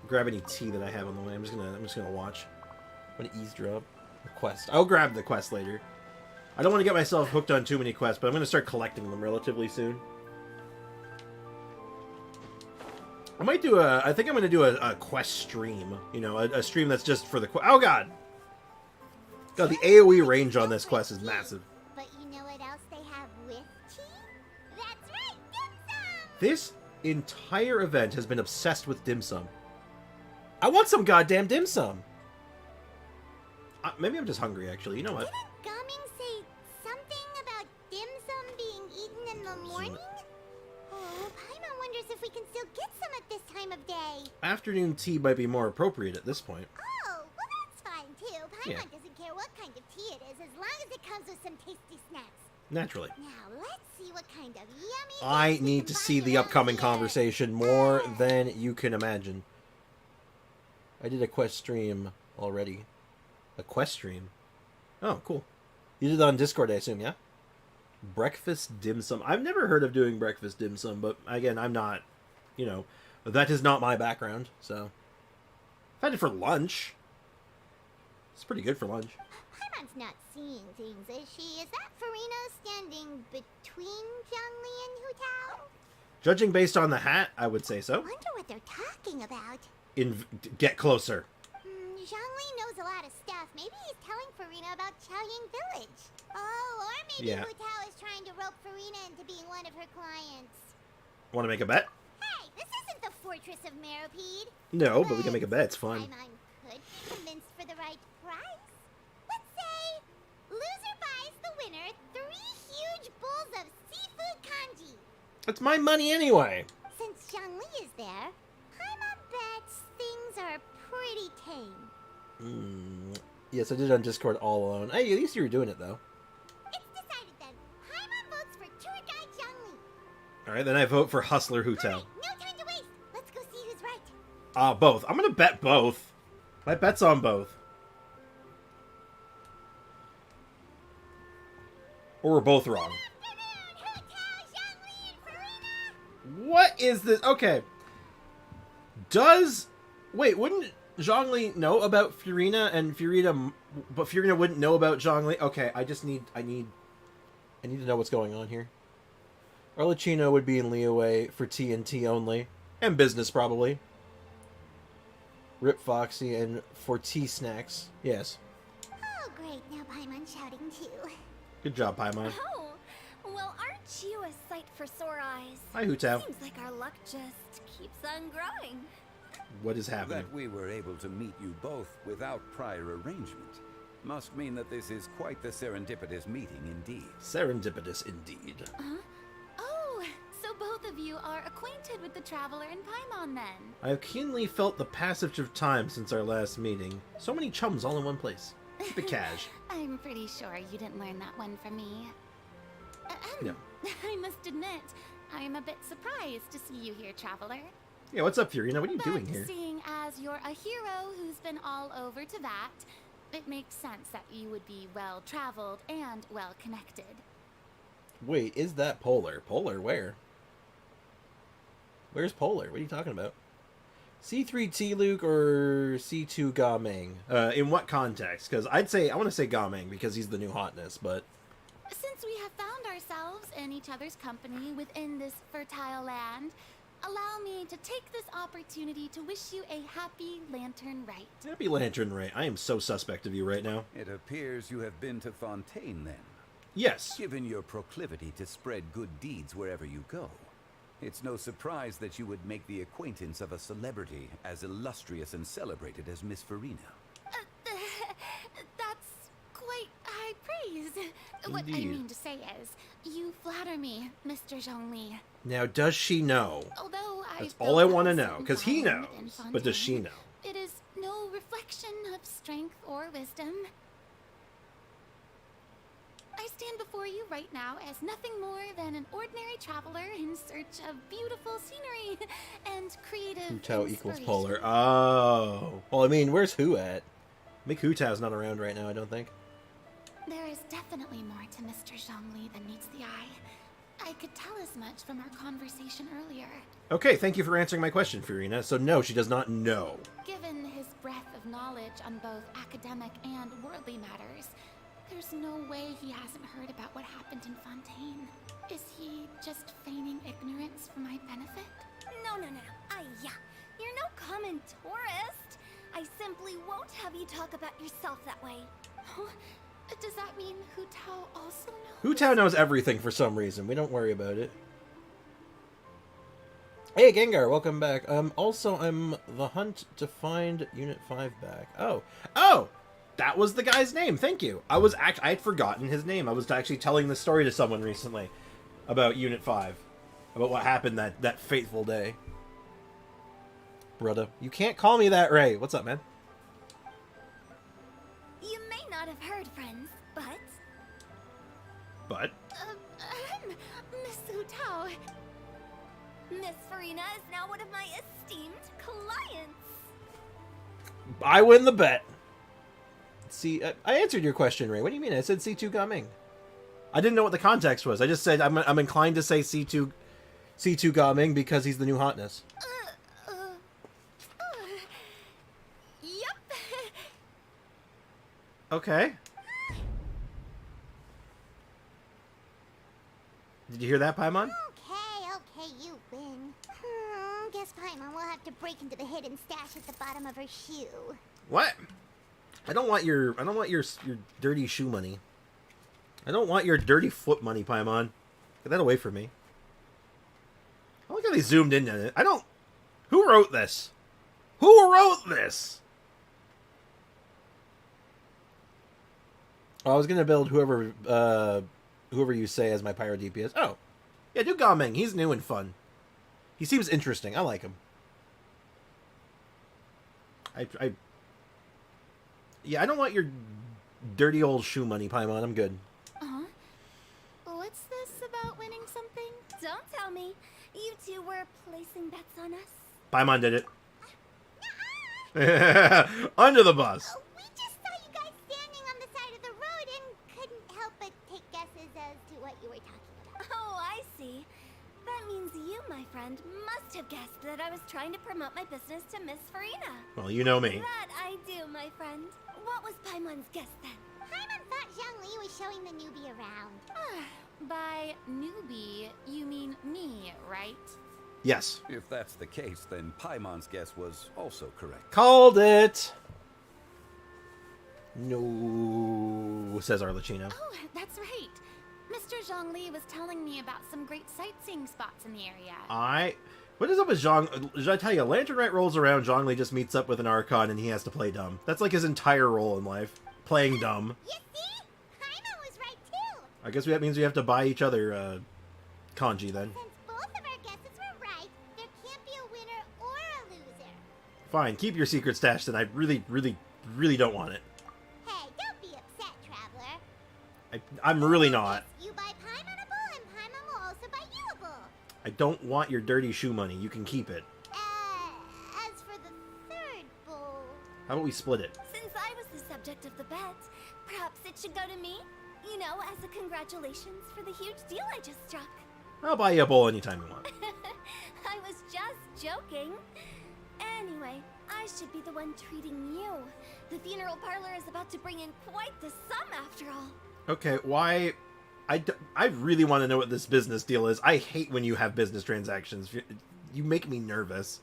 Grab any tea that I have on the way. I'm just gonna watch. I'm gonna eavesdrop. The quest. I'll grab the quest later. I don't want to get myself hooked on too many quests, but I'm gonna start collecting them relatively soon. I might do I think I'm gonna do a quest stream. You know, a stream that's just for the quest. Oh god! God, the AoE range on this quest is massive. But you know what else they have with tea? That's right, dim sum! This entire event has been obsessed with dim sum. I want some goddamn dim sum! Maybe I'm just hungry, actually. You know what? Didn't Gumming say something about dim sum being eaten in the morning? Oh, Paimon wonders if we can still get some at this time of day. Afternoon tea might be more appropriate at this point. Oh, well that's fine too. Paimon Yeah. doesn't care what kind of tea it is as long as it comes with some tasty snacks. Naturally. Now, let's see what kind of yummy I things we need can to find see the around upcoming here. conversation more than you can imagine. I did a quest stream already. A quest stream? Oh, cool. You did it on Discord, I assume, yeah? Breakfast dim sum. I've never heard of doing breakfast dim sum, but again, I'm not, you know, that is not my background, so. I've had it for lunch. It's pretty good for lunch. Paimon's not seeing things, is she? Is that Farina standing between Zhongli and Hu Tao? Judging based on the hat, I would say so. Wonder what they're talking about. Get closer. Zhongli knows a lot of stuff. Maybe he's telling Farina about Qiaoying Village. Oh, or maybe Yeah. Hu Tao is trying to rope Farina into being one of her clients. Want to make a bet? Hey, this isn't the Fortress of Meropide. No, but we can make a bet. It's fun. Paimon could be convinced for the right price. Let's say loser buys the winner 3 huge bowls of seafood kanji. It's my money anyway. Since Zhongli is there, Paimon bets things Yes, I did it on Discord all alone. Hey, at least you were doing it, though. It's decided then. Paimon votes for tour guide Zhongli. Alright, then I vote for Hustler Hu Tao. Alright, no time to waste. Let's go see who's right. Both. I'm gonna bet both. My bet's on both. Or we're both wrong. Hu Tao, Zhongli, and Farina. What is this? Okay. Wait, wouldn't Zhongli know about Furina and Furina... But Furina wouldn't know about Zhongli? Okay, I need to know what's going on here. Arlecchino would be in Liyue for TNT only. And business, probably. Rip Foxy and for tea snacks. Yes. Oh, great. Now Paimon's shouting too. Good job, Paimon. Oh, well, aren't you a sight for sore eyes? Hi, Hu Tao. Seems like our luck just keeps on growing. What is happening? That we were able to meet you both without prior arrangement must mean that this is quite the serendipitous meeting indeed. Serendipitous indeed. Oh, so both of you are acquainted with the Traveler and Paimon then? I have keenly felt the passage of time since our last meeting. So many chums all in one place. Keep it cash. I'm pretty sure you didn't learn that one from me. No. I must admit, I'm a bit surprised to see you here, Traveler. Yeah, what's up, Furina? What are you But doing here? seeing as you're a hero who's been all over to that, it makes sense that you would be well-traveled and well-connected. Wait, is that Polar? Polar where? Where's Polar? What are you talking about? C3 T-Luke or C2 Gameng? In what context? Because I want to say Gameng because he's the new hotness, but... Since we have found ourselves in each other's company within this fertile land, allow me to take this opportunity to wish you a happy Lantern Rite. Happy Lantern Ray. I am so suspect of you right now. It appears you have been to Fontaine then. Yes. Given your proclivity to spread good deeds wherever you go, it's no surprise that you would make the acquaintance of a celebrity as illustrious and celebrated as Miss Farina. That's quite high praise. What I Indeed. mean to say is, you flatter me, Mr. Zhongli. Now, does she know? Although That's I've all I built want to up know, some because he following knows. within But does she Fontaine, know? It is no reflection of strength or wisdom. I stand before you right now as nothing more than an ordinary traveler in search of beautiful scenery and creative Hu Tao equals inspiration. Polar. Oh. Well, I mean, where's Hu at? Mick Hu Tao's not around right now, I don't think. There is definitely more to Mr. Zhongli than meets the eye. I could tell as much from our conversation earlier. Okay, thank you for answering my question, Furina. So no, she does not know. Given his breadth of knowledge on both academic and worldly matters, there's no way he hasn't heard about what happened in Fontaine. Is he just feigning ignorance for my benefit? No. Yeah. You're no common tourist. I simply won't have you talk about yourself that way. Does that mean Hu Tao also knows? Hu Tao knows everything for some reason. We don't worry about it. Hey, Gengar, welcome back. Also, I'm the hunt to find Unit 5 back. Oh! That was the guy's name. Thank you. I had forgotten his name. I was actually telling this story to someone recently about Unit 5. About what happened that fateful day. Brother. You can't call me that, Ray. What's up, man? You may not have heard, friends, but But? Miss Hu Tao. Miss Farina is now one of my esteemed clients. I win the bet. See, I answered your question, Ray. What do you mean? I said C2 Gaming. I didn't know what the context was. I just said I'm inclined to say C2 Gaming because he's the new hotness. Yep. Okay. Did you hear that, Paimon? Okay, you win. Guess Paimon will have to break into the hidden stash at the bottom of her shoe. What? I don't want your dirty shoe money. I don't want your dirty foot money, Paimon. Get that away from me. I like how they zoomed in on it. Who wrote this? Who wrote this? I was gonna build whoever you say as my pyro DPS. Oh, yeah, do Gameng. He's new and fun. He seems interesting. I like him. Yeah, I don't want your dirty old shoe money, Paimon. I'm good. Uh-huh. What's this about winning something? Don't tell me. You two were placing bets on us? Paimon did it. Under the bus. Oh, we just saw you guys standing on the side of the road and couldn't help but take guesses as to what you were talking about. Oh, I see. That means you, my friend, must have guessed that I was trying to promote my business to Miss Farina. Well, you know me. That I do, my friend. What was Paimon's guess then? Paimon thought Zhongli was showing the newbie around. By newbie, you mean me, right? Yes. If that's the case, then Paimon's guess was also correct. Called it. No, says Arlecchino. Oh, that's right. Mr. Zhongli was telling me about some great sightseeing spots in the area. What is up with Zhong? Should I tell you, Lantern Rite rolls around, Zhongli just meets up with an Archon and he has to play dumb. That's like his entire role in life. Playing dumb. You see? Paimon was right too. I guess that means we have to buy each other, kanji then. Since both of our guesses were right, there can't be a winner or a loser. Fine, keep your secret stash then. I really, really, really don't want it. Hey, don't be upset, Traveler. I'm really not. You buy Paimonable and Paimon will also buy youable. I don't want your dirty shoe money. You can keep it. As for the third bowl... How about we split it? Since I was the subject of the bet, perhaps it should go to me? You know, as a congratulations for the huge deal I just struck. I'll buy you a bowl anytime you want. I was just joking. Anyway, I should be the one treating you. The funeral parlor is about to bring in quite the sum after all. Okay, why... I really want to know what this business deal is. I hate when you have business transactions. You make me nervous.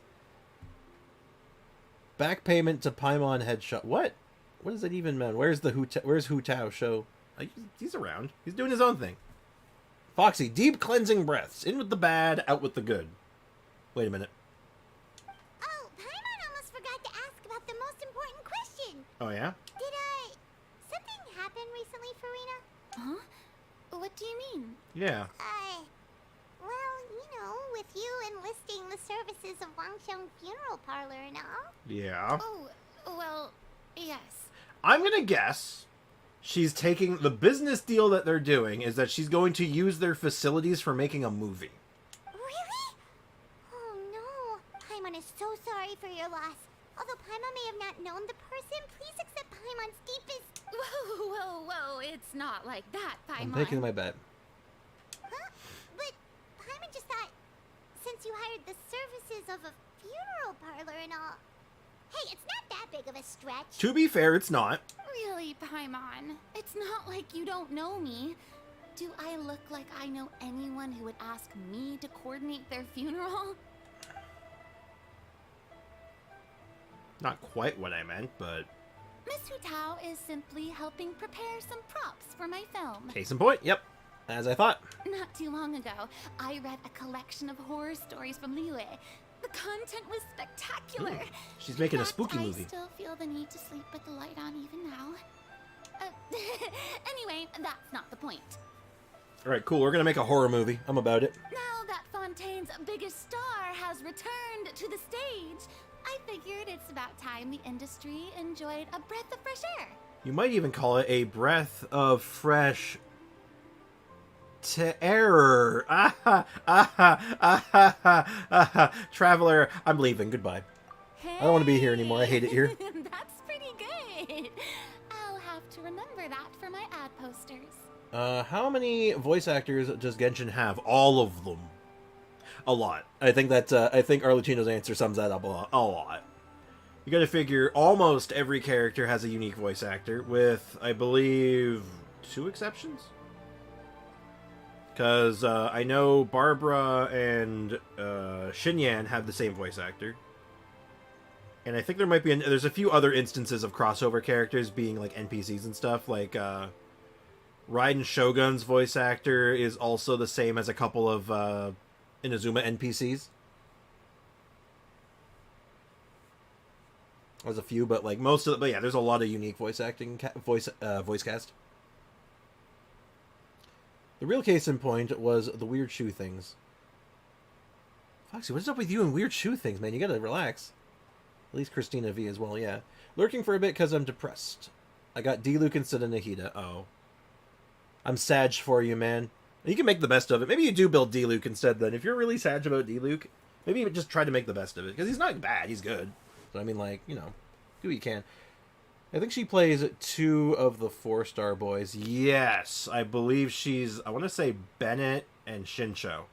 Back payment to Paimon headshot. What? What does that even mean? Where's Hu Tao show? He's around. He's doing his own thing. Foxy, deep cleansing breaths. In with the bad, out with the good. Wait a minute. Oh, Paimon almost forgot to ask about the most important question. Oh, yeah? Did, something happen recently, Farina? Huh? What do you mean? Yeah. Well, you know, with you enlisting the services of Wangsheng Funeral Parlor and all. Yeah. Oh, well, yes. I'm gonna guess she's taking... The business deal that they're doing is that she's going to use their facilities for making a movie. Really? Oh, no. Paimon is so sorry for your loss. Although Paimon may have not known the person, please accept Paimon's deepest... Whoa, it's not like that, Paimon. I'm taking my bet. Huh? But Paimon just thought, since you hired the services of a funeral parlor and all... Hey, it's not that big of a stretch. To be fair, it's not. Really, Paimon? It's not like you don't know me. Do I look like I know anyone who would ask me to coordinate their funeral? Not quite what I meant, but... Miss Hu Tao is simply helping prepare some props for my film. Case in point, yep. As I thought. Not too long ago, I read a collection of horror stories from Liyue. The content was spectacular. Ooh, she's making a spooky I movie. I still feel the need to sleep with the light on even now. Anyway, that's not the point. Alright, cool. We're gonna make a horror movie. I'm about it. Now that Fontaine's biggest star has returned to the stage, I figured it's about time the industry enjoyed a breath of fresh air. You might even call it a breath of fresh... terror. Traveler, I'm leaving. Goodbye. Hey, I don't want to be here anymore. I hate it here. That's pretty good. I'll have to remember that for my ad posters. How many voice actors does Genshin have? All of them. A lot. I think Arlecchino's answer sums that up a lot. You gotta figure almost every character has a unique voice actor, with, I believe, 2 exceptions? Because I know Barbara and Xinyan have the same voice actor. And I think there might be... there's a few other instances of crossover characters being like NPCs and stuff, like Raiden Shogun's voice actor is also the same as a couple of Inazuma NPCs. There's a few, but like most of the... But yeah, there's a lot of unique voice acting... voice cast. The real case in point was the weird shoe things. Foxy, what's up with you and weird shoe things, man? You gotta relax. least Christina V as well, yeah. Lurking for a bit because I'm depressed. I got D-Luke instead of Nahida. Oh. I'm sad for you, man. You can make the best of it. Maybe you do build D-Luke instead then. If you're really sad about D-Luke, maybe you just try to make the best of it. Because he's not bad, he's good. But I mean, like, you know, do what you can. I think she plays 2 of the 4-star boys. Yes, I believe she's, I want to say Bennett and Shinsho.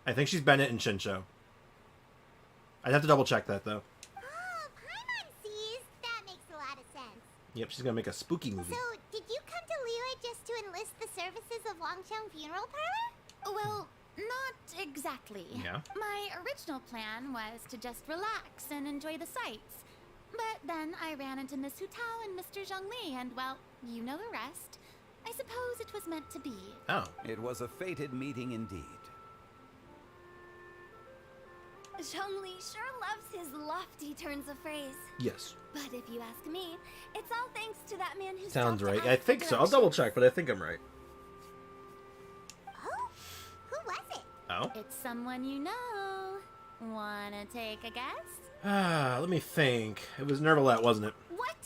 I think she's Bennett and Shinsho. I'd have to double check that, though. Oh, Paimon sees. That makes a lot of sense. Yep, she's going to make a spooky movie. So, did you come to Liyue just to enlist the services of Longcheng Funeral Parlor? Well, not exactly. Yeah? My original plan was to just relax and enjoy the sights. But then I ran into Miss Hu Tao and Mr. Zhongli, and well, you know the rest. I suppose it was meant to be. Oh. It was a fated meeting indeed. Zhongli sure loves his lofty turns of phrase. Yes. But if you ask me, it's all thanks to that man who Sounds stopped to right. I ask think for so. I'll double check, directions. but I think I'm right. Oh, who was it? Oh? It's someone you know. Wanna take a guess? Let me think. It was Nervalette, wasn't it? What?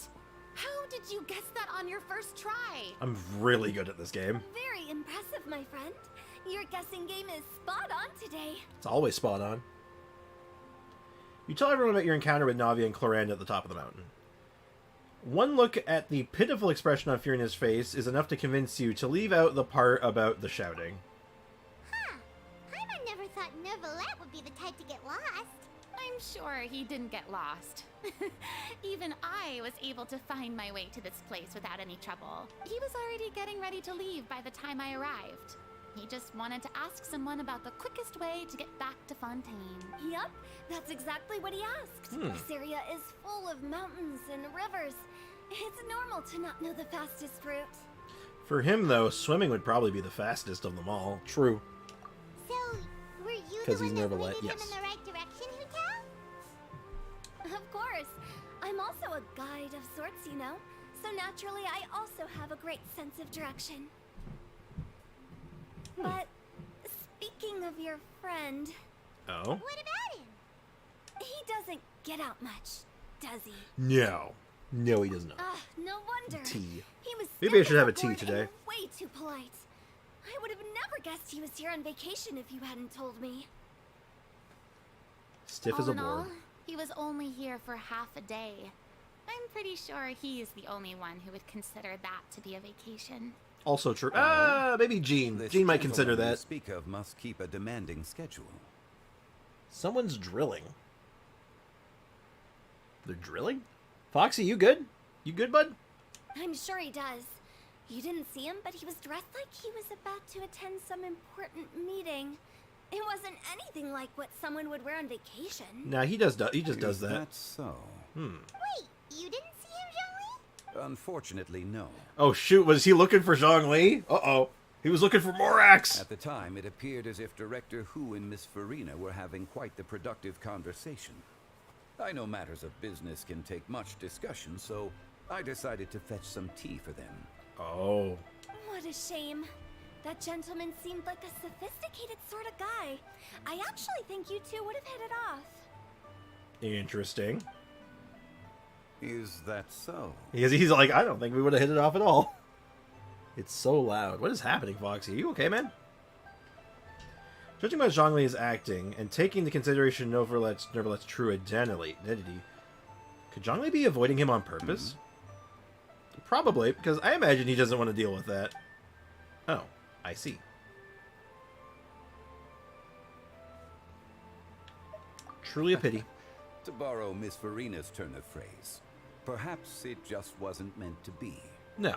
How did you guess that on your first try? I'm really good at this game. Very impressive, my friend. Your guessing game is spot on today. It's always spot on. You tell everyone about your encounter with Navi and Cloranda at the top of the mountain. One look at the pitiful expression on Fiona's face is enough to convince you to leave out the part about the shouting. Huh. Paimon never thought Neuvillette would be the type to get lost. I'm sure he didn't get lost. Even I was able to find my way to this place without any trouble. He was already getting ready to leave by the time I arrived. He just wanted to ask someone about the quickest way to get back to Fontaine. Yup, that's exactly what he asked. This area is full of mountains and rivers. It's normal to not know the fastest route. For him, though, swimming would probably be the fastest of them all. True. So, were you 'Cause the he's one that Neuvillette, pointed him yes. in the right direction, Hu Tao? Of course. I'm also a guide of sorts, you know. So naturally, I also have a great sense of direction. But speaking of your friend, Oh? What about him? he doesn't get out much, does he? No. No, he does not. No wonder. Tea. He was Maybe I stiff should have as a tea board today. and way too polite. I would have never guessed he was here on vacation if you hadn't told me. Stiff All as a in all, board. he was only here for half a day. I'm pretty sure he is the only one who would consider that to be a vacation. Also true. Maybe Jean. This Jean might consider gentleman you that. speak of must keep a demanding schedule. Someone's drilling. They're drilling? Foxy, you good? You good, bud? I'm sure he does. You didn't see him, but he was dressed like he was about to attend some important meeting. It wasn't anything like what someone would wear on vacation. Nah, he just does that. That's so. Wait, you didn't see him, Zhongli? Unfortunately, no. Oh shoot, was he looking for Zhongli? Uh-oh. He was looking for Morax! At the time, it appeared as if Director Hu and Miss Farina were having quite the productive conversation. I know matters of business can take much discussion, so I decided to fetch some tea for them. Oh. What a shame. That gentleman seemed like a sophisticated sort of guy. I actually think you two would have hit it off. Interesting. Is that so? Because he's like, I don't think we would have hit it off at all. It's so loud. What is happening, Foxy? Are you okay, man? Judging by Zhongli's acting, and taking into consideration Nervalette's true identity, could Zhongli be avoiding him on purpose? Probably, because I imagine he doesn't want to deal with that. Oh, I see. Truly a pity. To borrow Miss Farina's turn of phrase, perhaps it just wasn't meant to be. No.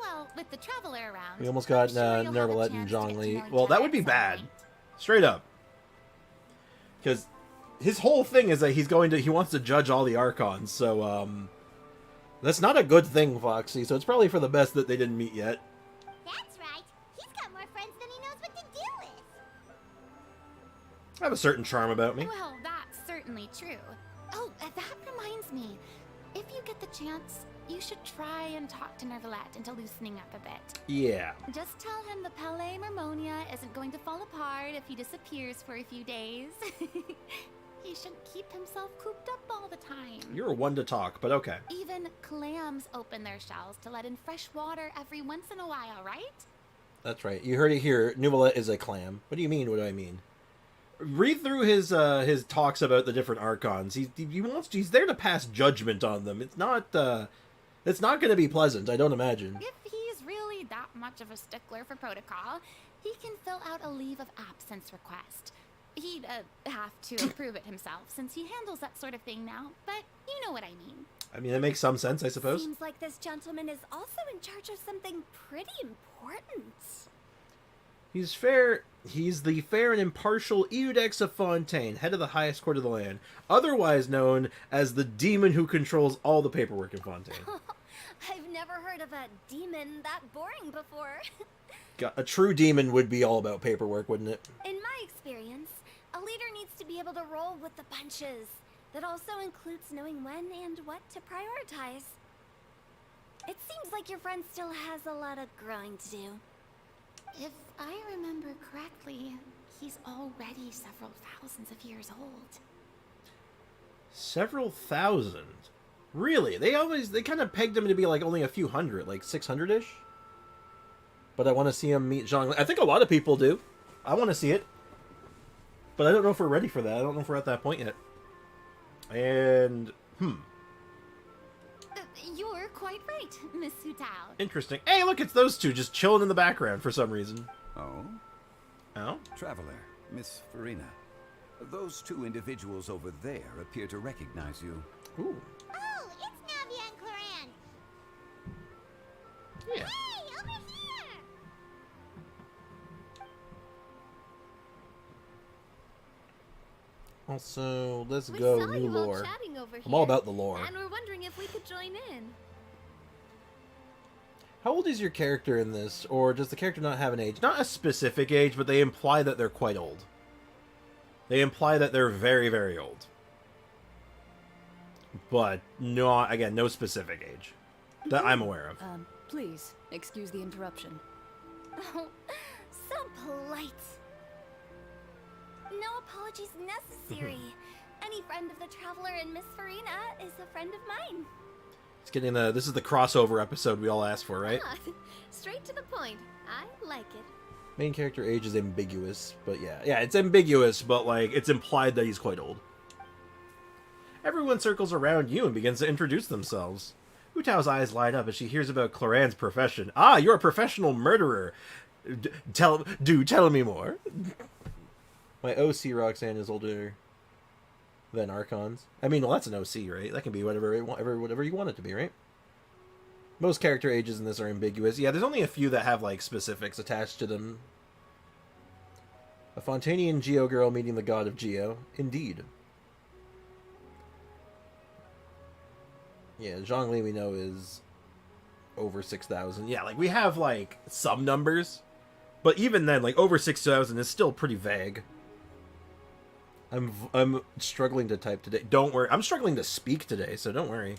Well, with the traveler around, We almost got I'm sure you'll have a Nervalette and chance to get to know Zhongli. each Well, that other would be at some bad. point. Straight up. Because his whole thing is that he wants to judge all the Archons, so, that's not a good thing, Foxy, so it's probably for the best that they didn't meet yet. That's right. He's got more friends than he knows what to do with. I have a certain charm about me. Well, that's certainly true. Oh, that reminds me. If you get the chance, you should try and talk to Nervalette into loosening up a bit. Yeah. Just tell him the Palais Mermonia isn't going to fall apart if he disappears for a few days. He should keep himself cooped up all the time. You're one to talk, but okay. Even clams open their shells to let in fresh water every once in a while, right? That's right. You heard it here. Nuvolet is a clam. What do you mean? What do I mean? Read through his talks about the different archons. He's there to pass judgment on them. It's not going to be pleasant. I don't imagine. If he's really that much of a stickler for protocol, he can fill out a leave of absence request. He'd have to approve it himself, since he handles that sort of thing now, but you know what I mean. I mean, that makes some sense, I suppose. Seems like this gentleman is also in charge of something pretty important. He's fair. He's the fair and impartial Iudex of Fontaine, head of the highest court of the land, otherwise known as the demon who controls all the paperwork in Fontaine. I've never heard of a demon that boring before. A true demon would be all about paperwork, wouldn't it? In my experience, a leader needs to be able to roll with the punches. That also includes knowing when and what to prioritize. It seems like your friend still has a lot of growing to do. If I remember correctly, he's already several thousands of years old. Several thousand? Really? They kind of pegged him to be like only a few hundred, like 600-ish? But I want to see him meet Zhongli. I think a lot of people do. I want to see it. But I don't know if we're ready for that. I don't know if we're at that point yet. And, You're quite right, Miss Hutao. interesting. Hey, look, it's those two just chilling in the background for some reason. Oh? Oh? Traveler, Miss Farina. Those two individuals over there appear to recognize you. Ooh. Oh, it's Navia and Cloran. Yeah. Hey, over here! Also, let's We go saw new you all lore. chatting over I'm all here, about the lore. and we're wondering if we could join in. How old is your character in this? Or does the character not have an age? Not a specific age, but they imply that they're quite old. They imply that they're very, very old. But, no, again, no specific age. That I'm aware of. Please, excuse the interruption. Oh, so polite. No apologies necessary. Any friend of the Traveler and Miss Farina is a friend of mine. It's getting this is the crossover episode we all asked for, right? Ah, straight to the point. I like it. Main character age is ambiguous, but yeah, it's ambiguous, but like it's implied that he's quite old. Everyone circles around you and begins to introduce themselves. Hutao's eyes light up as she hears about Cloran's profession. Ah, you're a professional murderer. Tell me more. My OC Roxanne is older than Archons. I mean, well, that's an OC, right? That can be whatever you want it to be, right? Most character ages in this are ambiguous. Yeah, there's only a few that have, like, specifics attached to them. A Fontanian Geo girl meeting the god of Geo. Indeed. Yeah, Zhongli we know is over 6,000. Yeah, like, we have, like, some numbers. But even then, like, over 6,000 is still pretty vague. I'm struggling to type today. Don't worry. I'm struggling to speak today, so don't worry.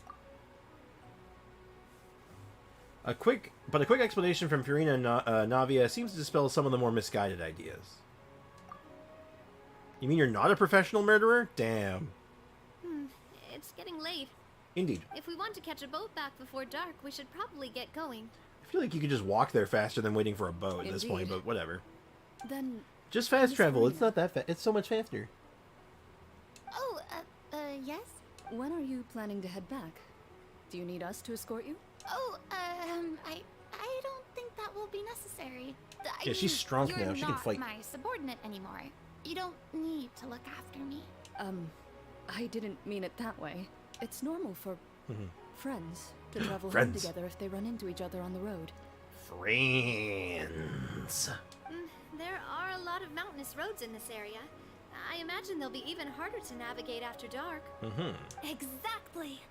A quick explanation from Farina and Navia seems to dispel some of the more misguided ideas. You mean you're not a professional murderer? Damn. It's getting late. Indeed. If we want to catch a boat back before dark, we should probably get going. I feel like you could just walk there faster than waiting for a boat at this point, Indeed. but whatever. Then, Just fast Miss travel. It's Farina. not that fast. It's so much faster. Oh, yes? when are you planning to head back? Do you need us to escort you? Oh, I don't think that will be necessary. Yeah, she's strong you're now. She can not fight. my subordinate anymore. You don't need to look after me. I didn't mean it that way. It's normal for friends to travel home Friends. together if they run into each other on the road. Friends. There are a lot of mountainous roads in this area. I imagine they'll be even harder to navigate after dark. Exactly.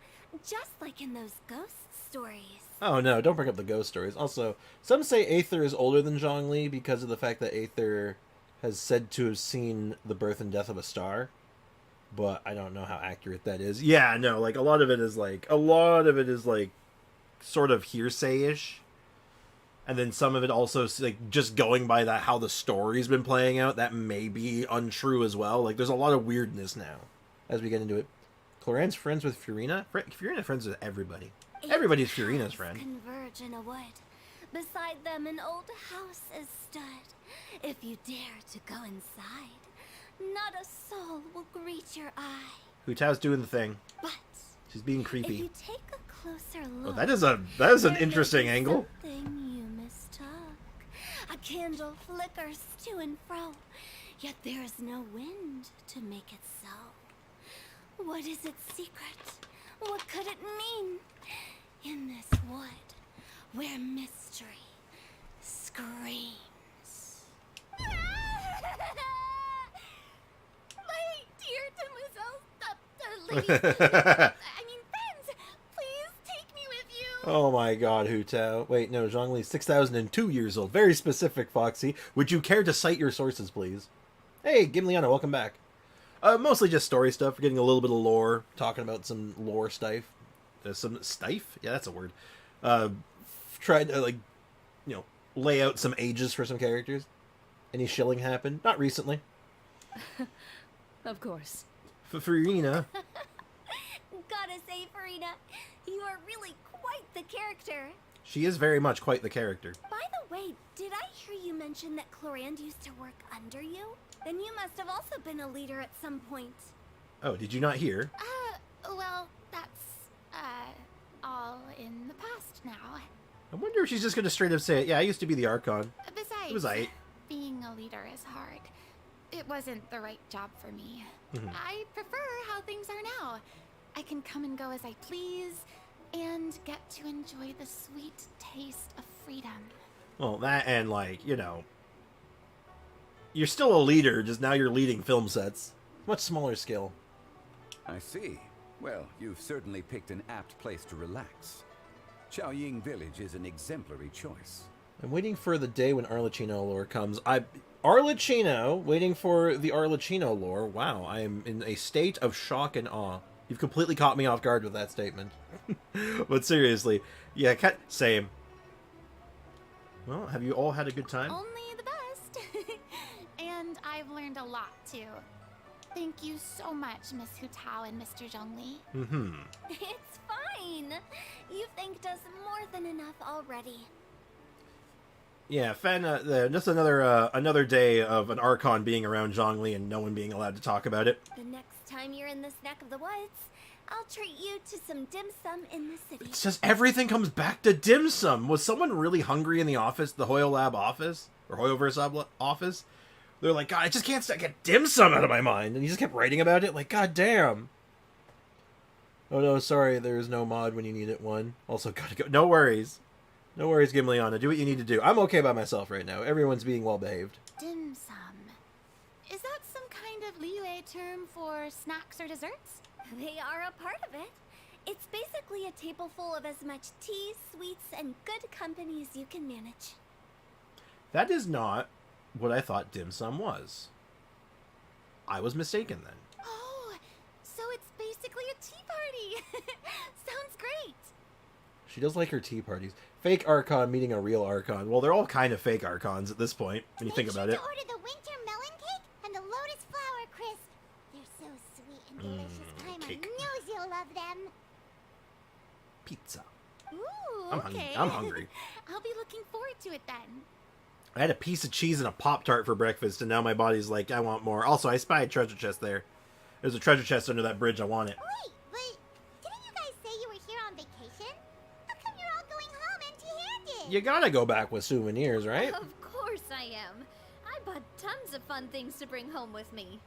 Just like in those ghost stories. Oh no, don't bring up the ghost stories. Also, some say Aether is older than Zhongli because of the fact that Aether has said to have seen the birth and death of a star. But I don't know how accurate that is. Yeah, no, like a lot of it is like sort of hearsay-ish. And then some of it also like just going by that how the story's been playing out, that may be untrue as well. Like there's a lot of weirdness now. as we get into it. Cloran's friends with Furina? Furina's friends with everybody. Everybody's Furina's friend. Converge in a wood. Beside them an old house is stood. If you dare to go inside, not a soul will greet your eye. Hu Tao's doing the thing. But She's being if creepy. you take a closer Oh, look, that is an there interesting may be angle. something you mistook. A candle flickers to and fro, yet there is no wind to make it so. What is its secret? What could it mean? In this wood, where mystery screams. My dear demoiselle, ladies, I mean friends, please take me with you. Oh my god, Hu Tao. Wait, no, Zhongli's 6,002 years old. Very specific, Foxy. Would you care to cite your sources, please? Hey, Gimliana, welcome back. Mostly just story stuff, getting a little bit of lore, talking about some lore stuff. Some stife? Yeah, that's a word. Tried to, like, you know, lay out some ages for some characters. Any shilling happened? Not recently. Of course. Furina. Gotta say, Farina, you are really quite the character. She is very much quite the character. By the way, did I hear you mention that Clorand used to work under you? Then you must have also been a leader at some point. Oh, did you not hear? Well, that's, all in the past now. I wonder if she's just going to straight up say it. Yeah, I used to be the Archon. Besides, It was aight. being a leader is hard. It wasn't the right job for me. Mhm. I prefer how things are now. I can come and go as I please, and get to enjoy the sweet taste of freedom. Well, that and, like, you know, you're still a leader, just now you're leading film sets. Much smaller scale. I see. Well, you've certainly picked an apt place to relax. Chaoying Village is an exemplary choice. I'm waiting for the day when Arlecchino lore comes. Arlecchino, waiting for the Arlecchino lore. Wow, I am in a state of shock and awe. You've completely caught me off guard with that statement. But seriously, yeah, same. Well, have you all had a good time? Only the best. And I've learned a lot, too. Thank you so much, Miss Hu Tao and Mr. Zhongli. Mm-hmm. It's fine. You've thanked us more than enough already. Yeah, just another day of an Archon being around Zhongli and no one being allowed to talk about it. The next time you're in this neck of the woods, I'll treat you to some dim sum in the city. It's just everything comes back to dim sum. Was someone really hungry in the office, the Hoyo Lab office? Or Hoyoverse Lab office? They're like, God, I just can't get dim sum out of my mind. And he just kept writing about it, like, God damn. Oh no, sorry, there's no mod when you need it, one. Also, gotta go. No worries. No worries, Gimliana. Do what you need to do. I'm okay by myself right now. Everyone's being well behaved. Dim sum. Is that some kind of leeway term for snacks or desserts? They are a part of it. It's basically a table full of as much tea, sweets, and good company as you can manage. That is not what I thought dim sum was. I was mistaken then. Oh, so it's basically a tea party. Sounds great. She does like her tea parties. Fake Archon meeting a real Archon. Well, they're all kind of fake Archons at this point, when you think about it. Make sure to order the winter melon cake and the lotus flower crisp. They're so sweet and delicious. Paimon cake. knows you'll love them. Pizza. Ooh, I'm okay. hungry. I'll be looking forward to it then. I had a piece of cheese and a Pop-Tart for breakfast, and now my body's like, I want more. Also, I spied a treasure chest there. There's a treasure chest under that bridge. I want it. Wait, but didn't you guys say you were here on vacation? How come you're all going home empty-handed? You gotta go back with souvenirs, right? Of course I am. I bought tons of fun things to bring home with me.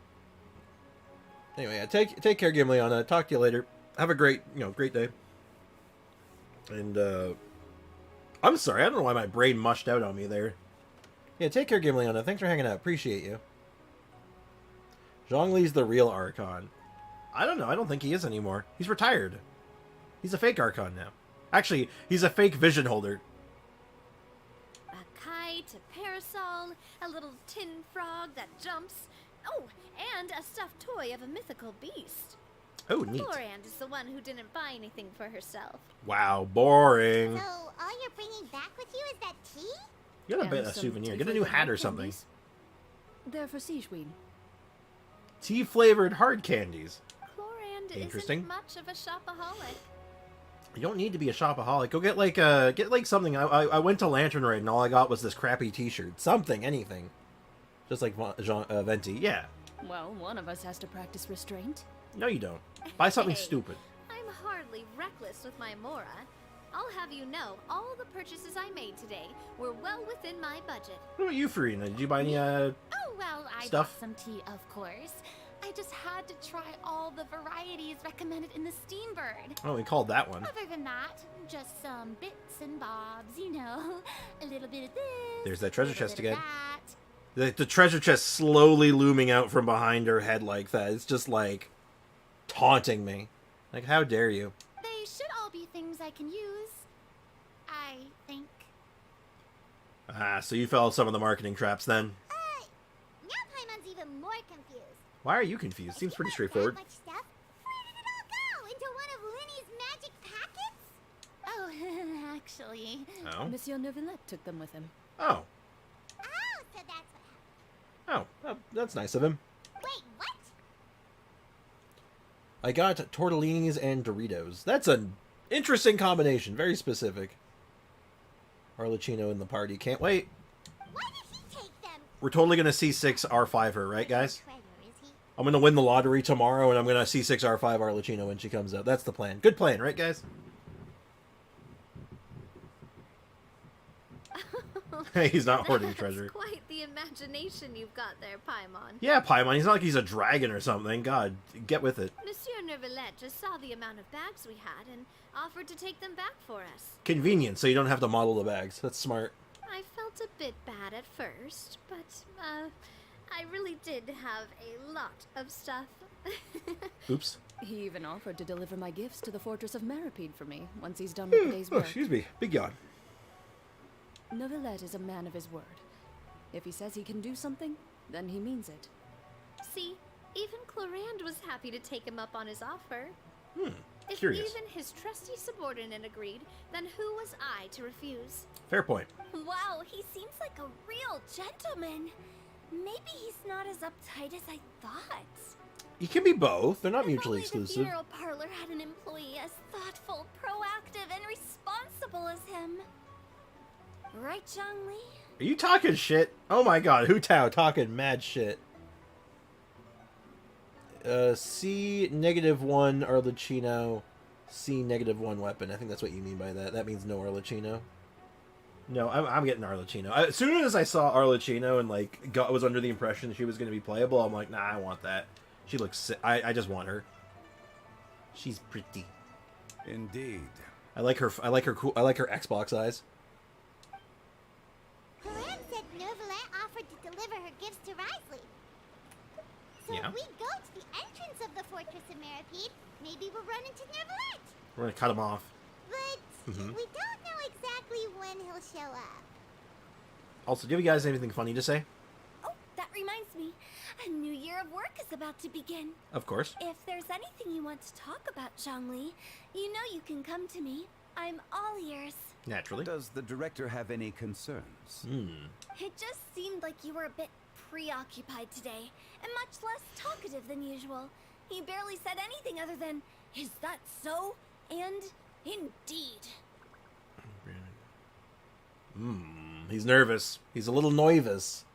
Anyway, yeah, take care, Gimliana. Talk to you later. Have a great day. And, I'm sorry. I don't know why my brain mushed out on me there. Yeah, take care, Gimliana. Thanks for hanging out. Appreciate you. Zhongli's the real Archon. I don't know. I don't think he is anymore. He's retired. He's a fake Archon now. Actually, he's a fake vision holder. A kite, a parasol, a little tin frog that jumps. Oh, and a stuffed toy of a mythical beast. Oh, neat. Florand is the one who didn't buy anything for herself. Wow, boring. So, all you're bringing back with you is that tea? You gotta And bet a some souvenir. tea Get a new flavored hat or hard something. candies. They're for Siegwien. Tea-flavored hard candies. Cool. and Interesting. isn't much of a shopaholic. You don't need to be a shopaholic. Go get like something. I went to Lantern Raid and all I got was this crappy T-shirt. Something, anything. Just like Venti. Yeah. Well, one of us has to practice restraint. No, you don't. Buy something Hey, stupid. I'm hardly reckless with my Mora. I'll have you know, all the purchases I made today were well within my budget. What about you, Farina? Did you buy any Oh, well, I Stuff? bought some tea, of course. I just had to try all the varieties recommended in the Steambird. Oh, we called that one. Other than that, just some bits and bobs, you know. A little bit of this. There's that treasure a little chest bit of again. that. The treasure chest slowly looming out from behind her head like that. It's just like taunting me. Like, how dare you? They should all be things I can use. I think. Ah, so you fell some of the marketing traps then. Now Paimon's even more confused. Why are you confused? Seems pretty If you straightforward. bought that much stuff, where did it all go? Into one of Linny's magic packets? Oh, actually. Oh. Monsieur Neuvillette took them with him. Oh. Oh, so that's what happened. Oh, that's nice of him. Wait, what? I got tortellinis and Doritos. That's an interesting combination. Very specific. Arlecchino in the party. Can't wait. Why did he take them? We're totally going to C6 R5 her, right, guys? Treasure, is he? I'm going to win the lottery tomorrow, and I'm going to C6 R5 Arlecchino when she comes out. That's the plan. Good plan, right, guys? He's not hoarding treasure. That's quite the imagination you've got there, Paimon. Yeah, Paimon. He's not like he's a dragon or something. God, get with it. Monsieur Neuvillette just saw the amount of bags we had and offered to take them back for us. Convenient, so you don't have to model the bags. That's smart. I felt a bit bad at first, but, I really did have a lot of stuff. Oops. He even offered to deliver my gifts to the Fortress of Meripede for me once he's done with the day's Oh, work. excuse me. Big yawn. Neuvillette is a man of his word. If he says he can do something, then he means it. See, even Clorand was happy to take him up on his offer. If Curious. even his trusty subordinate agreed, then who was I to refuse? Fair point. Wow, he seems like a real gentleman. Maybe he's not as uptight as I thought. You can be both. They're not If mutually only exclusive. The funeral parlor had an employee as thoughtful, proactive, and responsible as him. Right, Zhongli? Are you talking shit? Oh my god, Hu Tao talking mad shit. C -1 Arlecchino, C -1 weapon. I think that's what you mean by that. That means no Arlecchino. No, I'm getting Arlecchino. As soon as I saw Arlecchino and like was under the impression she was going to be playable, I'm like, nah, I want that. She looks sick. I just want her. She's pretty. Indeed. I like her. I like her. Cool. I like her Xbox eyes. Clorand said Neuvillette offered to deliver her gifts to Risley. So Yeah. if we go to the entrance of the Fortress of Meripede, maybe we'll run into Neuvillette. We're gonna cut him off. But we don't know exactly when he'll show up. Also, do you guys have anything funny to say? Oh, that reminds me. A new year of work is about to begin. Of course. If there's anything you want to talk about, Zhongli, you know you can come to me. I'm all ears. Naturally. Does the director have any concerns? It just seemed like you were a bit preoccupied today, and much less talkative than usual. He barely said anything other than, "Is that so?" and "Indeed." He's nervous. He's a little nervous.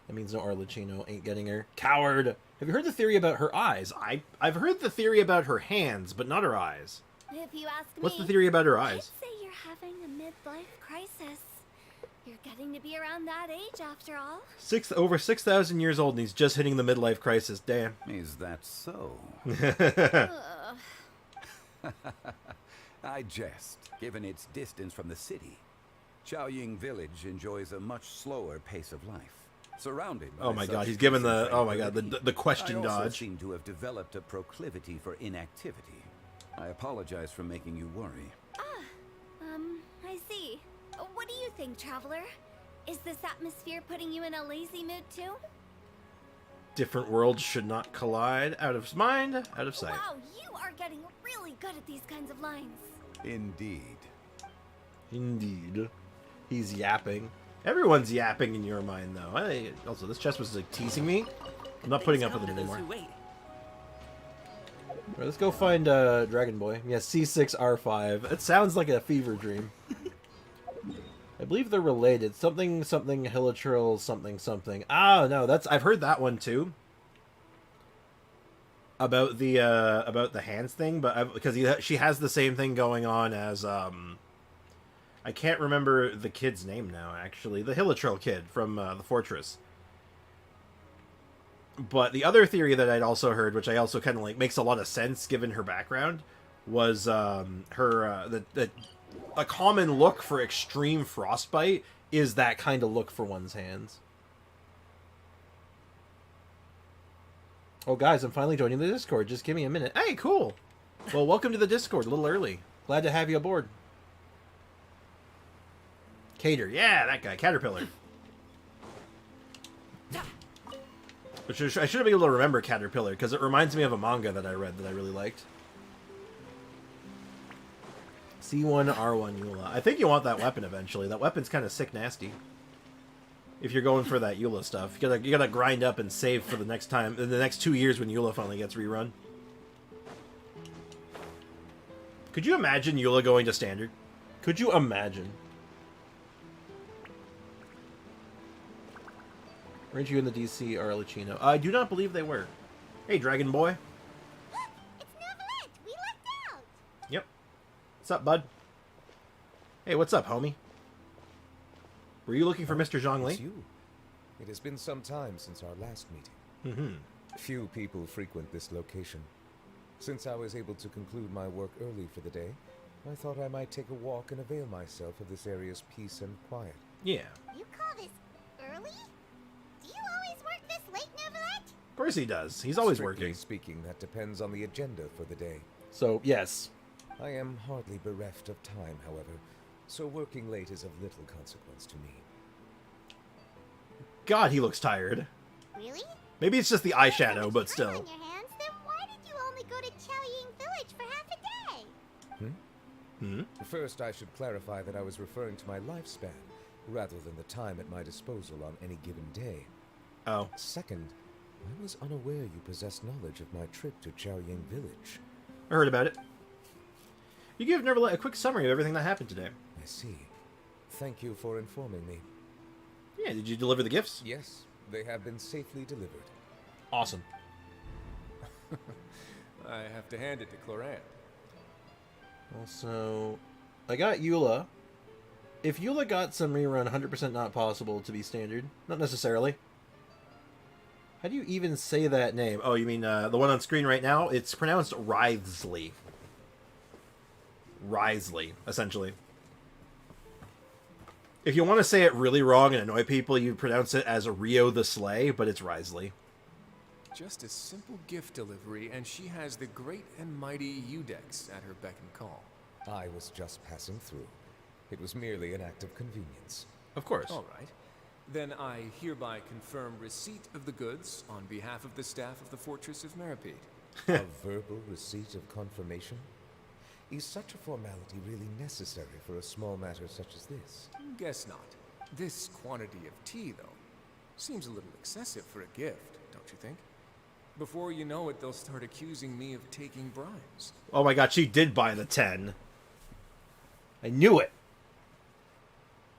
That means no Arlecchino ain't getting her. Coward! Have you heard the theory about her eyes? I've heard the theory about her hands, but not her eyes. If you ask me, What's the theory about her I'd eyes? say you're having a midlife crisis. You're getting to be around that age after all. Over 6,000 years old, and he's just hitting the midlife crisis. Damn. Is that so? Ugh. I jest, given its distance from the city. Xiaoying village enjoys a much slower pace of life. Surrounded by Oh my god, such he's given peace and the oh my god tranquility, the question I also dodge. seem to have developed a proclivity for inactivity. I apologize for making you worry. I see. What do you think, Traveler? Is this atmosphere putting you in a lazy mood too? Different worlds should not collide. Out of mind, out of sight. Wow, you are getting really good at these kinds of lines. Indeed. Indeed. He's yapping. Everyone's yapping in your mind, though. Also, this chest was like teasing me. I'm not putting up with it Things come to anymore. those who wait. Right, let's go find Dragon Boy. Yeah, C6R5. It sounds like a fever dream. I believe they're related. Something hilitril something. Ah, no, that's I've heard that one too. About the hands thing, but because she has the same thing going on as I can't remember the kid's name now. Actually, the hilitril kid from the Fortress. But the other theory that I'd also heard, which I also kind of like makes a lot of sense given her background, was her a common look for extreme frostbite is that kind of look for one's hands. Oh, guys, I'm finally joining the Discord. Just give me a minute. Hey, cool. Well, welcome to the Discord. A little early. Glad to have you aboard. Cater. Yeah, that guy. Caterpillar. Which I should have been able to remember Caterpillar, because it reminds me of a manga that I read that I really liked. C1R1 Eula. I think you want that weapon eventually. That weapon's kind of sick nasty. If you're going for that Eula stuff. You gotta grind up and save for the next time, in the next 2 years when Eula finally gets rerun. Could you imagine Eula going to standard? Could you imagine? Weren't you in the DC or Licino? I do not believe they were. Hey, Dragon Boy. It's Neverett! We lucked out! Yep. What's up, bud? Hey, what's up, homie? Were you looking for Mr. Zhongli? It's you. It has been some time since our last meeting. Mm-hmm. Few people frequent this location. Since I was able to conclude my work early for the day, I thought I might take a walk and avail myself of this area's peace and quiet. Yeah. You call this early? Do you always work this late, Neverett? Of course he does. He's always Strictly working. speaking, that depends on the agenda for the day. So, yes. I am hardly bereft of time, however, so working late is of little consequence to me. God, he looks tired. Really? Maybe it's just the eyeshadow, but still. On your hands, then why did you only go to Chaoying Village for half a day? First, I should clarify that I was referring to my lifespan, rather than the time at my disposal on any given day. Oh. Second, I was unaware you possessed knowledge of my trip to Chaoying Village. I heard about it. You give Neverlet a quick summary of everything that happened today. I see. Thank you for informing me. Yeah, did you deliver the gifts? Yes, they have been safely delivered. Awesome. I have to hand it to Clorant. Also, I got Eula. If Eula got some rerun, 100% not possible to be standard. Not necessarily. How do you even say that name? Oh, you mean the one on screen right now? It's pronounced Writhely. Writhely, essentially. If you want to say it really wrong and annoy people, you pronounce it as a Rio the Sleigh, but it's Writhely. Just a simple gift delivery, and she has the great and mighty Udex at her beck and call. I was just passing through. It was merely an act of convenience. Of course. All right. Then I hereby confirm receipt of the goods on behalf of the staff of the Fortress of Meripede. A verbal receipt of confirmation? Is such a formality really necessary for a small matter such as this? Guess not. This quantity of tea, though, seems a little excessive for a gift, don't you think? Before you know it, they'll start accusing me of taking bribes. Oh my god, she did buy the 10. I knew it.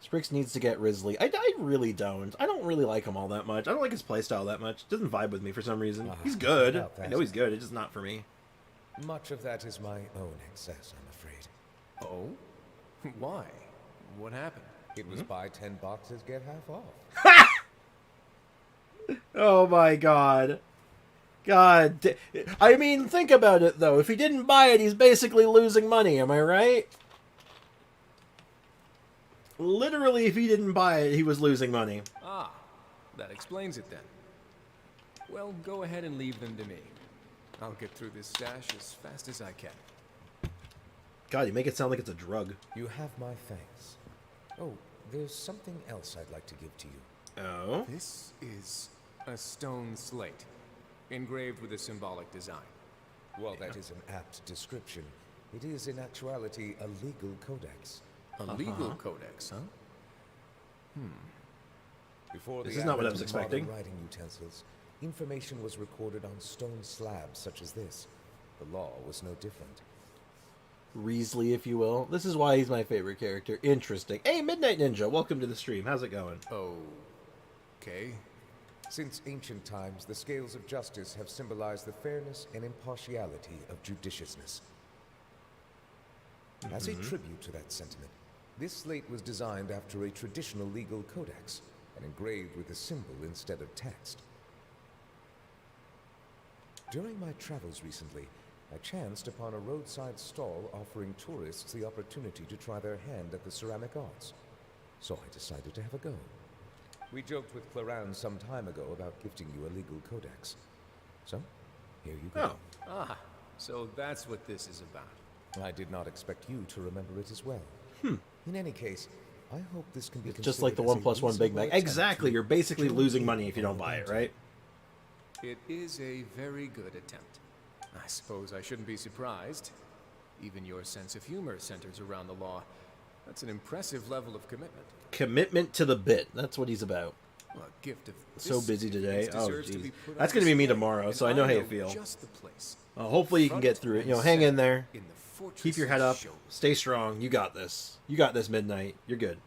Sprix needs to get Risley. I really don't. I don't really like him all that much. I don't like his playstyle that much. It doesn't vibe with me for some reason. He's good. I know he's good. It's just not for me. Much of that is my own excess, I'm afraid. Oh? Why? What happened? It was buy 10 boxes, get half off. Oh my god. God. I mean, think about it, though. If he didn't buy it, he's basically losing money. Am I right? Literally, if he didn't buy it, he was losing money. Ah, that explains it then. Well, go ahead and leave them to me. I'll get through this stash as fast as I can. God, you make it sound like it's a drug. You have my thanks. Oh, there's something else I'd like to give to you. Oh? This is a stone slate, engraved with a symbolic design. While that is an apt description, it is in actuality a legal codex. A legal codex, huh? Before This the is not what I advent was of expecting. modern writing utensils, information was recorded on stone slabs such as this. The law was no different. Riesly, if you will. This is why he's my favorite character. Interesting. Hey, Midnight Ninja, welcome to the stream. How's it going? Okay. Since ancient times, the scales of justice have symbolized the fairness and impartiality of judiciousness. As a tribute to that sentiment, this slate was designed after a traditional legal codex and engraved with a symbol instead of text. During my travels recently, I chanced upon a roadside stall offering tourists the opportunity to try their hand at the ceramic arts. So I decided to have a go. We joked with Claran some time ago about gifting you a legal codex. So, here you go. So that's what this is about. I did not expect you to remember it as well. In any case, I hope this can be It's just like the 1+1 Big Mac. Exactly, you're basically losing money if you don't buy it, right? It is a very good attempt. I suppose I shouldn't be surprised. Even your sense of humor centers around the law. That's an impressive level of commitment. Commitment to the bit. That's what he's about. Well, a gift of So this busy today. significance Oh, deserves to jeez. be put That's on going to be me display, tomorrow, and so I know how you know feel. just the place. Hopefully you can get through it. You know, hang in there. In the fortress Keep your head of up. Show. Stay strong. You got this. You got this, Midnight. You're good.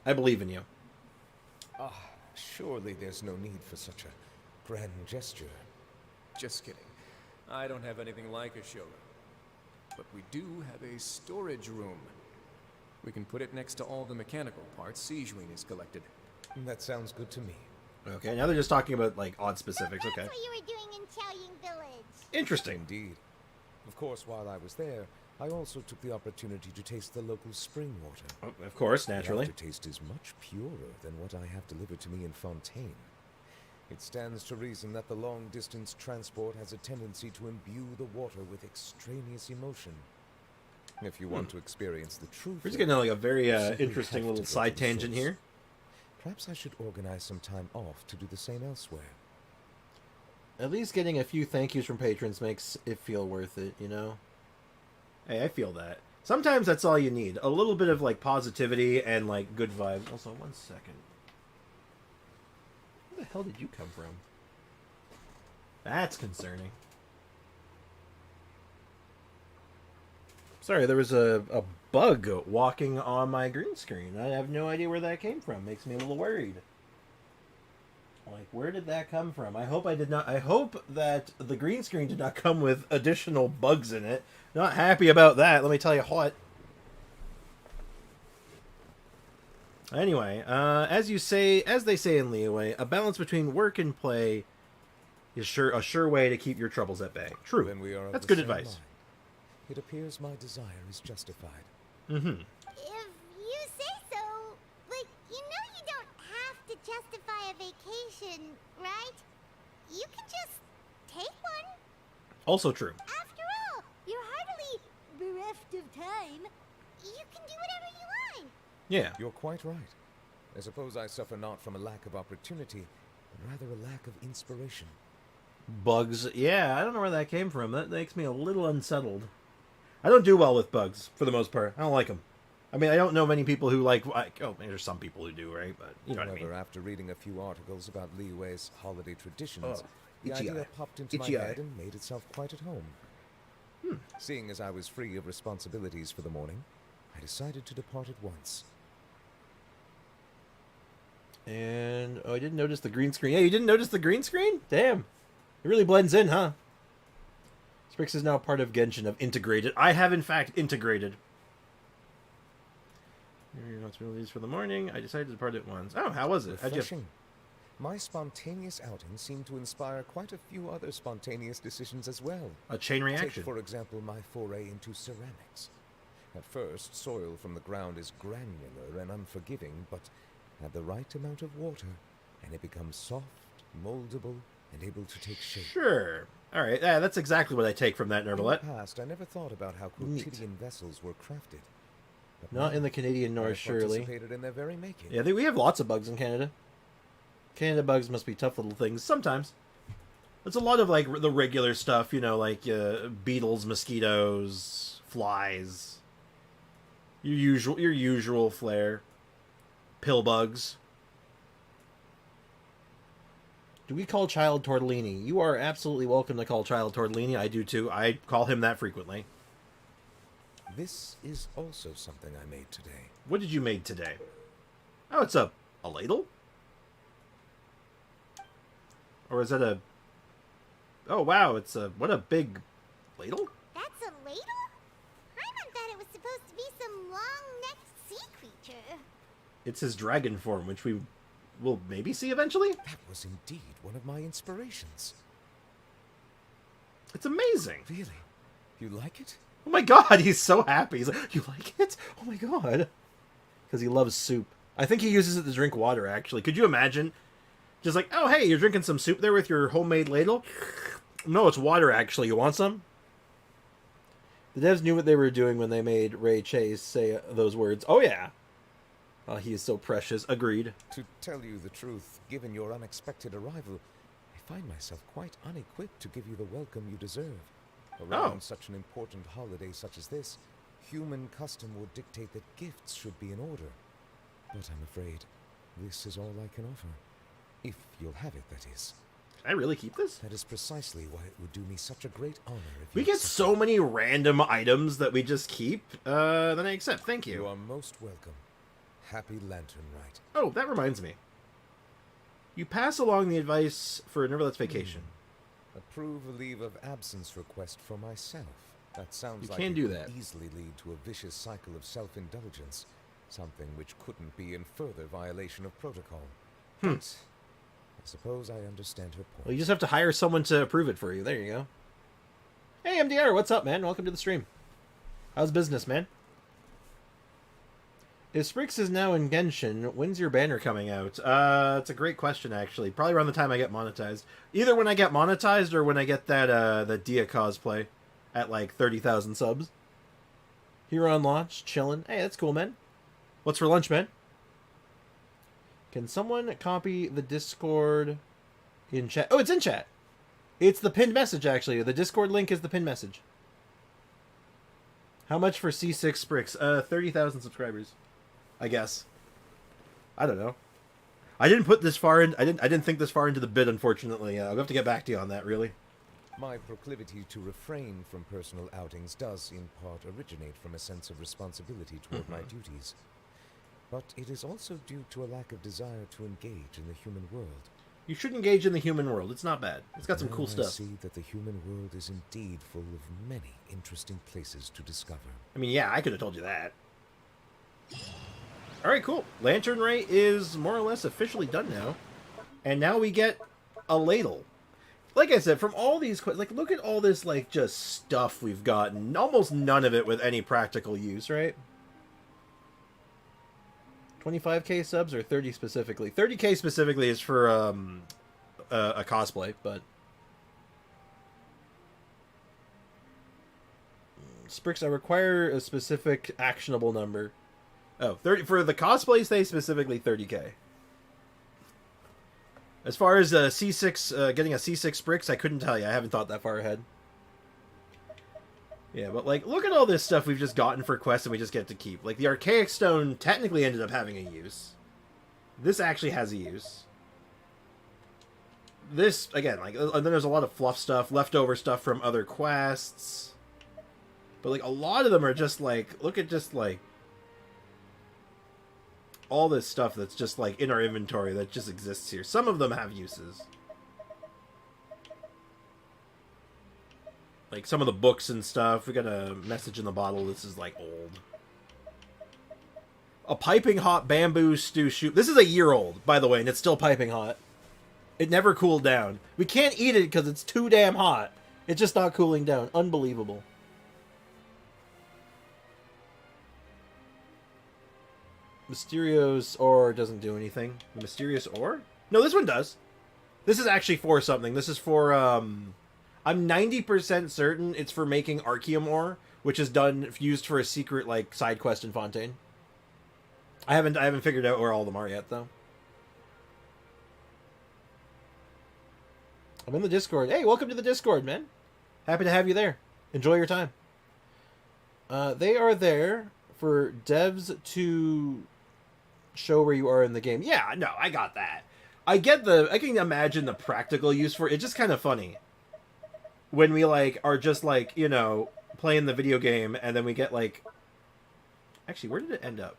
I believe in you. Surely there's no need for such a grand gesture. Just kidding. I don't have anything like a showroom. But we do have a storage room. We can put it next to all the mechanical parts Sijuin has collected. That sounds good to me. Okay, now they're just talking about, like, odd specifics. Okay. That's what you were doing in Chaoying Village. Interesting. Indeed. Of course, while I was there, I also took the opportunity to taste the local spring water. Oh, of course, naturally. The aftertaste is much purer than what I have delivered to me in Fontaine. It stands to reason that the long-distance transport has a tendency to imbue the water with extraneous emotion. If you want to experience the truth, We're just getting like a very simply interesting have little to go side to the tangent source. here. Perhaps I should organize some time off to do the same elsewhere. At least getting a few thank yous from patrons makes it feel worth it, you know? Hey, I feel that. Sometimes that's all you need. A little bit of, like, positivity and, like, good vibes. Also, 1 second. Where the hell did you come from? That's concerning. Sorry, there was a bug walking on my green screen. I have no idea where that came from. Makes me a little worried. Like, where did that come from? I hope that the green screen did not come with additional bugs in it. Not happy about that, let me tell you what. Anyway, as they say in Leeway, a balance between work and play is a sure way to keep your troubles at bay. True. Then we are of That's the good same advice. mind. It appears my desire is justified. Mm-hmm. If you say so, like, you know you don't have to justify a vacation, right? You can just take one. Also true. After all, you're hardly bereft of time. You can do whatever you want. Yeah. You're quite right. I suppose I suffer not from a lack of opportunity, but rather a lack of inspiration. Bugs. Yeah, I don't know where that came from. That makes me a little unsettled. I don't do well with bugs, for the most part. I don't like them. I mean, I don't know many people who like... Oh, there's some people who do, right? But you know what I However, mean. after reading a few articles about Leeway's holiday traditions, Oh, the itchy idea eye. popped into Itchy my eye. head and made itself quite at home. Seeing as I was free of responsibilities for the morning, I decided to depart at once. And... Oh, I didn't notice the green screen. Yeah, you didn't notice the green screen? Damn. It really blends in, huh? Sprix is now part of Genshin of integrated. I have, in fact, integrated. Responsibilities for the morning. I decided to depart at once. Oh, how was it? How'd you... Refreshing. My spontaneous outing seemed to inspire quite a few other spontaneous decisions as well. A chain reaction. Take, for example, my foray into ceramics. At first, soil from the ground is granular and unforgiving, but add the right amount of water, and it becomes soft, moldable, and able to take shape. Sure. All right. Yeah, that's exactly what I take from that, In Nervalette. the past, I never thought about how Neat. quotidian vessels were crafted. But Not now, in the Canadian I North, have surely. participated in their very making. Yeah, we have lots of bugs in Canada. Canada bugs must be tough little things sometimes. It's a lot of like the regular stuff, you know, like beetles, mosquitoes, flies. Your usual flair. Pill bugs. Do we call Child Tortellini? You are absolutely welcome to call Child Tortellini. I do too. I call him that frequently. This is also something I made today. What did you make today? Oh, it's a ladle? Or is that a... Oh, wow, it's a... What a big ladle? That's a ladle? I meant that it was supposed to be some long-necked sea creature. It's his dragon form, which we will maybe see eventually? That was indeed one of my inspirations. It's amazing. Really? You like it? Oh my god, he's so happy. He's like, you like it? Oh my god. Because he loves soup. I think he uses it to drink water, actually. Could you imagine? Just like, oh, hey, you're drinking some soup there with your homemade ladle? No, it's water, actually. You want some? The devs knew what they were doing when they made Ray Chase say those words. Oh, yeah. Oh, he is so precious. Agreed. To tell you the truth, given your unexpected arrival, I find myself quite unequipped to give you the welcome you deserve. Around such an important holiday such as this, human custom would dictate that gifts should be in order. But I'm afraid this is all I can offer. If you'll have it, that is. Can I really keep this? That is precisely why it would do me such a great honor if we get so many random items that we just keep. Then I accept. Thank you. You are most welcome. Happy Lantern Rite. Oh, that reminds me. You pass along the advice for Neverlet's vacation. Approve a leave of absence request for myself. That sounds you like can it do could that. Easily lead to a vicious cycle of self-indulgence, something which couldn't be in further violation of protocol. But I suppose I understand her point. Well, you just have to hire someone to approve it for you. There you go. Hey, MDR, what's up, man? Welcome to the stream. How's business, man? If Sprix is now in Genshin, when's your banner coming out? It's a great question, actually. Probably around the time I get monetized. Either when I get monetized or when I get that Dia cosplay at like 30,000 subs. Here on launch, chilling. Hey, that's cool, man. What's for lunch, man? Can someone copy the Discord in chat? Oh, it's in chat. It's the pinned message, actually. The Discord link is the pinned message. How much for C6 Sprix? 30,000 subscribers. I guess. I don't know. I didn't put this far in. I didn't think this far into the bid, unfortunately. I'll have to get back to you on that, really. My proclivity to refrain from personal outings does, in part, originate from a sense of responsibility toward my duties. But it is also due to a lack of desire to engage in the human world. You should engage in the human world. It's not bad. It's got some Now cool I stuff. see that the human world is indeed full of many interesting places to discover. I mean, yeah, I could have told you that. Alright, cool. Lantern Ray is more or less officially done now. And now we get a ladle. Like I said, from all these... Like, look at all this, like, just stuff we've gotten. Almost none of it with any practical use, right? 25k subs or 30 specifically? 30k specifically is for a cosplay, but... Sprix, I require a specific actionable number. Oh, 30 for the cosplays, they specifically 30k. As far as C6, getting a C6 Sprix, I couldn't tell you. I haven't thought that far ahead. Yeah, but like, look at all this stuff we've just gotten for quests and we just get to keep. Like, the Archaic Stone technically ended up having a use. This actually has a use. This, again, like, and then there's a lot of fluff stuff, leftover stuff from other quests. But, like, a lot of them are just, like, look at just, like, all this stuff that's just, like, in our inventory that just exists here. Some of them have uses. Like, some of the books and stuff. We got a message in the bottle. This is, like, old. A piping hot bamboo stew shoot. This is a year old, by the way, and it's still piping hot. It never cooled down. We can't eat it because it's too damn hot. It's just not cooling down. Unbelievable. Mysterious ore doesn't do anything. The mysterious ore? No, this one does. This is actually for something. This is for, I'm 90% certain it's for making Archeum ore, which is used for a secret, like, side quest in Fontaine. I haven't figured out where all of them are yet, though. I'm in the Discord. Hey, welcome to the Discord, man. Happy to have you there. Enjoy your time. They are there for devs to show where you are in the game. Yeah, no, I got that. I can imagine the practical use for it. It's just kind of funny when we like are just like, you know, playing the video game and then we get like, actually, where did it end up?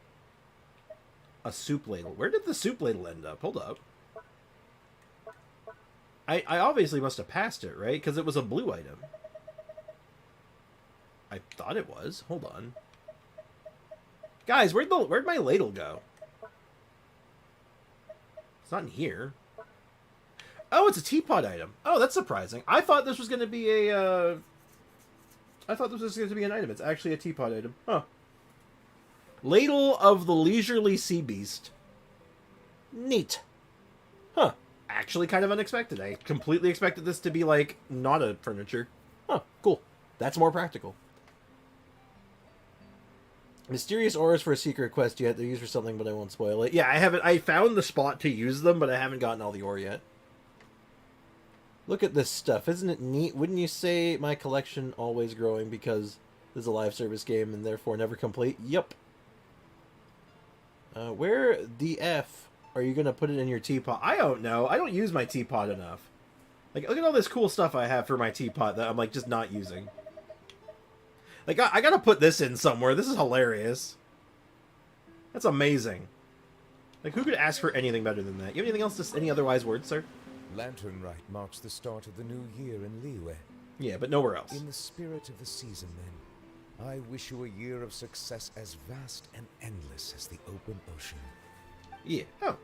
A soup ladle. Where did the soup ladle end up? Hold up. I obviously must have passed it, right? Because it was a blue item. I thought it was. Hold on. Guys, where'd my ladle go? It's not in here. Oh, it's a teapot item. Oh, that's surprising. I thought this was going to be a... I thought this was going to be an item. It's actually a teapot item. Huh. Ladle of the Leisurely Sea Beast. Neat. Huh. Actually kind of unexpected. I completely expected this to be, like, not a furniture. Huh. Cool. That's more practical. Mysterious auras for a secret quest yet. They're used for something, but I won't spoil it. Yeah, I haven't... I found the spot to use them, but I haven't gotten all the ore yet. Look at this stuff. Isn't it neat? Wouldn't you say my collection always growing because this is a live service game and therefore never complete? Yup. Where the F are you going to put it in your teapot? I don't know. I don't use my teapot enough. Like, look at all this cool stuff I have for my teapot that I'm, like, just not using. Like, I gotta put this in somewhere. This is hilarious. That's amazing. Like, who could ask for anything better than that? You have anything else, any other wise words, sir? Lantern Rite marks the start of the new year in Liyue. Yeah, but nowhere else. In the spirit of the season, then, I wish you a year of success as vast and endless as the open ocean. Yeah. Oh.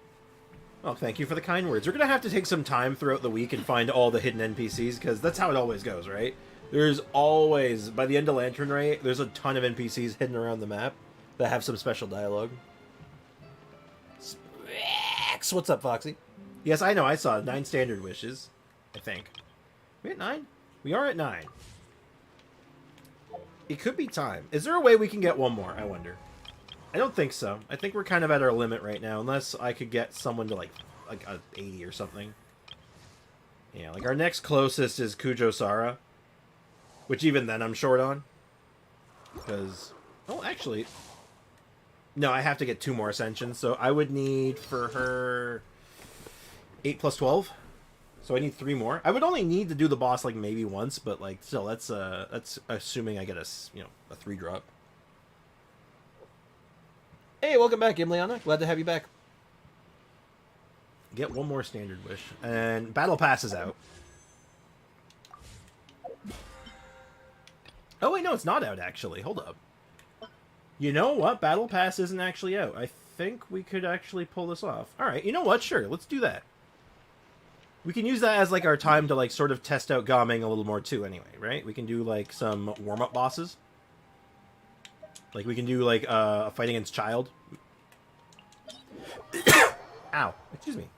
Well, thank you for the kind words. We're gonna have to take some time throughout the week and find all the hidden NPCs, because that's how it always goes, right? There's always, by the end of Lantern Rite, there's a ton of NPCs hidden around the map that have some special dialogue. Specs! What's up, Foxy? Yes, I know, I saw 9 standard wishes, I think. We at 9? We are at 9. It could be time. Is there a way we can get one more, I wonder? I don't think so. I think we're kind of at our limit right now, unless I could get someone to, like a 80 or something. Yeah, like, our next closest is Kujo Sara. Which even then I'm short on. Because... Oh, actually... No, I have to get 2 more Ascensions, so I would need for her... 8 plus 12. So I need 3 more. I would only need to do the boss, like, maybe once, but, like, still, that's assuming I get a 3-drop. Hey, welcome back, Imliana. Glad to have you back. Get 1 more standard wish. And Battle Pass is out. Oh, wait, no, it's not out, actually. Hold up. You know what? Battle Pass isn't actually out. I think we could actually pull this off. Alright, you know what? Sure, let's do that. We can use that as, like, our time to, like, sort of test out Gaming a little more, too, anyway, right? We can do, like, some warm-up bosses. Like, we can do, like, a fight against Child. Ow. Excuse me.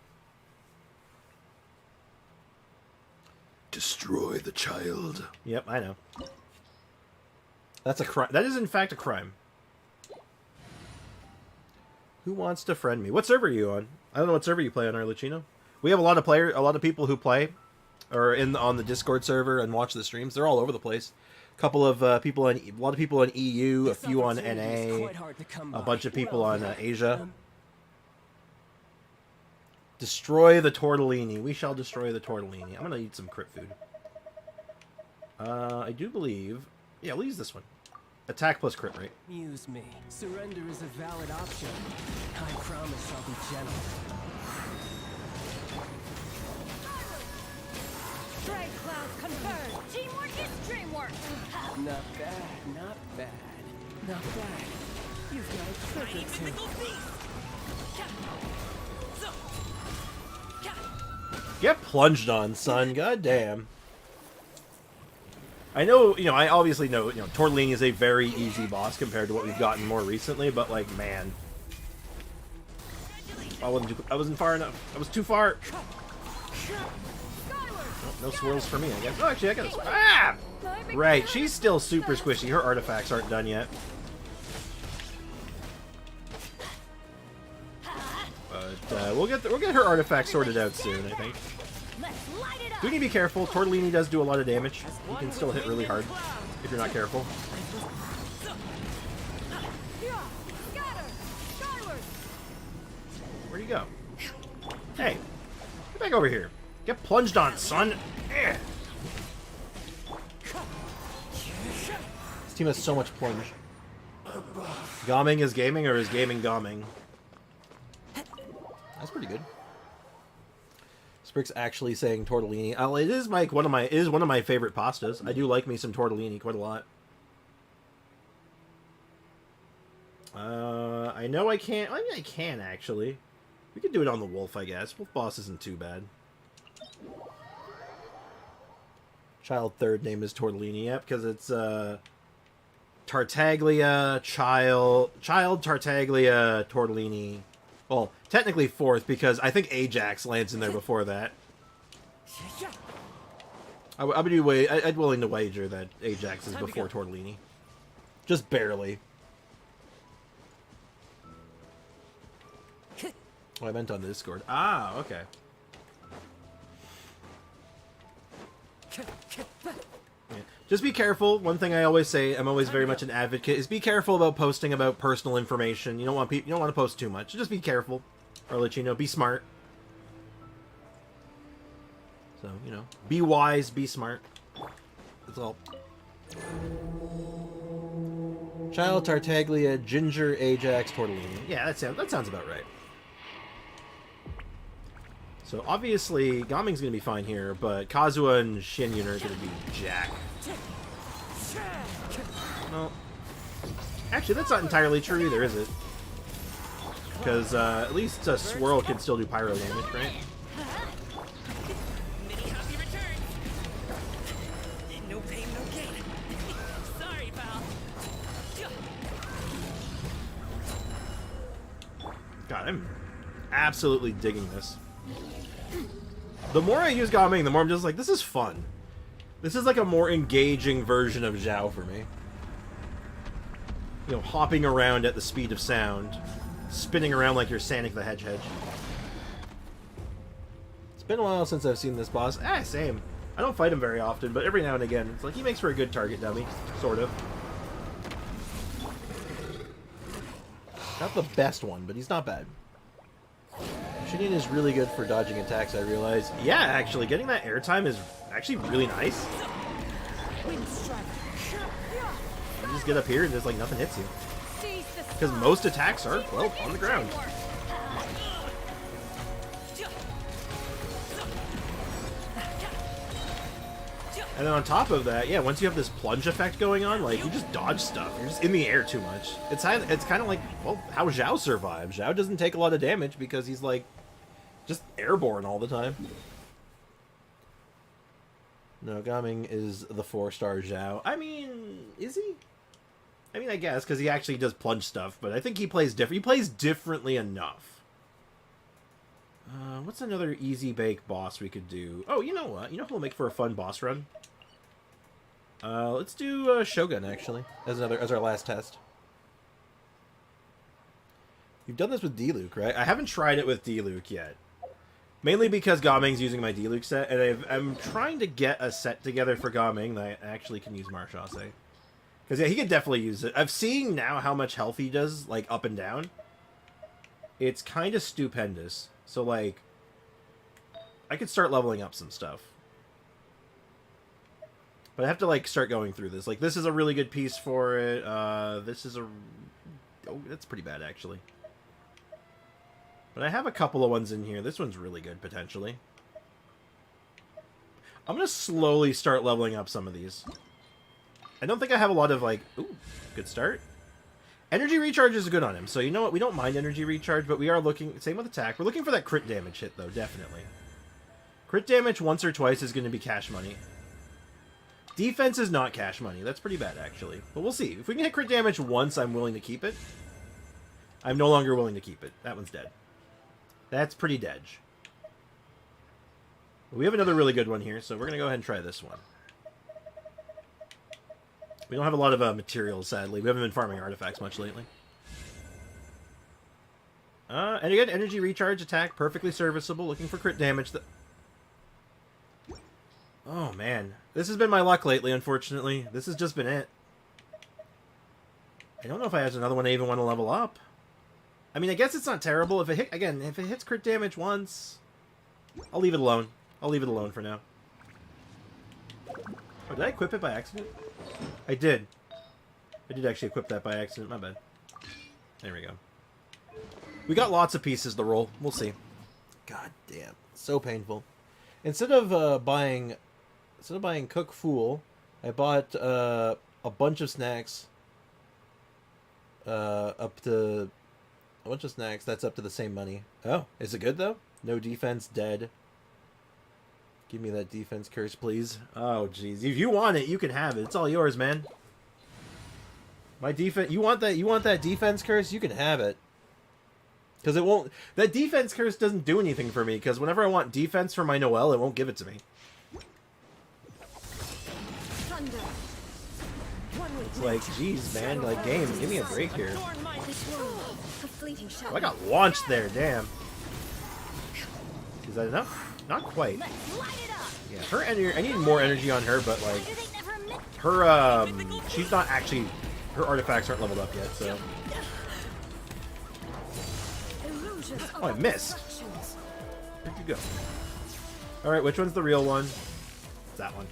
Destroy the Child. Yep, I know. That's a crime. That is, in fact, a crime. Who wants to friend me? What server are you on? I don't know what server you play on, Arlecchino. We have a lot of people who play, or on the Discord server and watch the streams. They're all over the place. A couple of people on, a lot of people on EU, a few on NA, a bunch of people on Asia. Destroy the tortellini. We shall destroy the tortellini. I'm gonna eat some crit food. I do believe. Yeah, we'll use this one. Attack plus crit rate. Muse me. Surrender is a valid option. I promise I'll be gentle. Stray clouds converge. Teamwork is dreamwork. Not bad, not bad, not bad. You've got a trick or two. Get plunged on, son. God damn. I know, I obviously know, Tortellini is a very easy boss compared to what we've gotten more recently, but, like, man. I wasn't far enough. I was too far. Oh, no swirls for me, I guess. Oh, actually, I got a... Ah! Right, she's still super squishy. Her artifacts aren't done yet. But, we'll get her artifacts sorted out soon, I think. Do need to be careful. Tortellini does do a lot of damage. You can still hit really hard if you're not careful. Where'd he go? Hey. Get back over here. Get plunged on, son. Eh. This team has so much plunge. Gomming is gaming, or is gaming gomming? That's pretty good. Sprick's actually saying tortellini. It is like one of my favorite pastas. I do like me some tortellini quite a lot. I know I can't. I mean, I can actually. We could do it on the wolf, I guess. Wolf boss isn't too bad. Child third name is tortellini. Yep, because it's Tartaglia, child Tartaglia, tortellini. Well, technically fourth, because I think Ajax lands in there before that. I'd willing to wager that Ajax is before tortellini. Just barely. Oh, I meant on the Discord. Ah, okay. Yeah. Just be careful. One thing I always say, I'm always very much an advocate, is be careful about posting about personal information. You don't want to post too much. Just be careful. Arlecchino, be smart. So, you know, be wise, be smart. That's all. Child, Tartaglia, Ginger, Ajax, tortellini. Yeah, that sounds about right. So obviously, Gamming's gonna be fine here, but Kazuha and Shinyun are gonna be jack. Well, actually, that's not entirely true either, is it? Because at least Swirl can still do pyro damage, right? No pain, no gain. Sorry, pal. God, I'm absolutely digging this. The more I use Gamming, the more I'm just like, this is fun. This is like a more engaging version of Zhao for me. You know, hopping around at the speed of sound. Spinning around like you're Sonic the Hedgehog. It's been a while since I've seen this boss. Same. I don't fight him very often, but every now and again, it's like he makes for a good target dummy. Sort of. Not the best one, but he's not bad. Shinyun is really good for dodging attacks, I realize. Yeah, actually, getting that airtime is actually really nice. You just get up here and just like nothing hits you. Because most attacks are, well, on the ground. And then on top of that, yeah, once you have this plunge effect going on, like, you just dodge stuff. You're just in the air too much. It's kind of like, well, how Zhao survives. Zhao doesn't take a lot of damage because he's, like, just airborne all the time. No, Gamming is the 4-star Zhao. I mean, is he? I mean, I guess, because he actually does plunge stuff, but I think he plays different. He plays differently enough. What's another easy bake boss we could do? Oh, you know what? You know who'll make for a fun boss run? Let's do Shogun, actually, as our last test. You've done this with D-Luke, right? I haven't tried it with D-Luke yet. Mainly because Gamming's using my D-Luke set, and I'm trying to get a set together for Gamming that I actually can use Marchase. Because, yeah, he could definitely use it. I've seen now how much health he does, like, up and down. It's kind of stupendous. So, like, I could start leveling up some stuff. But I have to, like, start going through this. Like, this is a really good piece for it. This is a... Oh, that's pretty bad, actually. But I have a couple of ones in here. This one's really good, potentially. I'm going to slowly start leveling up some of these. I don't think I have a lot of, like... Ooh, good start. Energy recharge is good on him. So, you know what? We don't mind energy recharge, but we are looking... Same with attack. We're looking for that crit damage hit, though, definitely. Crit damage once or twice is going to be cash money. Defense is not cash money. That's pretty bad, actually. But we'll see. If we can hit crit damage once, I'm willing to keep it. I'm no longer willing to keep it. That one's dead. That's pretty dead. We have another really good one here, so we're going to go ahead and try this one. We don't have a lot of materials, sadly. We haven't been farming artifacts much lately. And again, energy recharge, attack, perfectly serviceable. Looking for crit damage. Oh, man. This has been my luck lately, unfortunately. This has just been it. I don't know if I have another one I even want to level up. I mean, I guess it's not terrible. If it hits crit damage once, I'll leave it alone. I'll leave it alone for now. Oh, did I equip it by accident? I did. I did actually equip that by accident. My bad. There we go. We got lots of pieces to roll. We'll see. God damn. So painful. Instead of buying Cook Fool, I bought a bunch of snacks. Up to a bunch of snacks. That's up to the same money. Oh, is it good though? No defense, dead. Give me that defense curse, please. Oh, jeez. If you want it, you can have it. It's all yours, man. My defense. You want that? You want that defense curse? You can have it. Because it won't. That defense curse doesn't do anything for me. Because whenever I want defense for my Noelle, it won't give it to me. Thunder. It's like, jeez, man. Like, game, give me a break here. A fleeting shadow. Oh, I got launched there. Damn. Is that enough? Not quite. Yeah, her energy. I need more energy on her, but like, her she's not actually. Her artifacts aren't leveled up yet, so. Oh, I missed. Where'd you go? All right, which one's the real one? It's that one.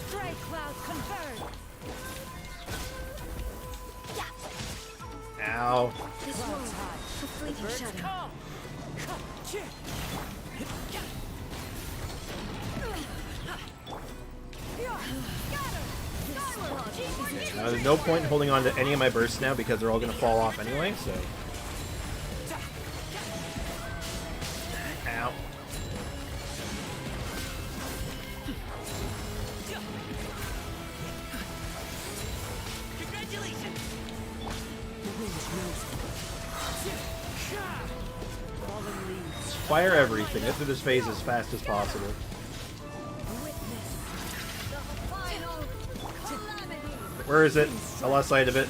Stray cloud converge. Ow. This world, a fleeting shadow. There's no point in holding on to any of my bursts now because they're all going to fall off anyway, so. Ow. Congratulations! Fire everything. Get through this phase as fast as possible. Where is it? I lost sight of it.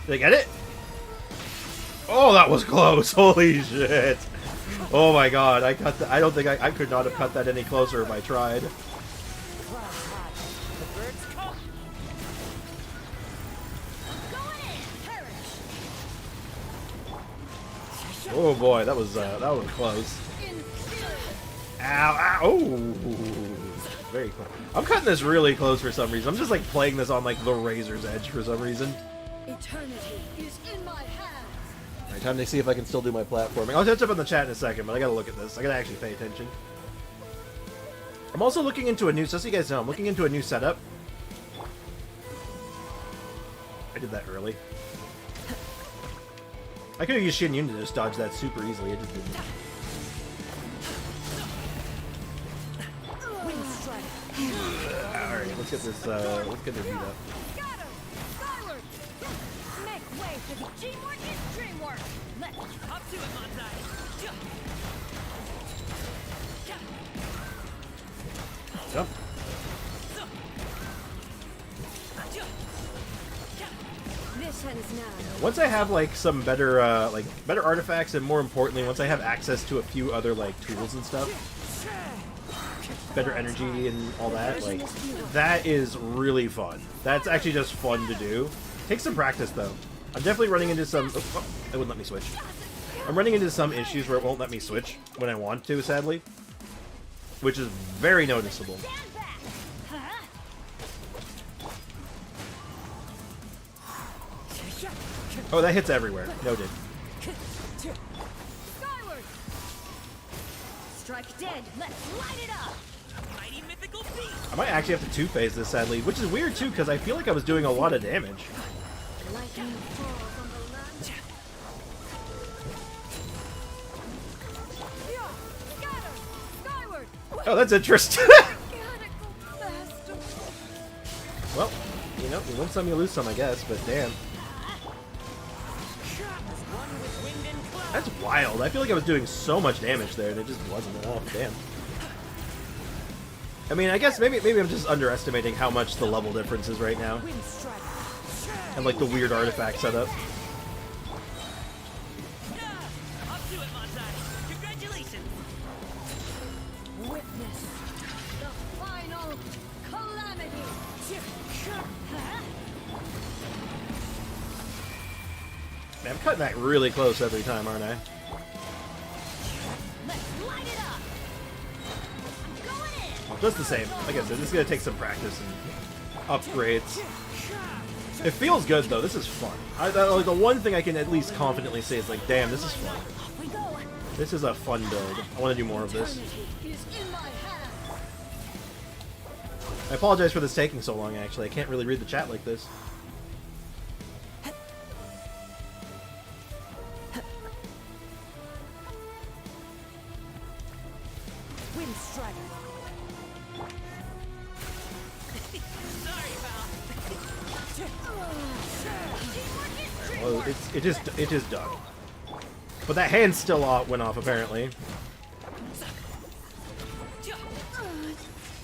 Did I get it? Oh, that was close. Holy shit. Oh my god. I cut I don't think I could not have cut that any closer if I tried. Oh boy, that was close. Ow, ow, oh, very close. I'm cutting this really close for some reason. I'm just like playing this on like the razor's edge for some reason. Eternity is in my hands. Alright, time to see if I can still do my platforming. I'll touch up on the chat in a second, but I gotta look at this. I gotta actually pay attention. I'm also looking into a new, so you guys know, I'm looking into a new setup. I did that early. I could have used Shin Yun to just dodge that super easily. I just didn't. Alright, let's get this, let's get this beat up. Make way for the Dreamwork is Dreamwork. Let's Up to it, Montai. Jump. Missions now. Once I have like some better better artifacts, and more importantly, once I have access to a few other like tools and stuff, better energy and all that, like that is really fun. That's actually just fun to do. Takes some practice though. I'm definitely running into some. Oh, it wouldn't let me switch. I'm running into some issues where it won't let me switch when I want to, sadly, which is very noticeable. Oh, that hits everywhere. Noted. Skyward. Strike dead. Let's light it up. Mighty mythical beast. I might actually have to two-phase this, sadly, which is weird too, because I feel like I was doing a lot of damage. Lightning falls on the land. Skyward. Oh, that's interesting. Well, you know, you win some, you lose some, I guess, but damn. That's wild. I feel like I was doing so much damage there, and it just wasn't enough. Damn. I mean, I guess maybe I'm just underestimating how much the level difference is right now. And like the weird artifact setup. Up to it, Montai. Congratulations. Witness the final calamity. I'm cutting that really close every time, aren't I? Let's light it up. I'm going in. Well, just the same. Like I said, this is gonna take some practice and upgrades. It feels good though. This is fun. Like, the one thing I can at least confidently say is like, damn, this is fun. We go. This is a fun build. I want to do more of this. I apologize for this taking so long, actually. I can't really read the chat like this. Wind strider. Well, it is done. But that hand still went off, apparently.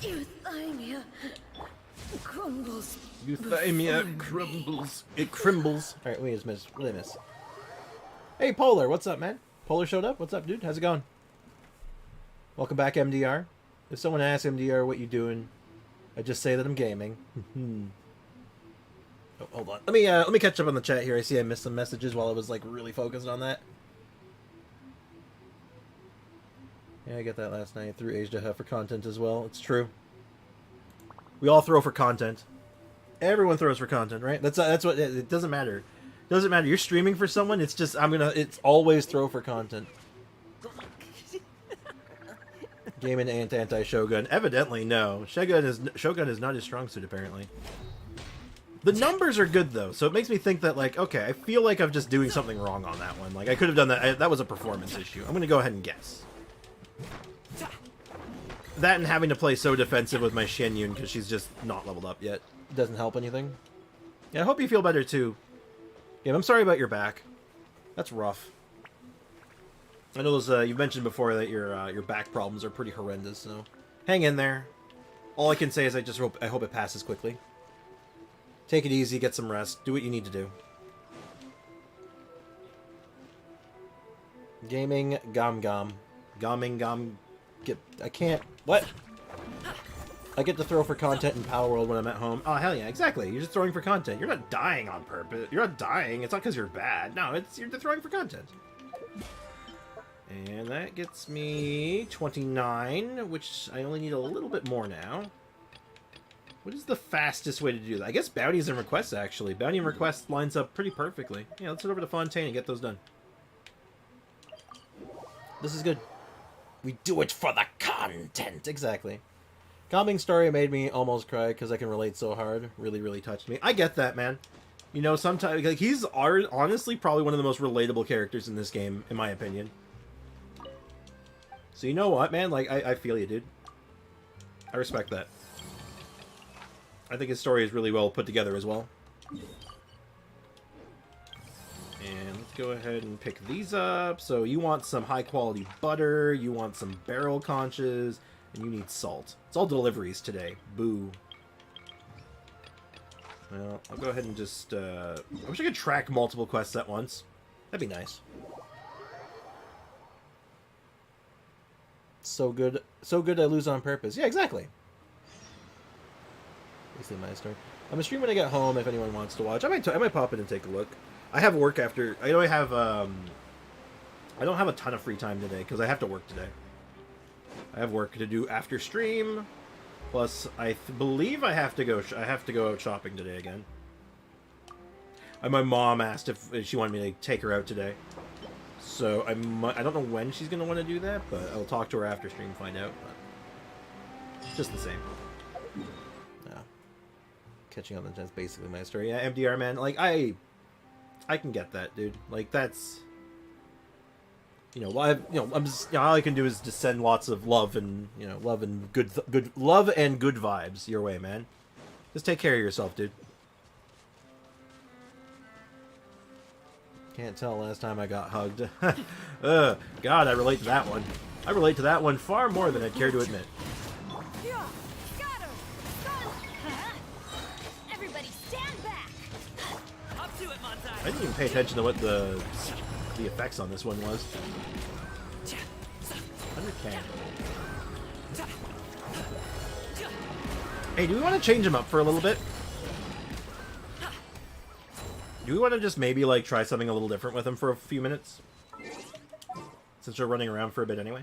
Euthymia crumbles. Euthymia crumbles. It crumbles. Alright, wait a minute. What did I miss? Hey, Polar, what's up, man? Polar showed up? What's up, dude? How's it going? Welcome back, MDR. If someone asks MDR what you doing, I just say that I'm gaming. Oh, hold on. Let me catch up on the chat here. I see I missed some messages while I was like really focused on that. Yeah, I got that last night. Threw Age to Huff for content as well. It's true. We all throw for content. Everyone throws for content, right? That's what it doesn't matter. It doesn't matter. You're streaming for someone. It's just it's always throw for content. Gaming anti Shogun. Evidently, no. Shogun is not his strong suit, apparently. The numbers are good, though, so it makes me think that, like, okay, I feel like I'm just doing something wrong on that one. Like, I could have done that. That was a performance issue. I'm going to go ahead and guess. That and having to play so defensive with my Shenyun because she's just not leveled up yet. Doesn't help anything. Yeah, I hope you feel better, too. Yeah, I'm sorry about your back. That's rough. I know those, you've mentioned before that your back problems are pretty horrendous, so hang in there. All I can say is I hope it passes quickly. Take it easy, get some rest, do what you need to do. Gaming, Gaming, I can't, what? I get to throw for content in Power World when I'm at home. Oh, hell yeah, exactly. You're just throwing for content. You're not dying on purpose. You're not dying. It's not because you're bad. No, you're throwing for content. And that gets me 29, which I only need a little bit more now. What is the fastest way to do that? I guess bounties and requests, actually. Bounty and requests lines up pretty perfectly. Yeah, let's head over to Fontaine and get those done. This is good. We do it for the content. Exactly. Calming story made me almost cry because I can relate so hard. Really, really touched me. I get that, man. You know, sometimes like he's honestly probably one of the most relatable characters in this game, in my opinion. So you know what, man? Like, I feel you, dude. I respect that. I think his story is really well put together as well. And let's go ahead and pick these up. So you want some high-quality butter, you want some barrel conches, and you need salt. It's all deliveries today. Boo. Well, I'll go ahead and just... I wish I could track multiple quests at once. That'd be nice. So good I lose on purpose. Yeah, exactly. Basically my story. I'm gonna stream when I get home if anyone wants to watch. I might pop in and take a look. I have work after. I know I have. I don't have a ton of free time today because I have to work today. I have work to do after stream. Plus, I believe I have to go. I have to go out shopping today again. My mom asked if she wanted me to take her out today. So I don't know when she's gonna want to do that, but I'll talk to her after stream, find out. But just the same. Yeah. Catching on, that's basically my story. Yeah, MDR, man. Like I can get that, dude. Like that's, you know, I'm just, all I can do is just send lots of love and love and good vibes your way, man. Just take care of yourself, dude. Can't tell last time I got hugged. God, I relate to that one. I relate to that one far more than I'd care to admit. Everybody stand back. Up to it, Montai. I didn't even pay attention to what the effects on this one was. 100K. Hey, do we want to change him up for a little bit? Do we want to just maybe, like, try something a little different with him for a few minutes? Since we're running around for a bit anyway?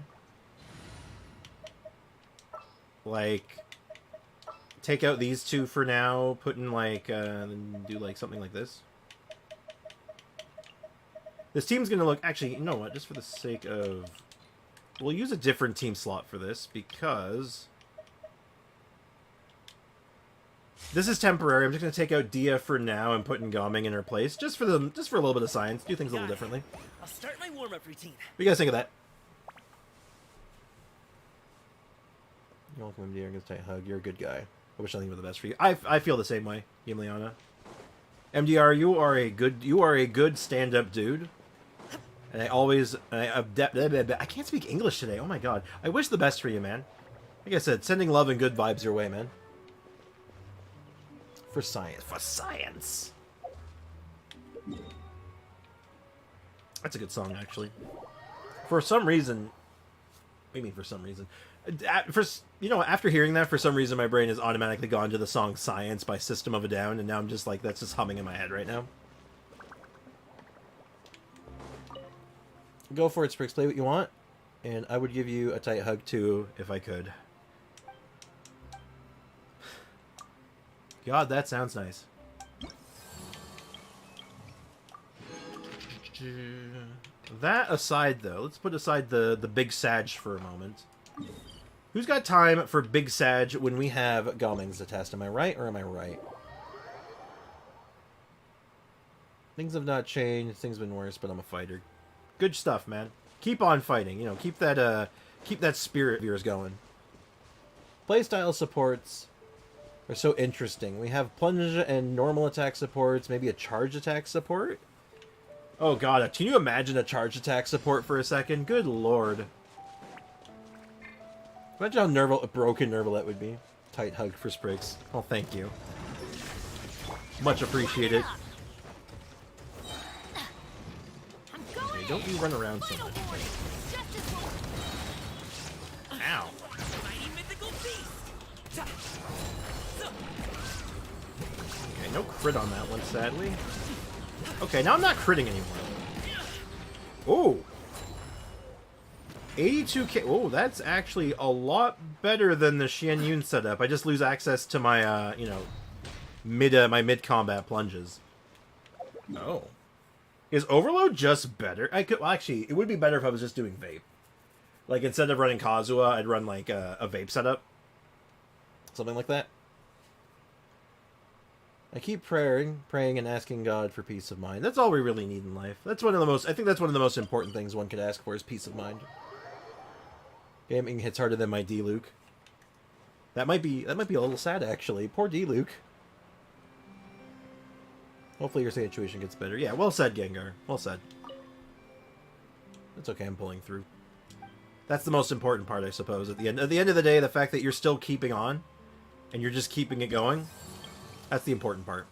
Like, take out these two for now, put in, like, do, like, something like this. This team's gonna look... Actually, you know what? Just for the sake of... We'll use a different team slot for this, because... This is temporary. I'm just going to take out Dia for now and put in Gaming in her place, just for a little bit of science. Do things a little differently. I'll start my warm-up routine. What do you guys think of that? You're welcome, MD. I'm going to tight hug. You're a good guy. I wish nothing but the best for you. I feel the same way, Yimliana. MDR, you are a good stand-up dude. And I can't speak English today. Oh my god. I wish the best for you, man. Like I said, sending love and good vibes your way, man. For science. For science! That's a good song, actually. For some reason... What do you mean, for some reason? After hearing that, for some reason, my brain has automatically gone to the song Science by System of a Down, and now I'm just like, that's just humming in my head right now. Go for it, Sprix. Play what you want, and I would give you a tight hug, too, if I could. God, that sounds nice. That aside, though, let's put aside the Big Sag for a moment. Who's got time for Big Sag when we have Gamings to test? Am I right or am I right? Things have not changed. Things have been worse, but I'm a fighter. Good stuff, man. Keep on fighting. You know, keep that spirit of yours going. Playstyle supports are so interesting. We have plunge and normal attack supports, maybe a charge attack support. Oh god, can you imagine a charge attack support for a second? Good lord. Imagine how broken Nervalet would be. Tight hug for Sprix. Oh, thank you. Much appreciated. Okay, don't you run around so much. Ow. Okay, no crit on that one, sadly. Okay, now I'm not critting anymore. Oh! 82k. Oh, that's actually a lot better than the Xian Yun setup. I just lose access to my, my mid-combat plunges. Oh. Is Overload just better? Well, actually, it would be better if I was just doing Vape. Like, instead of running Kazuha, I'd run, like, a Vape setup. Something like that. I keep praying and asking God for peace of mind. That's all we really need in life. That's one of the most... I think that's one of the most important things one could ask for is peace of mind. Gaming hits harder than my D-Luke. That might be a little sad, actually. Poor D-Luke. Hopefully your situation gets better. Yeah, well said, Gengar. Well said. It's okay, I'm pulling through. That's the most important part, I suppose. At the end of the day, the fact that you're still keeping on, and you're just keeping it going, that's the important part.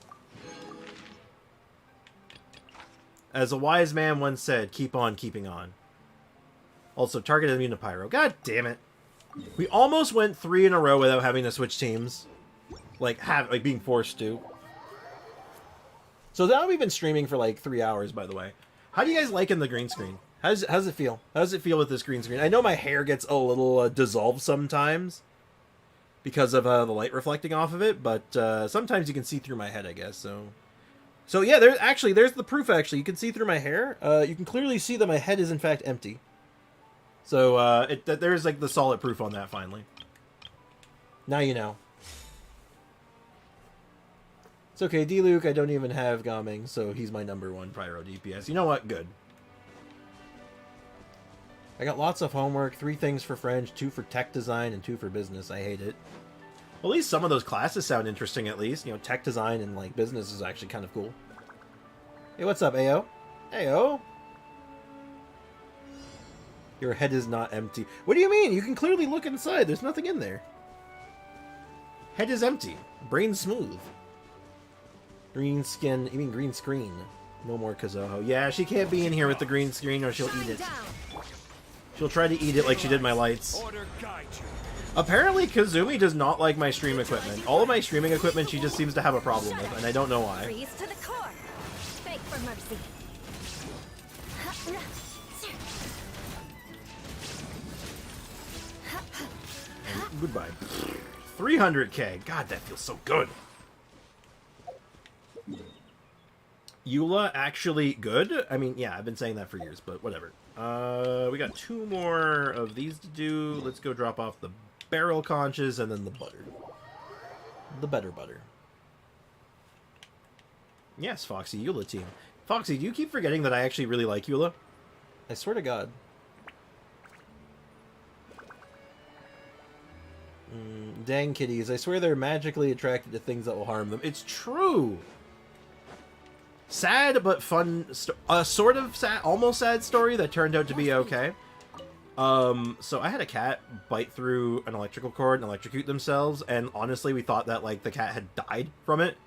As a wise man once said, keep on keeping on. Also, target immune to Pyro. God damn it. We almost went 3 in a row without having to switch teams. Like being forced to. So now we've been streaming for like 3 hours, by the way. How do you guys like in the green screen? How's it feel? How does it feel with this green screen? I know my hair gets a little dissolved sometimes because of the light reflecting off of it, but sometimes you can see through my head, I guess. So yeah, there's the proof. Actually, you can see through my hair. You can clearly see that my head is in fact empty. So there's like the solid proof on that. Finally, now you know. It's okay, D-Luke, I don't even have Gaming, so he's my number 1 Pyro DPS. You know what? Good. I got lots of homework, 3 things for French, 2 for tech design, and 2 for business. I hate it. Well, at least some of those classes sound interesting, at least. You know, tech design and, like, business is actually kind of cool. Hey, what's up, Ayo? Ayo! Your head is not empty. What do you mean? You can clearly look inside. There's nothing in there. Head is empty. Brain smooth. Green skin. You mean green screen. No more Kazuho. Yeah, she can't be in here with the green screen or she'll eat it. She'll try to eat it like she did my lights. Apparently, Kazumi does not like my stream equipment. All of my streaming equipment she just seems to have a problem with, and I don't know why. beg for mercy. Goodbye. 300k. God, that feels so good. Eula actually good? I mean, yeah, I've been saying that for years, but whatever. We got 2 more of these to do. Let's go drop off the barrel conches and then the butter. The better butter. Yes, Foxy, Eula team. Foxy, do you keep forgetting that I actually really like Eula? I swear to God. Dang kitties, I swear they're magically attracted to things that will harm them. It's true! Sad but fun, sort of sad, almost sad story that turned out to be okay. So I had a cat bite through an electrical cord and electrocute themselves, and honestly we thought that, like, the cat had died from it.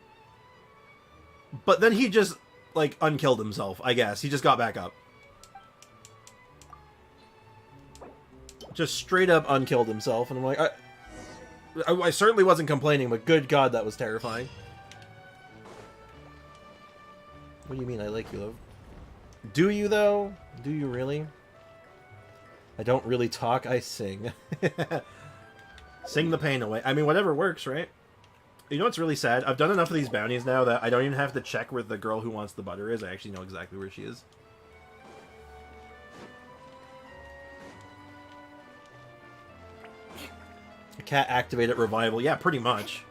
But then he just, like, unkilled himself, I guess. He just got back up. Just straight up unkilled himself, and I'm like, I certainly wasn't complaining, but good God, that was terrifying. What do you mean I like you, though? Do you, though? Do you really? I don't really talk, I sing. Sing the pain away. I mean, whatever works, right? You know what's really sad? I've done enough of these bounties now that I don't even have to check where the girl who wants the butter is. I actually know exactly where she is. Cat activated revival. Yeah, pretty much.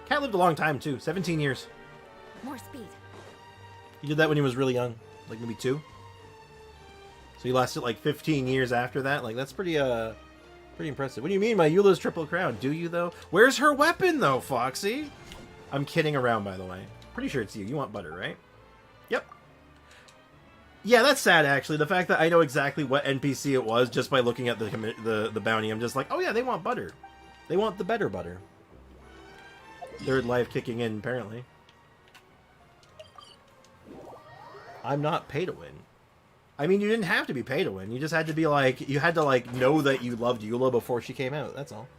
Cat lived a long time, too. 17 years. More speed. He did that when he was really young. Like, maybe 2. So he lasted, like, 15 years after that. Like, that's pretty, pretty impressive. What do you mean, my Eula's triple crown? Do you, though? Where's her weapon, though, Foxy? I'm kidding around, by the way. Pretty sure it's you. You want butter, right? Yep. Yeah, that's sad, actually. The fact that I know exactly what NPC it was just by looking at the bounty. I'm just like, oh yeah, they want butter. They want the better butter. Third life kicking in, apparently. I'm not pay to win. I mean, you didn't have to be pay to win. You just had to be like, you had to like know that you loved Eula before she came out. That's all.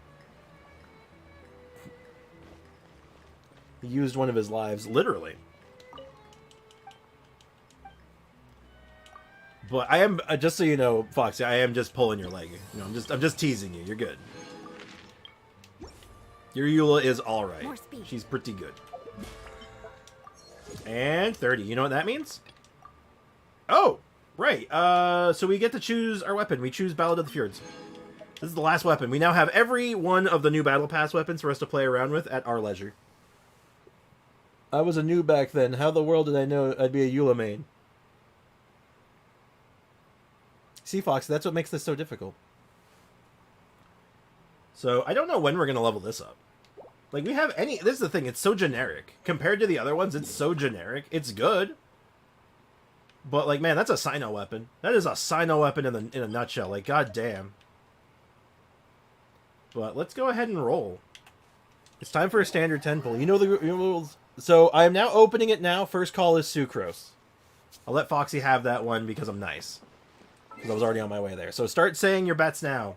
He used one of his lives, literally. But I am, just so you know, Foxy, I am just pulling your leg. You know, I'm just teasing you. You're good. Your Eula is all right. She's pretty good. And 30. You know what that means? Oh, right. So we get to choose our weapon. We choose Ballad of the Fjords. This is the last weapon. We now have every one of the new Battle Pass weapons for us to play around with at our leisure. I was a noob back then. How the world did I know I'd be a Eula main? See, Fox, that's what makes this so difficult. So, I don't know when we're going to level this up. Like, we have any... This is the thing, it's so generic. Compared to the other ones, it's so generic. It's good. But, like, man, that's a Sino weapon. That is a Sino weapon in a nutshell. Like, goddamn. But let's go ahead and roll. It's time for a standard 10 pull. You know the rules. So, I am now opening it now. First call is Sucrose. I'll let Foxy have that one because I'm nice. Because I was already on my way there. So start saying your bets now.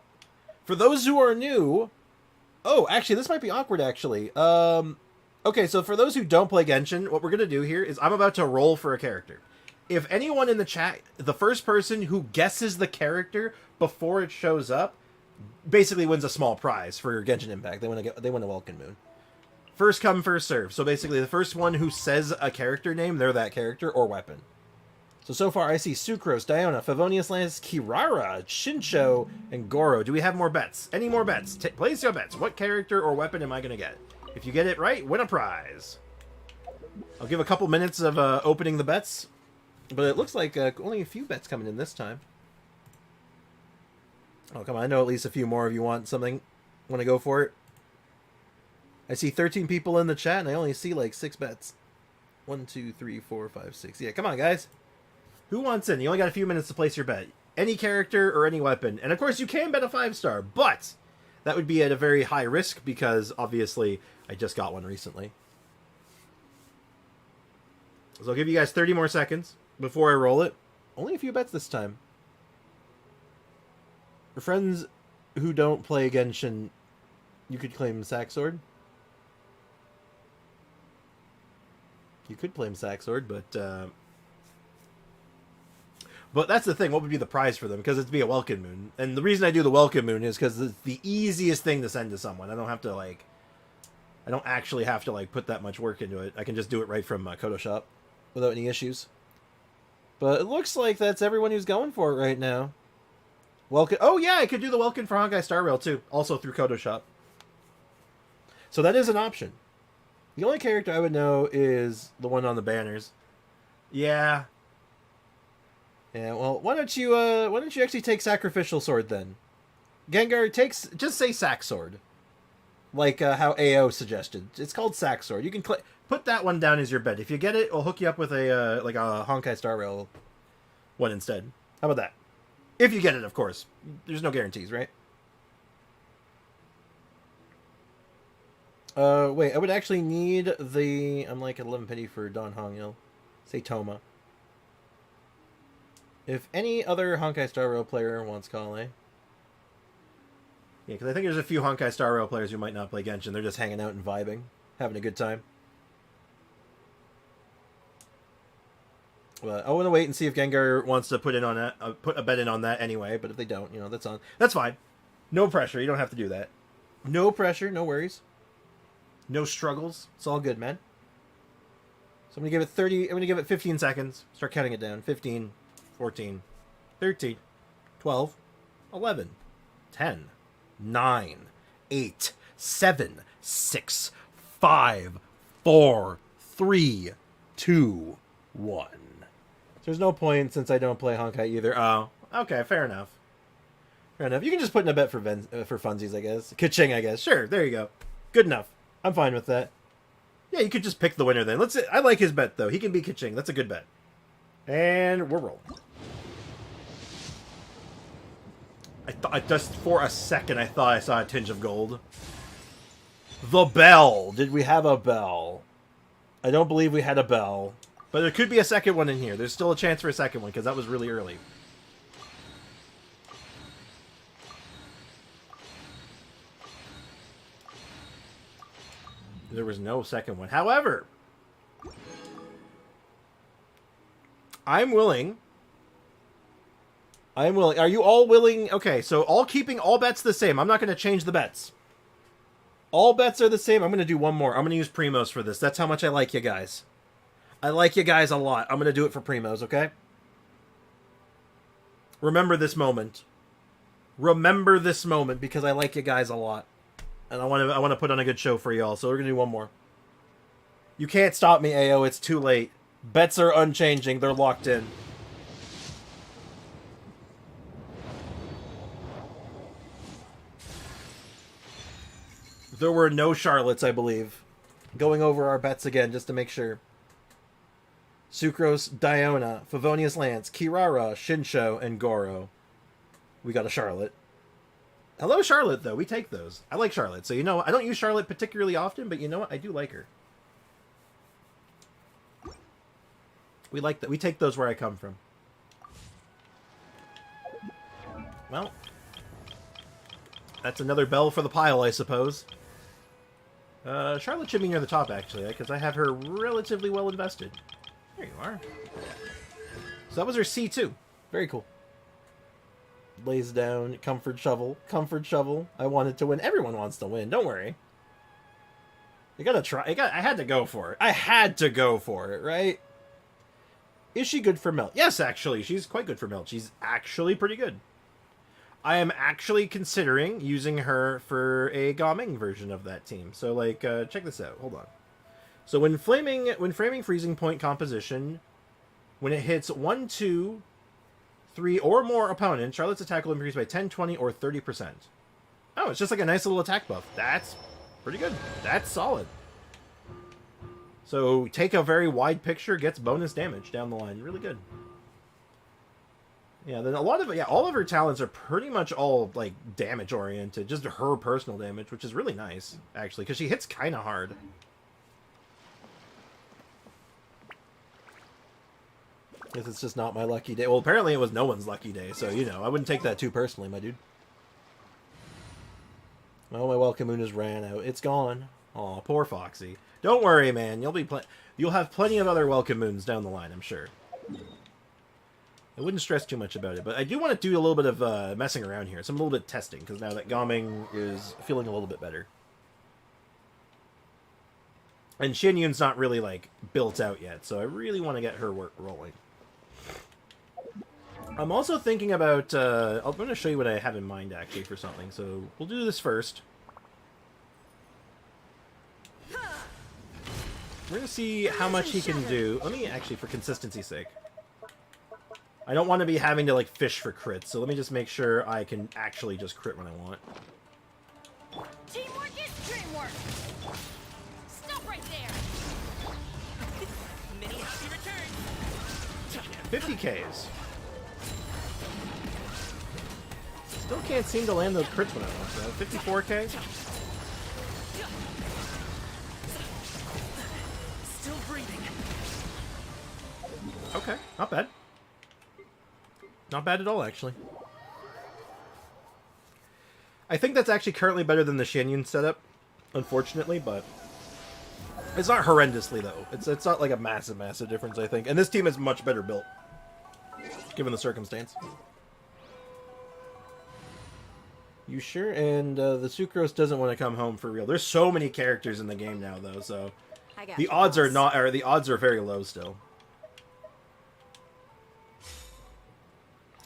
For those who are new... Oh, actually, this might be awkward, actually. Okay, so for those who don't play Genshin, what we're going to do here is I'm about to roll for a character. If anyone in the chat, the first person who guesses the character before it shows up, basically wins a small prize for Genshin Impact. They win a Welkin Moon. First come, first serve. So basically, the first one who says a character name, they're that character or weapon. So far I see Sucrose, Diona, Favonius Lance, Kirara, Shincho, and Goro. Do we have more bets? Any more bets? Place your bets. What character or weapon am I going to get? If you get it right, win a prize. I'll give a couple minutes of opening the bets. But it looks like only a few bets coming in this time. Oh, come on. I know at least a few more of you want something. Want to go for it? I see 13 people in the chat, and I only see like 6 bets. 1, 2, 3, 4, 5, 6. Yeah, come on, guys. Who wants in? You only got a few minutes to place your bet. Any character or any weapon. And of course, you can bet a 5-star, but that would be at a very high risk because obviously I just got one recently. So I'll give you guys 30 more seconds before I roll it. Only a few bets this time. For friends who don't play Genshin, you could claim Sack Sword. You could play him Sack Sword, but that's the thing. What would be the prize for them? Because it'd be a Welkin Moon. And the reason I do the Welkin Moon is because it's the easiest thing to send to someone. I don't have to, like... I don't actually have to, like, put that much work into it. I can just do it right from Kodo Shop without any issues. But it looks like that's everyone who's going for it right now. Welkin... Oh, yeah, I could do the Welkin for Honkai Star Rail, too. Also through Kodo Shop. So that is an option. The only character I would know is the one on the banners. Yeah. Yeah, well, why don't you actually take Sacrificial Sword then? Gengar takes, just say Sack Sword. Like how AO suggested. It's called Sack Sword. You can put that one down as your bet. If you get it, it'll hook you up with a like a Honkai Star Rail one instead. How about that? If you get it, of course. There's no guarantees, right? Wait, I would actually need the... I'm like at 11 pity for Don Hongil. Say Toma. If any other Honkai Star Rail player wants Kale. Yeah, because I think there's a few Honkai Star Rail players who might not play Genshin. They're just hanging out and vibing. Having a good time. Well, I want to wait and see if Gengar wants to put in on that, put a bet in on that anyway. But if they don't, that's fine. No pressure. You don't have to do that. No pressure. No worries. No struggles. It's all good, man. So I'm gonna give it 30. I'm gonna give it 15 seconds. Start counting it down. 15, 14, 13, 12, 11, 10, 9, 8, 7, 6, 5, 4, 3, 2, 1. There's no point since I don't play Honkai either. Oh, okay, fair enough. Fair enough. You can just put in a bet for funsies, I guess. Ka-ching, I guess. Sure, there you go. Good enough. I'm fine with that. Yeah, you could just pick the winner then. I like his bet, though. He can be Ka-ching. That's a good bet. And we're rolling. I just, for a second, I thought I saw a tinge of gold. The bell. Did we have a bell? I don't believe we had a bell. But there could be a second one in here. There's still a chance for a second one, because that was really early. There was no second one. However, I'm willing. Are you all willing? Okay, so keeping all bets the same. I'm not going to change the bets. All bets are the same. I'm going to do one more. I'm going to use Primos for this. That's how much I like you guys. I like you guys a lot. I'm going to do it for Primos, okay? Remember this moment. Remember this moment because I like you guys a lot. And I want to put on a good show for y'all. So we're going to do one more. You can't stop me, AO. It's too late. Bets are unchanging. They're locked in. There were no Charlottes, I believe. Going over our bets again just to make sure. Sucrose, Diona, Favonius Lance, Kirara, Shinsho, and Goro. We got a Charlotte. Hello, Charlotte, though. We take those. I like Charlotte. So, I don't use Charlotte particularly often, but you know what? I do like her. We like that. We take those where I come from. Well, that's another bell for the pile, I suppose. Charlotte should be near the top, actually, because I have her relatively well invested. There you are. So that was her C2. Very cool. Lays down, comfort shovel, comfort shovel. I wanted to win. Everyone wants to win. Don't worry. You gotta try. I had to go for it. I had to go for it, right? Is she good for Melt? Yes, actually. She's quite good for Melt. She's actually pretty good. I am actually considering using her for a Gaming version of that team. So, check this out. Hold on. So when framing freezing point composition, when it hits 1, 2, 3 or more opponents, Charlotte's attack will increase by 10, 20, or 30%. Oh, it's just like a nice little attack buff. That's pretty good. That's solid. So take a very wide picture, gets bonus damage down the line. Really good. Yeah, then all of her talents are pretty much all damage oriented, just her personal damage, which is really nice actually, because she hits kind of hard. Guess it's just not my lucky day. Well, apparently it was no one's lucky day, so, I wouldn't take that too personally, my dude. Well, my Welcome Moon has ran out. It's gone. Aw, poor Foxy. Don't worry, man. You'll have plenty of other welcome moons down the line, I'm sure. I wouldn't stress too much about it, but I do want to do a little bit of messing around here. Some a little bit of testing, because now that Gaming is feeling a little bit better. And Xianyun's not really, like, built out yet, so I really want to get her work rolling. I'm also thinking about... I'm going to show you what I have in mind, actually, for something. So, we'll do this first. We're going to see how much he can do. Let me, actually, for consistency's sake. I don't want to be having to, like, fish for crits, so let me just make sure I can actually just crit when I want. Teamwork is dreamwork. Stop right there. Many happy returns. 50Ks. Still can't seem to land those crits when I want, so 54K. Still breathing. Okay, not bad. Not bad at all, actually. I think that's actually currently better than the Xianyun setup, unfortunately, but it's not horrendously, though. It's not like a massive, massive difference, I think. And this team is much better built, given the circumstance. You sure? And the Sucrose doesn't want to come home for real. There's so many characters in the game now, though, so the odds are not, or the odds are very low still.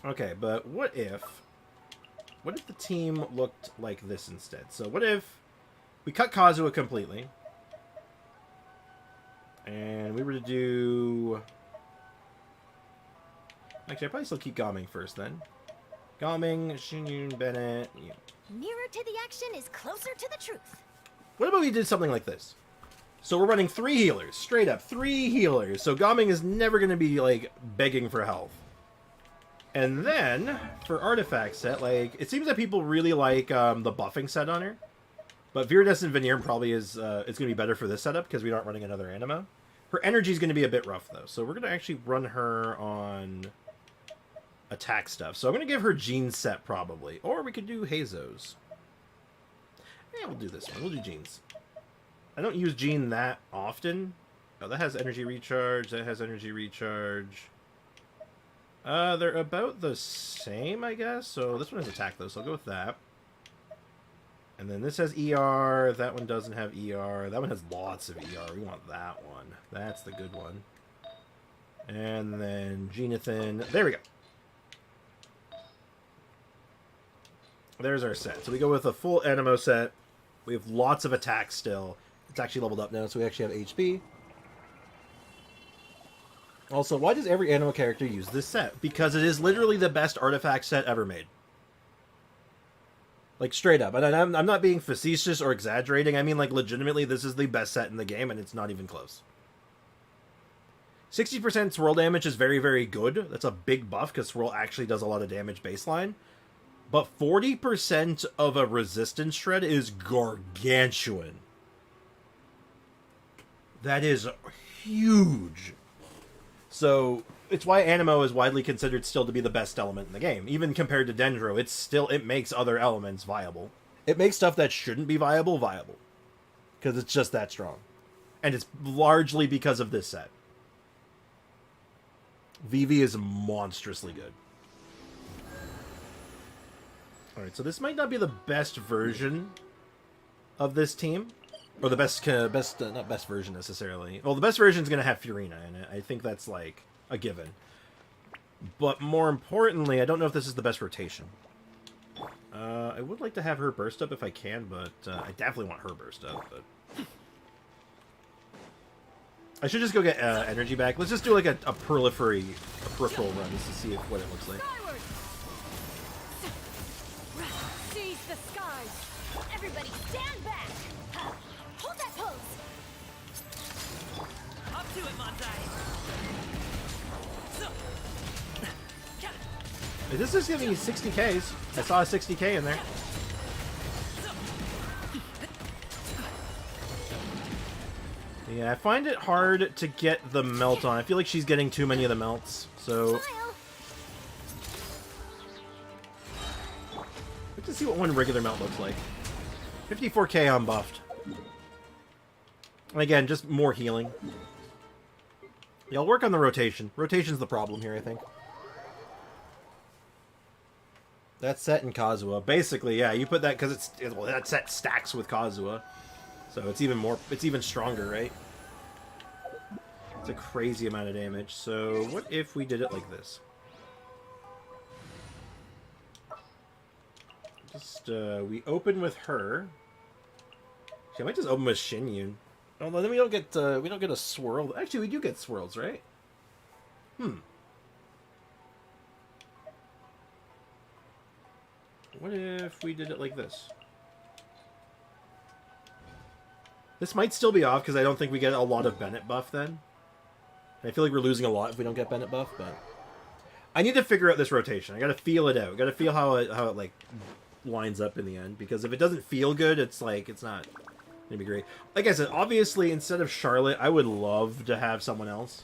Okay, but what if the team looked like this instead? So what if we cut Kazuha completely, and we were to do... Actually, I'd probably still keep Gaming first, then. Gaming, Xianyun, Bennett... Yeah. Nearer to the action is closer to the truth. What about we did something like this? So we're running 3 healers, straight up, 3 healers. So Gaming is never going to be, like, begging for health. And then, for artifact set, like, it seems that people really like the buffing set on her. But Viridescent Veneer probably is it's going to be better for this setup because we aren't running another Anima. Her energy is going to be a bit rough, though. So we're going to actually run her on attack stuff. So I'm going to give her Jean set, probably. Or we could do Hazo's. Yeah, we'll do this one. We'll do Jean's. I don't use Jean that often. Oh, that has energy recharge. That has energy recharge. They're about the same, I guess. So this one has attack, though, so I'll go with that. And then this has ER. That one doesn't have ER. That one has lots of ER. We want that one. That's the good one. And then Genathan. There we go. There's our set. So we go with a full Animo set. We have lots of attacks still. It's actually leveled up now, so we actually have HP. Also, why does every Animo character use this set? Because it is literally the best artifact set ever made. Like, straight up. And I'm not being facetious or exaggerating. I mean, like, legitimately, this is the best set in the game, and it's not even close. 60% swirl damage is very, very good. That's a big buff, because swirl actually does a lot of damage baseline. But 40% of a resistance shred is gargantuan. That is huge. So, it's why Animo is widely considered still to be the best element in the game. Even compared to Dendro, it makes other elements viable. It makes stuff that shouldn't be viable, viable. Because it's just that strong. And it's largely because of this set. Vivi is monstrously good. Alright, so this might not be the best version of this team. Or the not best version necessarily. Well, the best version is going to have Furina in it. I think that's, like, a given. But more importantly, I don't know if this is the best rotation. I would like to have her burst up if I can, but I definitely want her burst up. But I should just go get energy back. Let's just do, like, a peripheral run just to see what it looks like. Seize the skies. Everybody stand back. Hold that pose. Up to it, Monzai. This is giving you 60Ks. I saw a 60K in there. Yeah, I find it hard to get the melt on. I feel like she's getting too many of the melts, so... Let's just see what one regular melt looks like. 54K unbuffed. And again, just more healing. Yeah, I'll work on the rotation. Rotation's the problem here, I think. That's set in Kazuha. Basically, yeah, you put that because well, that set stacks with Kazuha. So it's even stronger, right? It's a crazy amount of damage. So what if we did it like this? Just, we open with her. Actually, I might just open with Shinyun. Oh, then we don't get a swirl. Actually, we do get swirls, right? What if we did it like this? This might still be off because I don't think we get a lot of Bennett buff then. I feel like we're losing a lot if we don't get Bennett buff, but I need to figure out this rotation. I gotta feel it out. I gotta feel how it like lines up in the end, because if it doesn't feel good, it's like it's not gonna be great. Like I said, obviously instead of Charlotte, I would love to have someone else.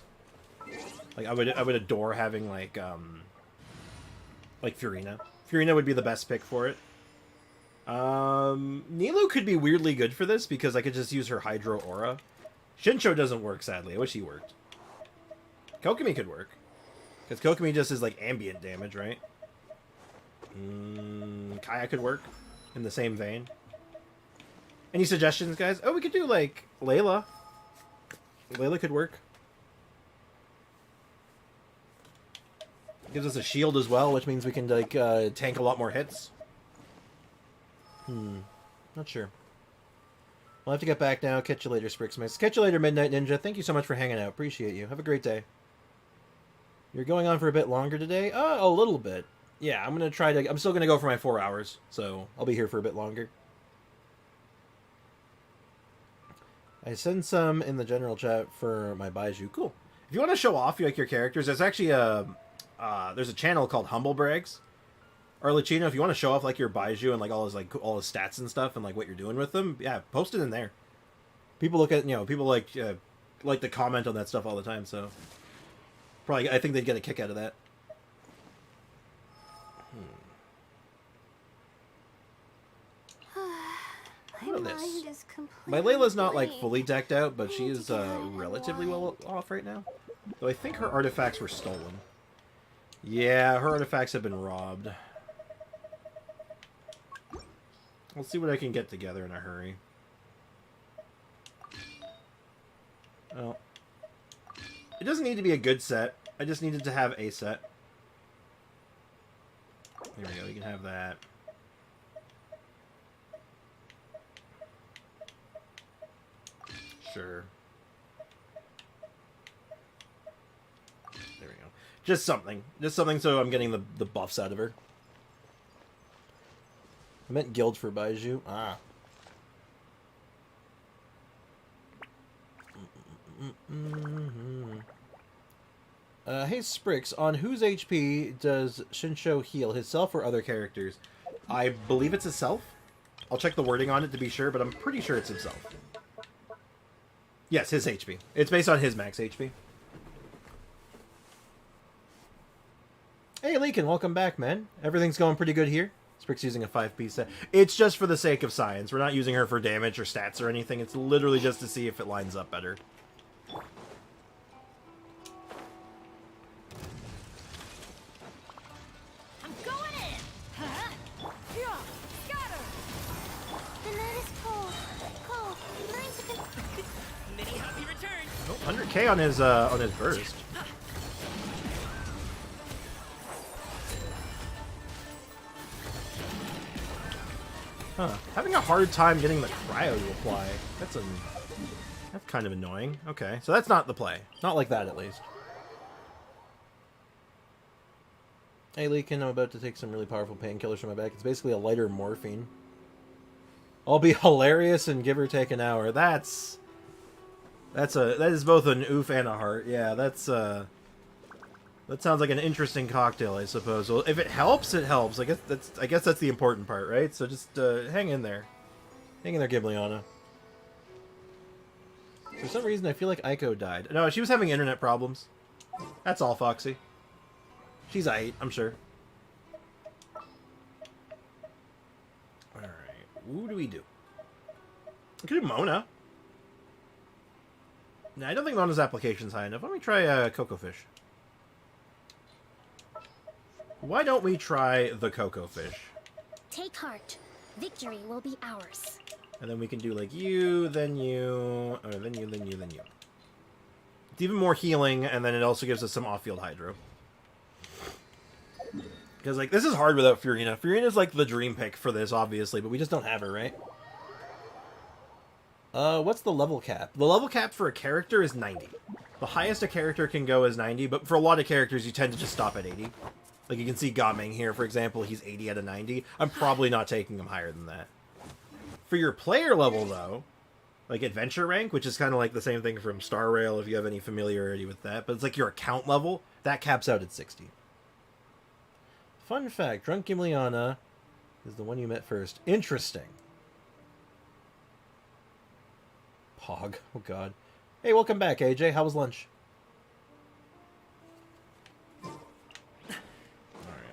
Like I would adore having like Furina. Furina would be the best pick for it. Nilo could be weirdly good for this because I could just use her Hydro Aura. Shinsho doesn't work, sadly. I wish he worked. Kokomi could work. Because Kokomi just is like ambient damage, right? Kaya could work in the same vein. Any suggestions, guys? Oh, we could do like Layla. Layla could work. Gives us a shield as well, which means we can like tank a lot more hits. Not sure. We'll have to get back now. Catch you later, Sprixmas. Catch you later, Midnight Ninja. Thank you so much for hanging out. Appreciate you. Have a great day. You're going on for a bit longer today? A little bit. Yeah, I'm still gonna go for my 4 hours, so I'll be here for a bit longer. I send some in the general chat for my Baiju. Cool. If you want to show off your characters, there's actually there's a channel called Humble Brags. Arlecchino, if you want to show off like your Baiju and like all his stats and stuff and like what you're doing with them, yeah, post it in there. People look at people like to comment on that stuff all the time, so probably I think they'd get a kick out of that. What about this? My Layla's not like fully decked out, but she is relatively well off right now. Though I think her artifacts were stolen. Yeah, her artifacts have been robbed. Let's see what I can get together in a hurry. Well, it doesn't need to be a good set. I just needed to have a set. There we go, you can have that. Sure. There we go. Just something. Just something so I'm getting the buffs out of her. I meant guild for Baiju. Ah. Hey Sprix, on whose HP does Shinsho heal? Himself or other characters? I believe it's himself. I'll check the wording on it to be sure, but I'm pretty sure it's himself. Yes, his HP. It's based on his max HP. Hey, Leakin, welcome back, man. Everything's going pretty good here. Sprix using a 5-piece set. It's just for the sake of science. We're not using her for damage or stats or anything. It's literally just to see if it lines up better. I'm going in! Huh? Yeah, scatter! The night is cold. Cold. Minds have been... Many happy returns! Oh, 100k on his burst. Huh. Having a hard time getting the cryo to apply. That's kind of annoying. Okay, so that's not the play. Not like that, at least. Hey, Leakin, I'm about to take some really powerful painkillers from my back. It's basically a lighter morphine. I'll be hilarious and give or take an hour. That is both an oof and a heart. Yeah, that sounds like an interesting cocktail, I suppose. Well, if it helps, it helps. I guess that's the important part, right? So just hang in there. Hang in there, Gibliana. For some reason, I feel like Aiko died. No, she was having internet problems. That's all, Foxy. She's aight, I'm sure. Alright, who do we do? We could do Mona. Nah, I don't think Mona's application's high enough. Let me try Cocoa Fish. Why don't we try the Cocoa Fish? Take heart. Victory will be ours. And then we can do like you, then you, or then you, then you, then you. It's even more healing, and then it also gives us some off-field hydro. Because, like, this is hard without Furina. Furina's, like, the dream pick for this, obviously, but we just don't have her, right? What's the level cap? The level cap for a character is 90. The highest a character can go is 90, but for a lot of characters, you tend to just stop at 80. Like, you can see Gaming here, for example, he's 80 out of 90. I'm probably not taking him higher than that. For your player level, though, like adventure rank, which is kind of like the same thing from Star Rail, if you have any familiarity with that, but it's like your account level, that caps out at 60. Fun fact, Drunk Gimliana is the one you met first. Interesting. Pog. Oh, God. Hey, welcome back, AJ. How was lunch?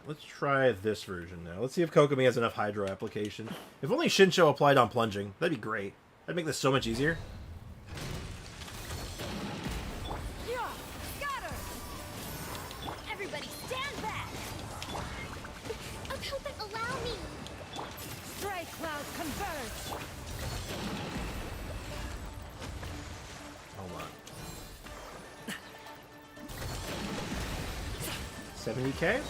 Let's try this version now. Let's see if Kokomi has enough hydro application. If only Shinsho applied on plunging, that'd be great. That'd make this so much easier. Yeah, got her. Everybody stand back. Okopa, allow me. Stray cloud converge. Hold on. 70k?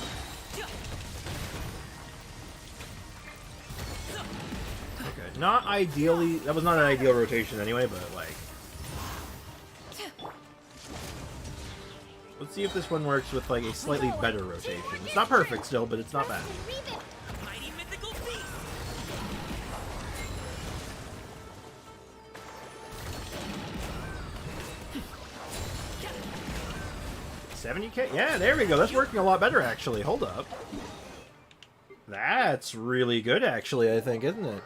Okay, not ideally. That was not an ideal rotation anyway, but like. Let's see if this one works with like a slightly better rotation. It's not perfect still, but it's not bad. Mighty mythical beast. 70k? Yeah, there we go. That's working a lot better, actually. Hold up. That's really good, actually, I think, isn't it?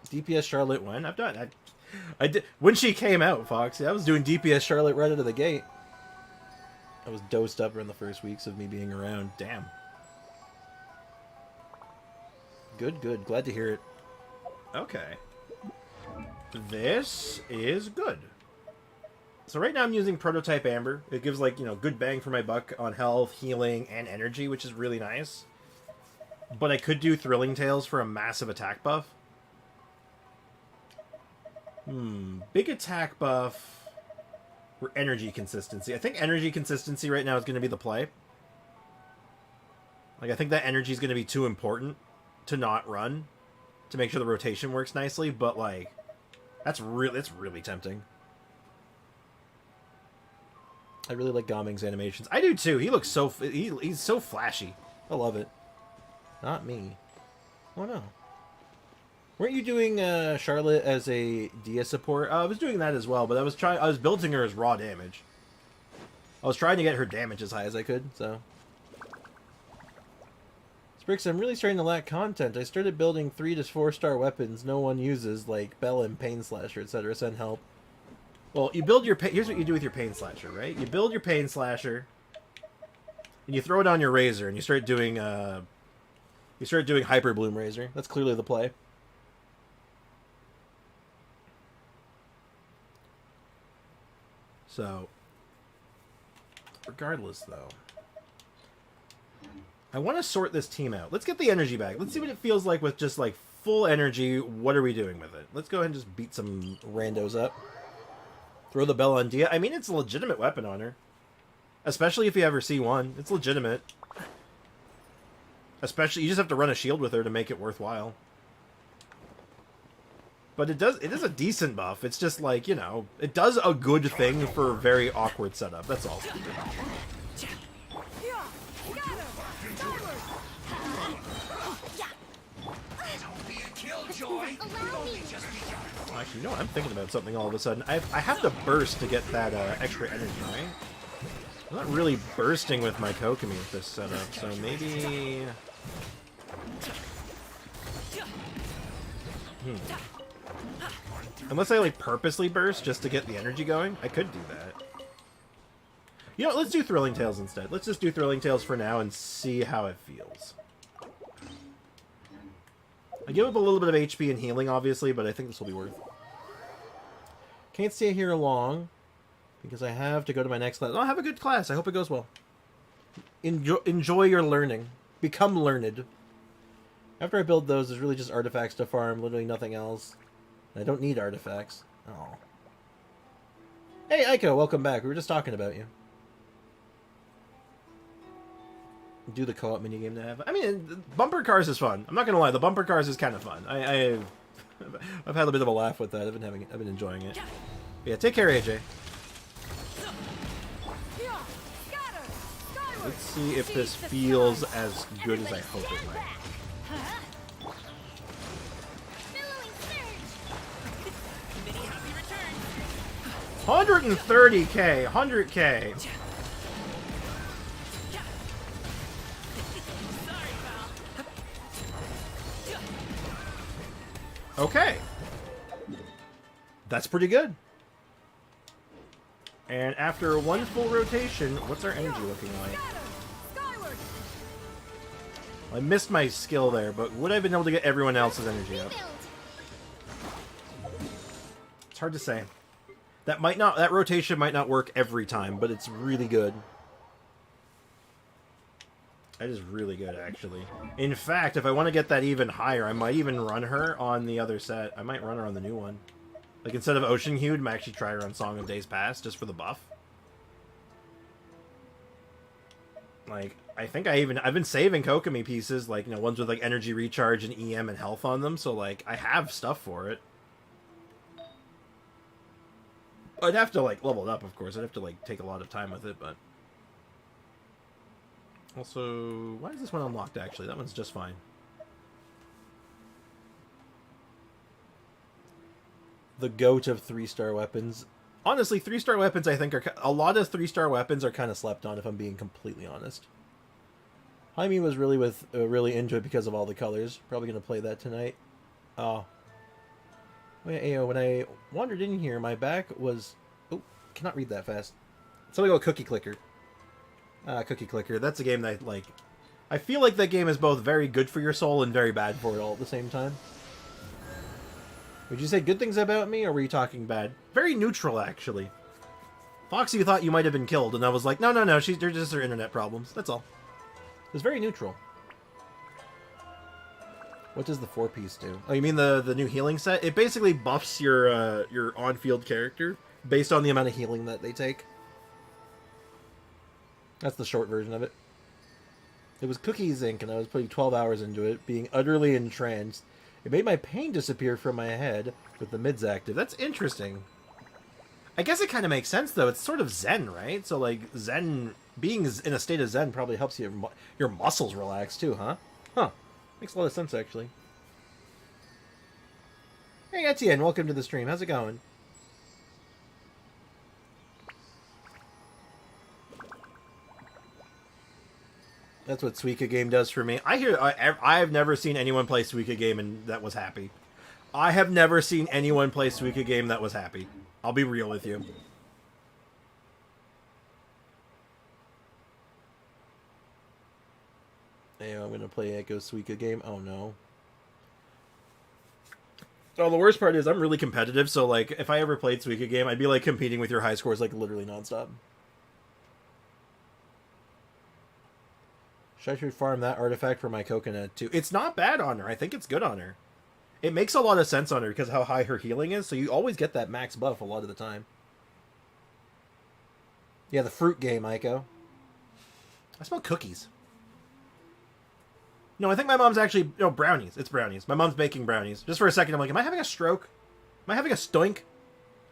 DPS Charlotte when? I've done... I did... When she came out, Foxy, I was doing DPS Charlotte right out of the gate. I was dosed up in the first weeks of me being around. Damn. Good, good. Glad to hear it. Okay. This is good. So right now I'm using Prototype Amber. It gives, like, you know, good bang for my buck on health, healing, and energy, which is really nice. But I could do Thrilling Tales for a massive attack buff. Big attack buff or energy consistency. I think energy consistency right now is going to be the play. Like, I think that energy is going to be too important to not run to make sure the rotation works nicely, but, like, it's really tempting. I really like Gaming's animations. I do too. He looks so... He's so flashy. I love it. Not me. Oh no. Weren't you doing Charlotte as a Dia support? I was doing that as well, but I was building her as raw damage. I was trying to get her damage as high as I could, so... Sprix, I'm really starting to lack content. I started building 3 to 4 star weapons no one uses, like Bell and Pain Slasher, etc. Send help. Well, you build your... Here's what you do with your Pain Slasher, right? You build your Pain Slasher, and you throw it on your Razor, and you start doing, Hyper Bloom Razor. That's clearly the play. So, regardless, though, I want to sort this team out. Let's get the energy back. Let's see what it feels like with just, like, full energy. What are we doing with it? Let's go ahead and just beat some randos up. Throw the bell on Dia. I mean, it's a legitimate weapon on her. Especially if you ever see one. It's legitimate. Especially, you just have to run a shield with her to make it worthwhile. But it is a decent buff. It's just like, you know, it does a good thing for a very awkward setup. That's all. Actually, you know what? I'm thinking about something all of a sudden. I have to burst to get that extra energy, right? I'm not really bursting with my Kokomi with this setup, so maybe... Unless I, like, purposely burst just to get the energy going, I could do that. You know what, let's do Thrilling Tales instead. Let's just do Thrilling Tales for now and see how it feels. I give up a little bit of HP and healing, obviously, but I think this will be worth it. Can't stay here long. Because I have to go to my next class. Oh, have a good class. I hope it goes well. Enjoy your learning. Become learned. After I build those, there's really just artifacts to farm. Literally nothing else. I don't need artifacts. Oh. Hey, Aiko, welcome back. We were just talking about you. Do the co-op minigame to have. I mean, bumper cars is fun. I'm not gonna lie, the bumper cars is kind of fun. I've had a bit of a laugh with that. I've been enjoying it. But yeah, take care, AJ. Let's see if this feels as good as I hope it might. 130k, 100k. Okay. That's pretty good. And after one full rotation, what's our energy looking like? I missed my skill there, but would I have been able to get everyone else's energy up? It's hard to say. That rotation might not work every time, but it's really good. That is really good, actually. In fact, if I want to get that even higher, I might even run her on the other set. I might run her on the new one. Like, instead of Ocean Hued, I might actually try her on Song of Days Past, just for the buff. Like, I think I've been saving Kokomi pieces, like, you know, ones with, like, energy recharge and EM and health on them, so, like, I have stuff for it. I'd have to, like, level it up, of course. I'd have to, like, take a lot of time with it, but... Also, why is this one unlocked, actually? That one's just fine. The GOAT of 3-star weapons. Honestly, 3-star weapons, I think, are... A lot of 3-star weapons are kind of slept on, if I'm being completely honest. Jaime was really into it because of all the colors. Probably going to play that tonight. Oh. Wait, Ayo, when I wandered in here, my back was... Oh, cannot read that fast. Something about Cookie Clicker. Cookie Clicker. That's a game that, like... I feel like that game is both very good for your soul and very bad for it all at the same time. Would you say good things about me, or were you talking bad? Very neutral, actually. Foxy thought you might have been killed, and I was like, no, they're just her internet problems. That's all. It was very neutral. What does the 4-piece do? Oh, you mean the new healing set? It basically buffs your on-field character based on the amount of healing that they take. That's the short version of it. It was Cookies Inc., and I was putting 12 hours into it, being utterly entranced. It made my pain disappear from my head with the mids active. That's interesting. I guess it kind of makes sense, though. It's sort of Zen, right? So, like, Zen... Being in a state of Zen probably helps your muscles relax, too, huh? Huh. Makes a lot of sense, actually. Hey, Etienne, welcome to the stream. How's it going? That's what Suika Game does for me. I've never seen anyone play Suika Game and that was happy. I have never seen anyone play Suika Game that was happy. I'll be real with you. Hey, I'm gonna play Echo Suika Game. Oh no. Oh, the worst part is I'm really competitive, so like if I ever played Suika Game, I'd be like competing with your high scores like literally nonstop. I should farm that artifact for my coconut too. It's not bad on her. I think it's good on her. It makes a lot of sense on her because of how high her healing is, so you always get that max buff a lot of the time. Yeah, the fruit game, Aiko. I smell cookies. No, I think my mom's actually... No, brownies. It's brownies. My mom's baking brownies. Just for a second, I'm like, am I having a stroke? Am I having a stoink?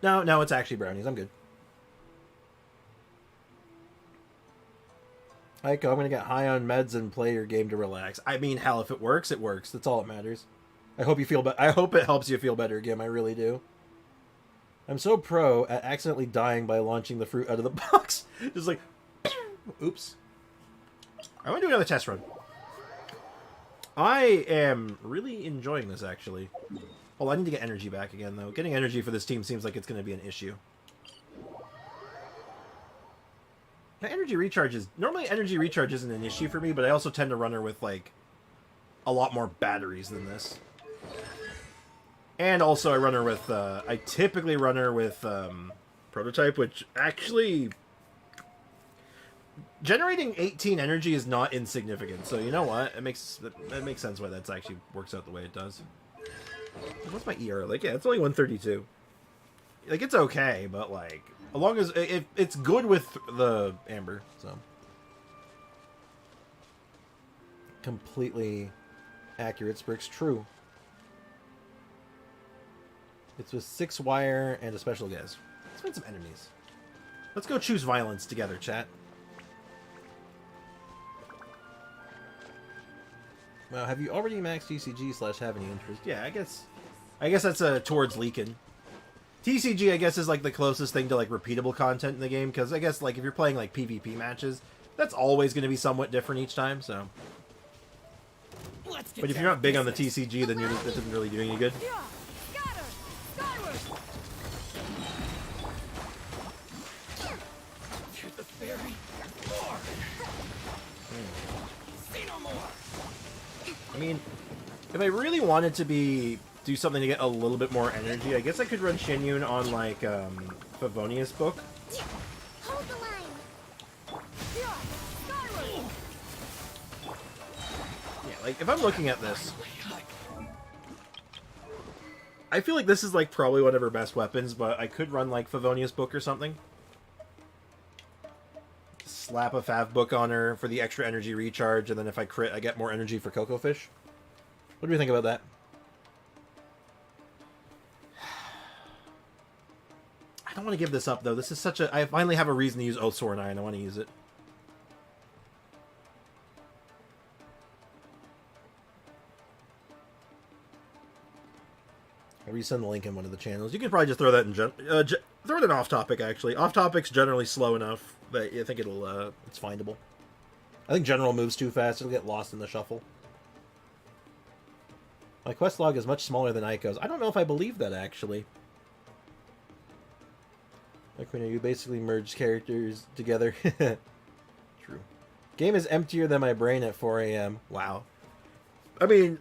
No, it's actually brownies. I'm good. Aiko, I'm gonna get high on meds and play your game to relax. I mean, hell, if it works, it works. That's all that matters. I hope you feel I hope it helps you feel better, Gim. I really do. I'm so pro at accidentally dying by launching the fruit out of the box. Just like... Oops. I want to do another test run. I am really enjoying this, actually. Oh, I need to get energy back again, though. Getting energy for this team seems like it's going to be an issue. My energy recharge is... Normally, energy recharge isn't an issue for me, but I also tend to run her with, like, a lot more batteries than this. And also, I run her with... I typically run her with prototype, which actually generating 18 energy is not insignificant. So you know what? It makes sense why that's actually works out the way it does. What's my ER? Like, yeah, it's only 132. Like, it's okay, but like, as long as it's good with the amber, so completely accurate. Sprix, true. It's with 6 wire and a special gas. Let's find some enemies. Let's go choose violence together, chat. Well, have you already maxed TCG / have any interest? Yeah, I guess that's towards leaking. TCG, I guess, is like the closest thing to like repeatable content in the game, because I guess like if you're playing like PvP matches, that's always going to be somewhat different each time. So, but if you're not big on the TCG, then that doesn't really do any good. I mean, if I really wanted to do something to get a little bit more energy, I guess I could run Shinyun on like Favonius book. Hold the line. Yeah, like if I'm looking at this, I feel like this is like probably one of her best weapons, but I could run like Favonius book or something. Slap a Fav book on her for the extra energy recharge, and then if I crit, I get more energy for Cocoa Fish. What do you think about that? I don't want to give this up, though. This is such a... I finally have a reason to use Oathsworn and I want to use it. I'll resend the link in one of the channels. You can probably just throw that in... throw it in off-topic, actually. Off-topic's generally slow enough that I think it'll... it's findable. I think general moves too fast. It'll get lost in the shuffle. My quest log is much smaller than Aiko's. I don't know if I believe that, actually. Like, when you basically merge characters together. True. Game is emptier than my brain at 4 a.m. Wow. I mean,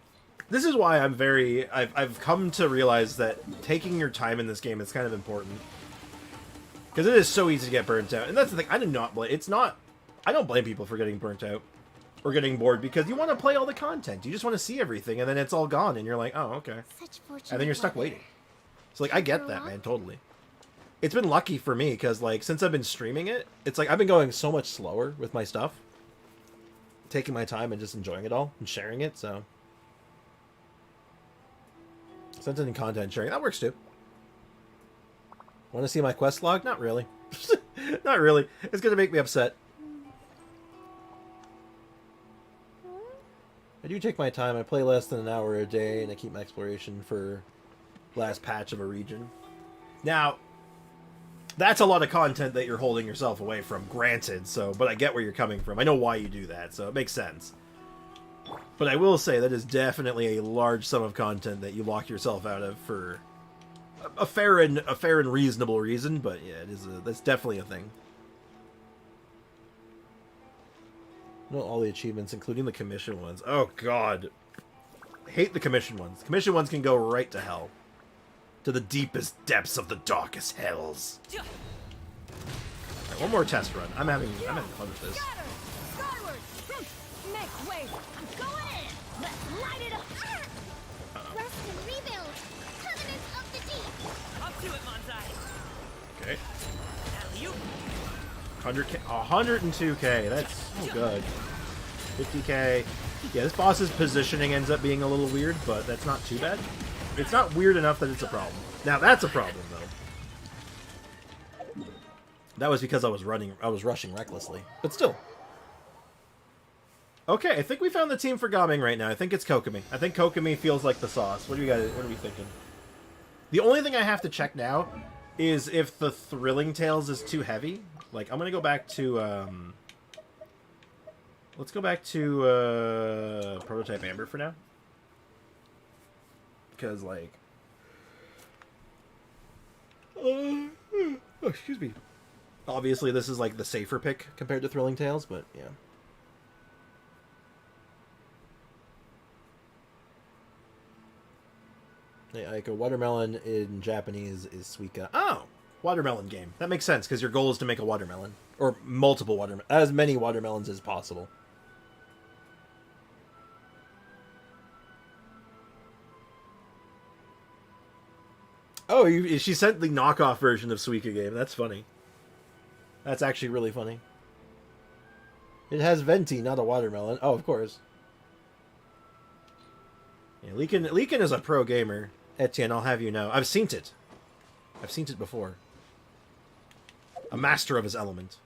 this is why I'm very... I've come to realize that taking your time in this game is kind of important. Because it is so easy to get burnt out. And that's the thing. I do not blame... It's not... I don't blame people for getting burnt out. Or getting bored, because you want to play all the content. You just want to see everything, and then it's all gone, and you're like, oh, okay. And then you're stuck waiting. So, like, I get that, man, totally. It's been lucky for me, because, like, since I've been streaming it, it's like I've been going so much slower with my stuff. Taking my time and just enjoying it all, and sharing it, so... Sent in content sharing, that works too. Want to see my quest log? Not really. Not really. It's going to make me upset. I do take my time. I play less than an hour a day, and I keep my exploration for last patch of a region. Now, that's a lot of content that you're holding yourself away from, granted, so, but I get where you're coming from. I know why you do that, so it makes sense. But I will say that is definitely a large sum of content that you lock yourself out of for a fair and reasonable reason, but yeah, that's definitely a thing. Not all the achievements, including the commission ones. Oh, God. I hate the commission ones. Commission ones can go right to hell. To the deepest depths of the darkest hells. Right, one more test run. I'm having fun with this. Make way. I'm going in. Let's light it up. Rest and rebuild. Covenants of the deep. Up to it, Monzai. Okay. Alley-oop. 100K, 102K. That's so good. 50K. Yeah, this boss's positioning ends up being a little weird, but that's not too bad. It's not weird enough that it's a problem. Now that's a problem, though. That was because I was rushing recklessly. But still. Okay, I think we found the team for Gaming right now. I think it's Kokomi. I think Kokomi feels like the sauce. What are we thinking? The only thing I have to check now is if the Thrilling Tales is too heavy. Like, I'm gonna go back to, let's go back to, Prototype Amber for now. Because, like... oh, excuse me. Obviously, this is, like, the safer pick compared to Thrilling Tales, but, yeah. Hey, Aiko, watermelon in Japanese is suika. Oh! Watermelon game. That makes sense, because your goal is to make a watermelon. Or multiple watermelons. As many watermelons as possible. Oh, she sent the knockoff version of Suika game. That's funny. That's actually really funny. It has venti, not a watermelon. Oh, of course. Yeah, Leakin is a pro gamer. Etienne, I'll have you know. I've seen it. I've seen it before. A master of his element.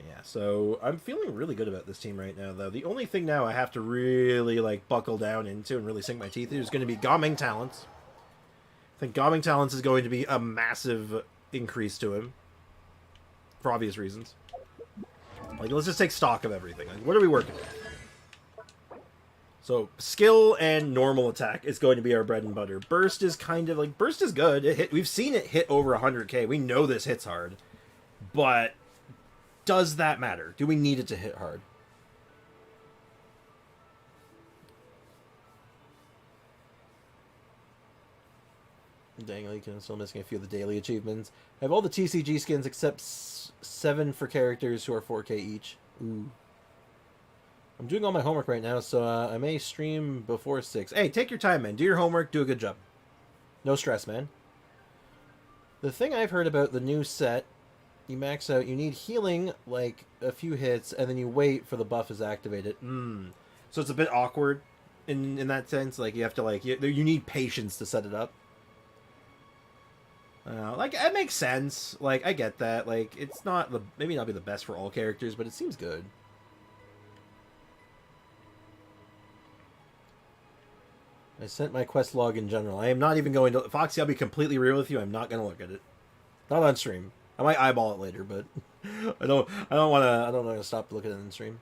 Yeah, so I'm feeling really good about this team right now, though. The only thing now I have to really, like, buckle down into and really sink my teeth into is going to be Gaming Talents. I think Gaming Talents is going to be a massive increase to him. For obvious reasons. Like, let's just take stock of everything. Like, what are we working with? So, skill and normal attack is going to be our bread and butter. Burst is kind of, like, burst is good. We've seen it hit over 100k. We know this hits hard. But, does that matter? Do we need it to hit hard? Dang, I'm still missing a few of the daily achievements. I have all the TCG skins except 7 for characters who are 4k each. Ooh. I'm doing all my homework right now, so I may stream before 6. Hey, take your time, man. Do your homework. Do a good job. No stress, man. The thing I've heard about the new set, you max out, you need healing, like, a few hits, and then you wait for the buff is activated. So it's a bit awkward in that sense. Like, you have to, like, you need patience to set it up. Like, it makes sense. Like, I get that. Like, it's not maybe not be the best for all characters, but it seems good. I sent my quest log in general. I am not even going to... Foxy, I'll be completely real with you. I'm not going to look at it. Not on stream. I might eyeball it later, but I don't want to stop looking at it in stream.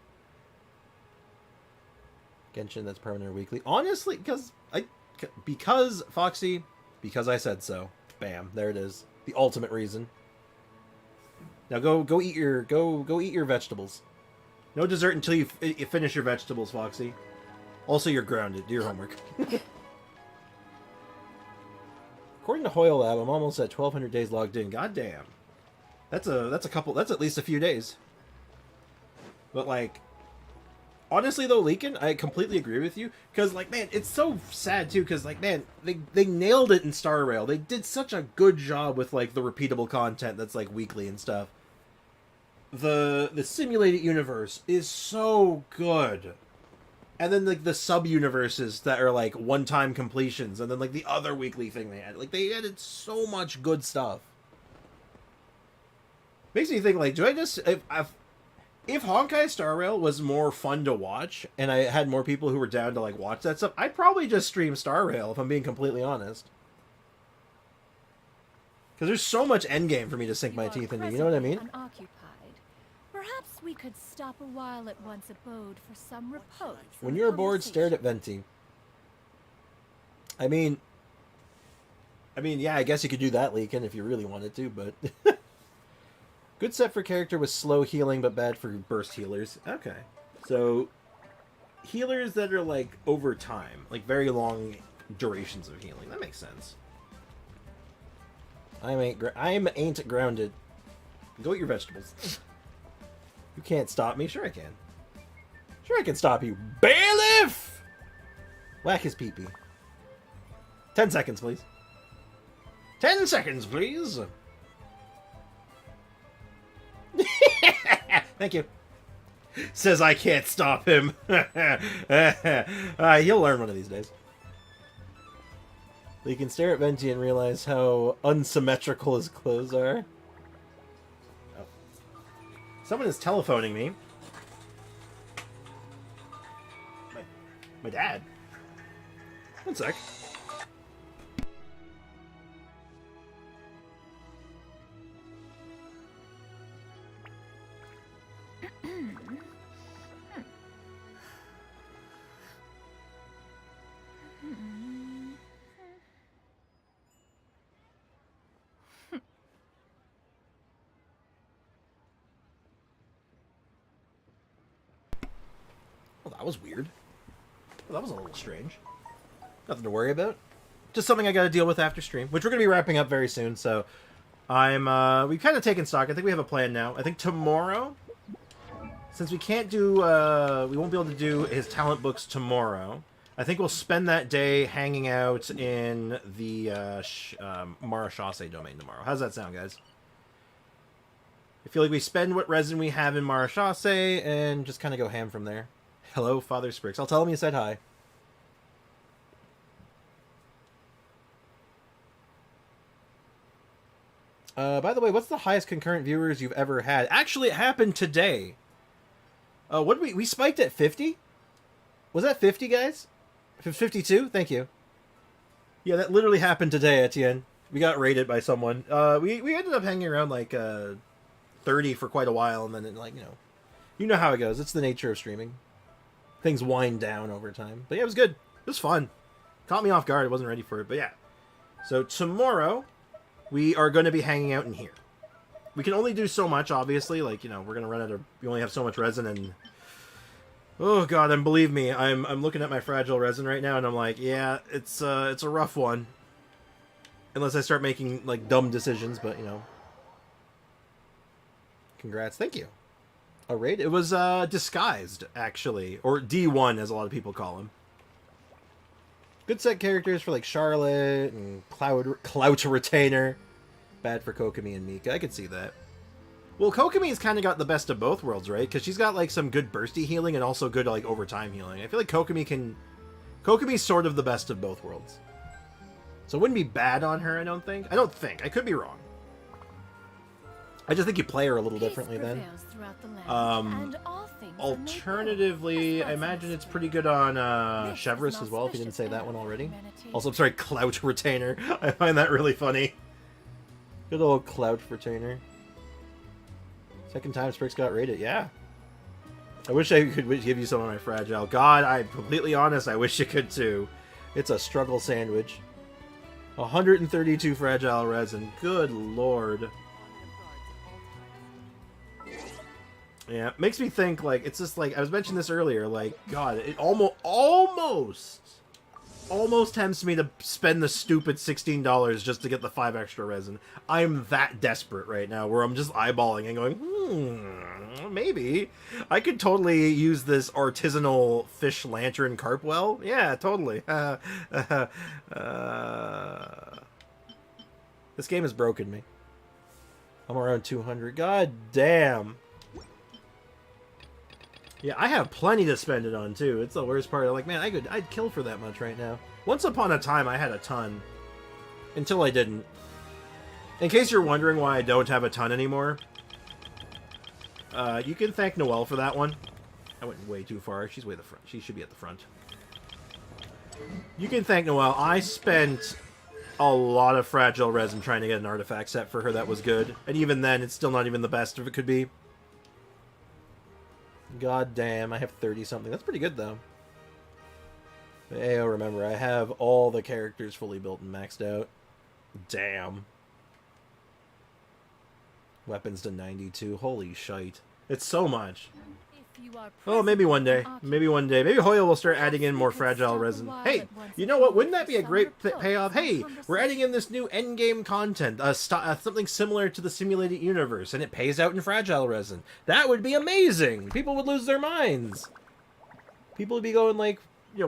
Genshin, that's permanent or weekly. Honestly, because Foxy, because I said so. Bam, there it is. The ultimate reason. Now go eat your vegetables. No dessert until you finish your vegetables, Foxy. Also, you're grounded. Do your homework. According to Hoyle Lab, I'm almost at 1,200 days logged in. God damn. That's at least a few days. But, like, honestly, though, Leakin, I completely agree with you. Because, like, man, it's so sad, too. Because, like, man, they nailed it in Star Rail. They did such a good job with, like, the repeatable content that's, like, weekly and stuff. The simulated universe is so good. And then, like, the sub-universes that are, like, one-time completions. And then, like, the other weekly thing they had. Like, they added so much good stuff. Makes me think, like, do I just... If Honkai Star Rail was more fun to watch, and I had more people who were down to, like, watch that stuff, I'd probably just stream Star Rail, if I'm being completely honest. Because there's so much endgame for me to sink my teeth into, you know what I mean? Unoccupied. Perhaps we could stop a while at one's abode for some repose. When you're bored, stared at Venti. I mean, yeah, I guess you could do that, Leakin, if you really wanted to, but... Good set for character with slow healing, but bad for burst healers. Okay. So, healers that are, like, over time. Like, very long durations of healing. That makes sense. I ain't grounded. Go eat your vegetables. You can't stop me. Sure I can. Sure I can stop you. Bailiff! Whack his pee-pee. 10 seconds, please. 10 seconds, please. Thank you. Says I can't stop him. He'll learn one of these days. You can stare at Venti and realize how unsymmetrical his clothes are. Oh. Someone is telephoning me. My dad. One sec. Well, that was weird. Well, that was a little strange. Nothing to worry about. Just something I gotta deal with after stream, which we're gonna be wrapping up very soon, so we've kind of taken stock. I think we have a plan now. I think tomorrow, since we can't do, we won't be able to do his talent books tomorrow, I think we'll spend that day hanging out in the Marachase domain tomorrow. How's that sound, guys? I feel like we spend what resin we have in Marachase and just kind of go ham from there. Hello, Father Sprix. I'll tell him you said hi. By the way, what's the highest concurrent viewers you've ever had? Actually, it happened today. What did we spiked at 50? Was that 50, guys? 52? Thank you. Yeah, that literally happened today, Etienne. We got raided by someone. We ended up hanging around like 30 for quite a while, and then it, like, you know how it goes. It's the nature of streaming. Things wind down over time. But yeah, it was good. It was fun. Caught me off guard. I wasn't ready for it, but yeah. So tomorrow, we are going to be hanging out in here. We can only do so much, obviously. Like, we're going to run out of... We only have so much resin, and... Oh, God, and believe me, I'm looking at my fragile resin right now, and I'm like, yeah, it's a rough one. Unless I start making, like, dumb decisions, but, Congrats. Thank you. A raid? It was, Disguised, actually. Or D1, as a lot of people call him. Good set characters for, like, Charlotte and Clout Retainer. Bad for Kokomi and Mika. I could see that. Well, Kokomi's kind of got the best of both worlds, right? Because she's got, like, some good bursty healing and also good, like, overtime healing. I feel like Kokomi's sort of the best of both worlds. So it wouldn't be bad on her, I don't think. I could be wrong. I just think you play her a little differently then. Alternatively, I imagine it's pretty good on Chevrolet as well, if you didn't say that one already. Also, I'm sorry, Clout Retainer. I find that really funny. Good old Clout Retainer. Second time Sprix got rated, yeah. I wish I could give you some of my fragile. God, I'm completely honest, I wish you could too. It's a struggle sandwich. 132 fragile resin. Good lord. Yeah, it makes me think, like, it's just like, I was mentioning this earlier, like, God, it almost tempts me to spend the stupid $16 just to get the 5 extra resin. I'm that desperate right now, where I'm just eyeballing and going, maybe. I could totally use this artisanal fish lantern carp well. Yeah, totally. This game has broken me. I'm around 200. God damn. Yeah, I have plenty to spend it on, too. It's the worst part. I'm like, man, I'd kill for that much right now. Once upon a time, I had a ton. Until I didn't. In case you're wondering why I don't have a ton anymore, you can thank Noelle for that one. I went way too far. She's way the front. She should be at the front. You can thank Noelle. I spent a lot of fragile resin trying to get an artifact set for her that was good. And even then, it's still not even the best it could be. God damn, I have 30-something. That's pretty good, though. Hey, remember, I have all the characters fully built and maxed out. Damn. Weapons to 92. Holy shite. It's so much. Oh, maybe one day. Maybe one day. Maybe Hoyle will start adding in more fragile resin. Hey, you know what? Wouldn't that be a great payoff? Hey, we're adding in this new endgame content, something similar to the simulated universe, and it pays out in fragile resin. That would be amazing. People would lose their minds. People would be going like,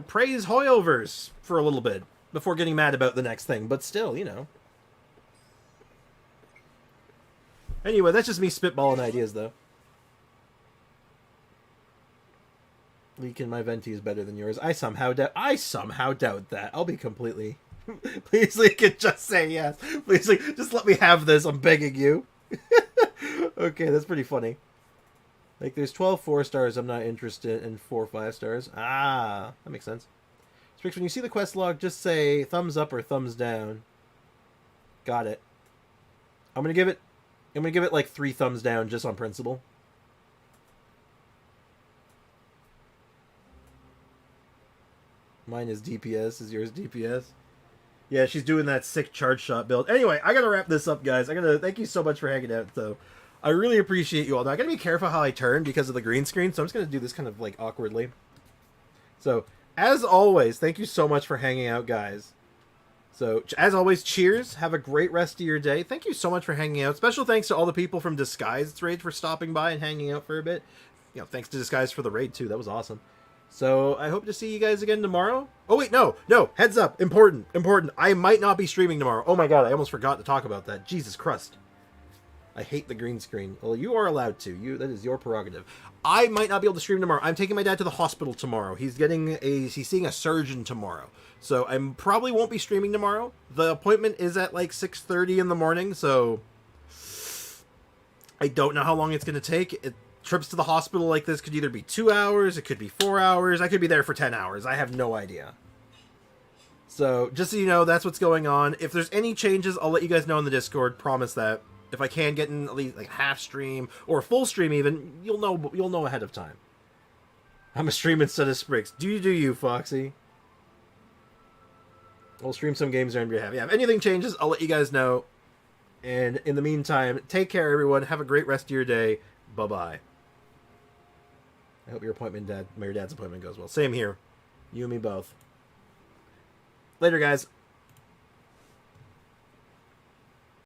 praise Hoyoverse for a little bit before getting mad about the next thing. But still, Anyway, that's just me spitballing ideas, though. Leaking my venti is better than yours. I somehow doubt that. I'll be completely... Please, Leakin, just say yes. Please, just let me have this. I'm begging you. Okay, that's pretty funny. Like, there's 12 4-stars I'm not interested in 4 5-stars. Ah, that makes sense. Sprix, when you see the quest log, just say thumbs up or thumbs down. Got it. I'm gonna give it like 3 thumbs down just on principle. Mine is DPS. Is yours DPS? Yeah, she's doing that sick charge shot build. Anyway, I gotta wrap this up, guys. Thank you so much for hanging out, though. I really appreciate you all. Now, I gotta be careful how I turn because of the green screen, so I'm just gonna do this kind of, like, awkwardly. So, as always, thank you so much for hanging out, guys. So, as always, cheers. Have a great rest of your day. Thank you so much for hanging out. Special thanks to all the people from Disguised Raid for stopping by and hanging out for a bit. You know, thanks to Disguised for the raid, too. That was awesome. So, I hope to see you guys again tomorrow. Oh, wait, no. Heads up. Important. I might not be streaming tomorrow. Oh, my God. I almost forgot to talk about that. Jesus Christ. I hate the green screen. Well, you are allowed to. That is your prerogative. I might not be able to stream tomorrow. I'm taking my dad to the hospital tomorrow. He's seeing a surgeon tomorrow. So I probably won't be streaming tomorrow. The appointment is at like 6:30 in the morning, so I don't know how long it's going to take. Trips to the hospital like this could either be 2 hours, it could be 4 hours, I could be there for 10 hours. I have no idea. So just so you know, that's what's going on. If there's any changes, I'll let you guys know in the Discord. Promise that. If I can get in at least like half stream or a full stream even, you'll know ahead of time. I'm a stream instead of Spriggs. Do you, Foxy? I'll stream some games on your behalf. Yeah, if anything changes, I'll let you guys know. And in the meantime, take care, everyone. Have a great rest of your day. Bye-bye. I hope your dad's appointment goes well. Same here. You and me both. Later, guys.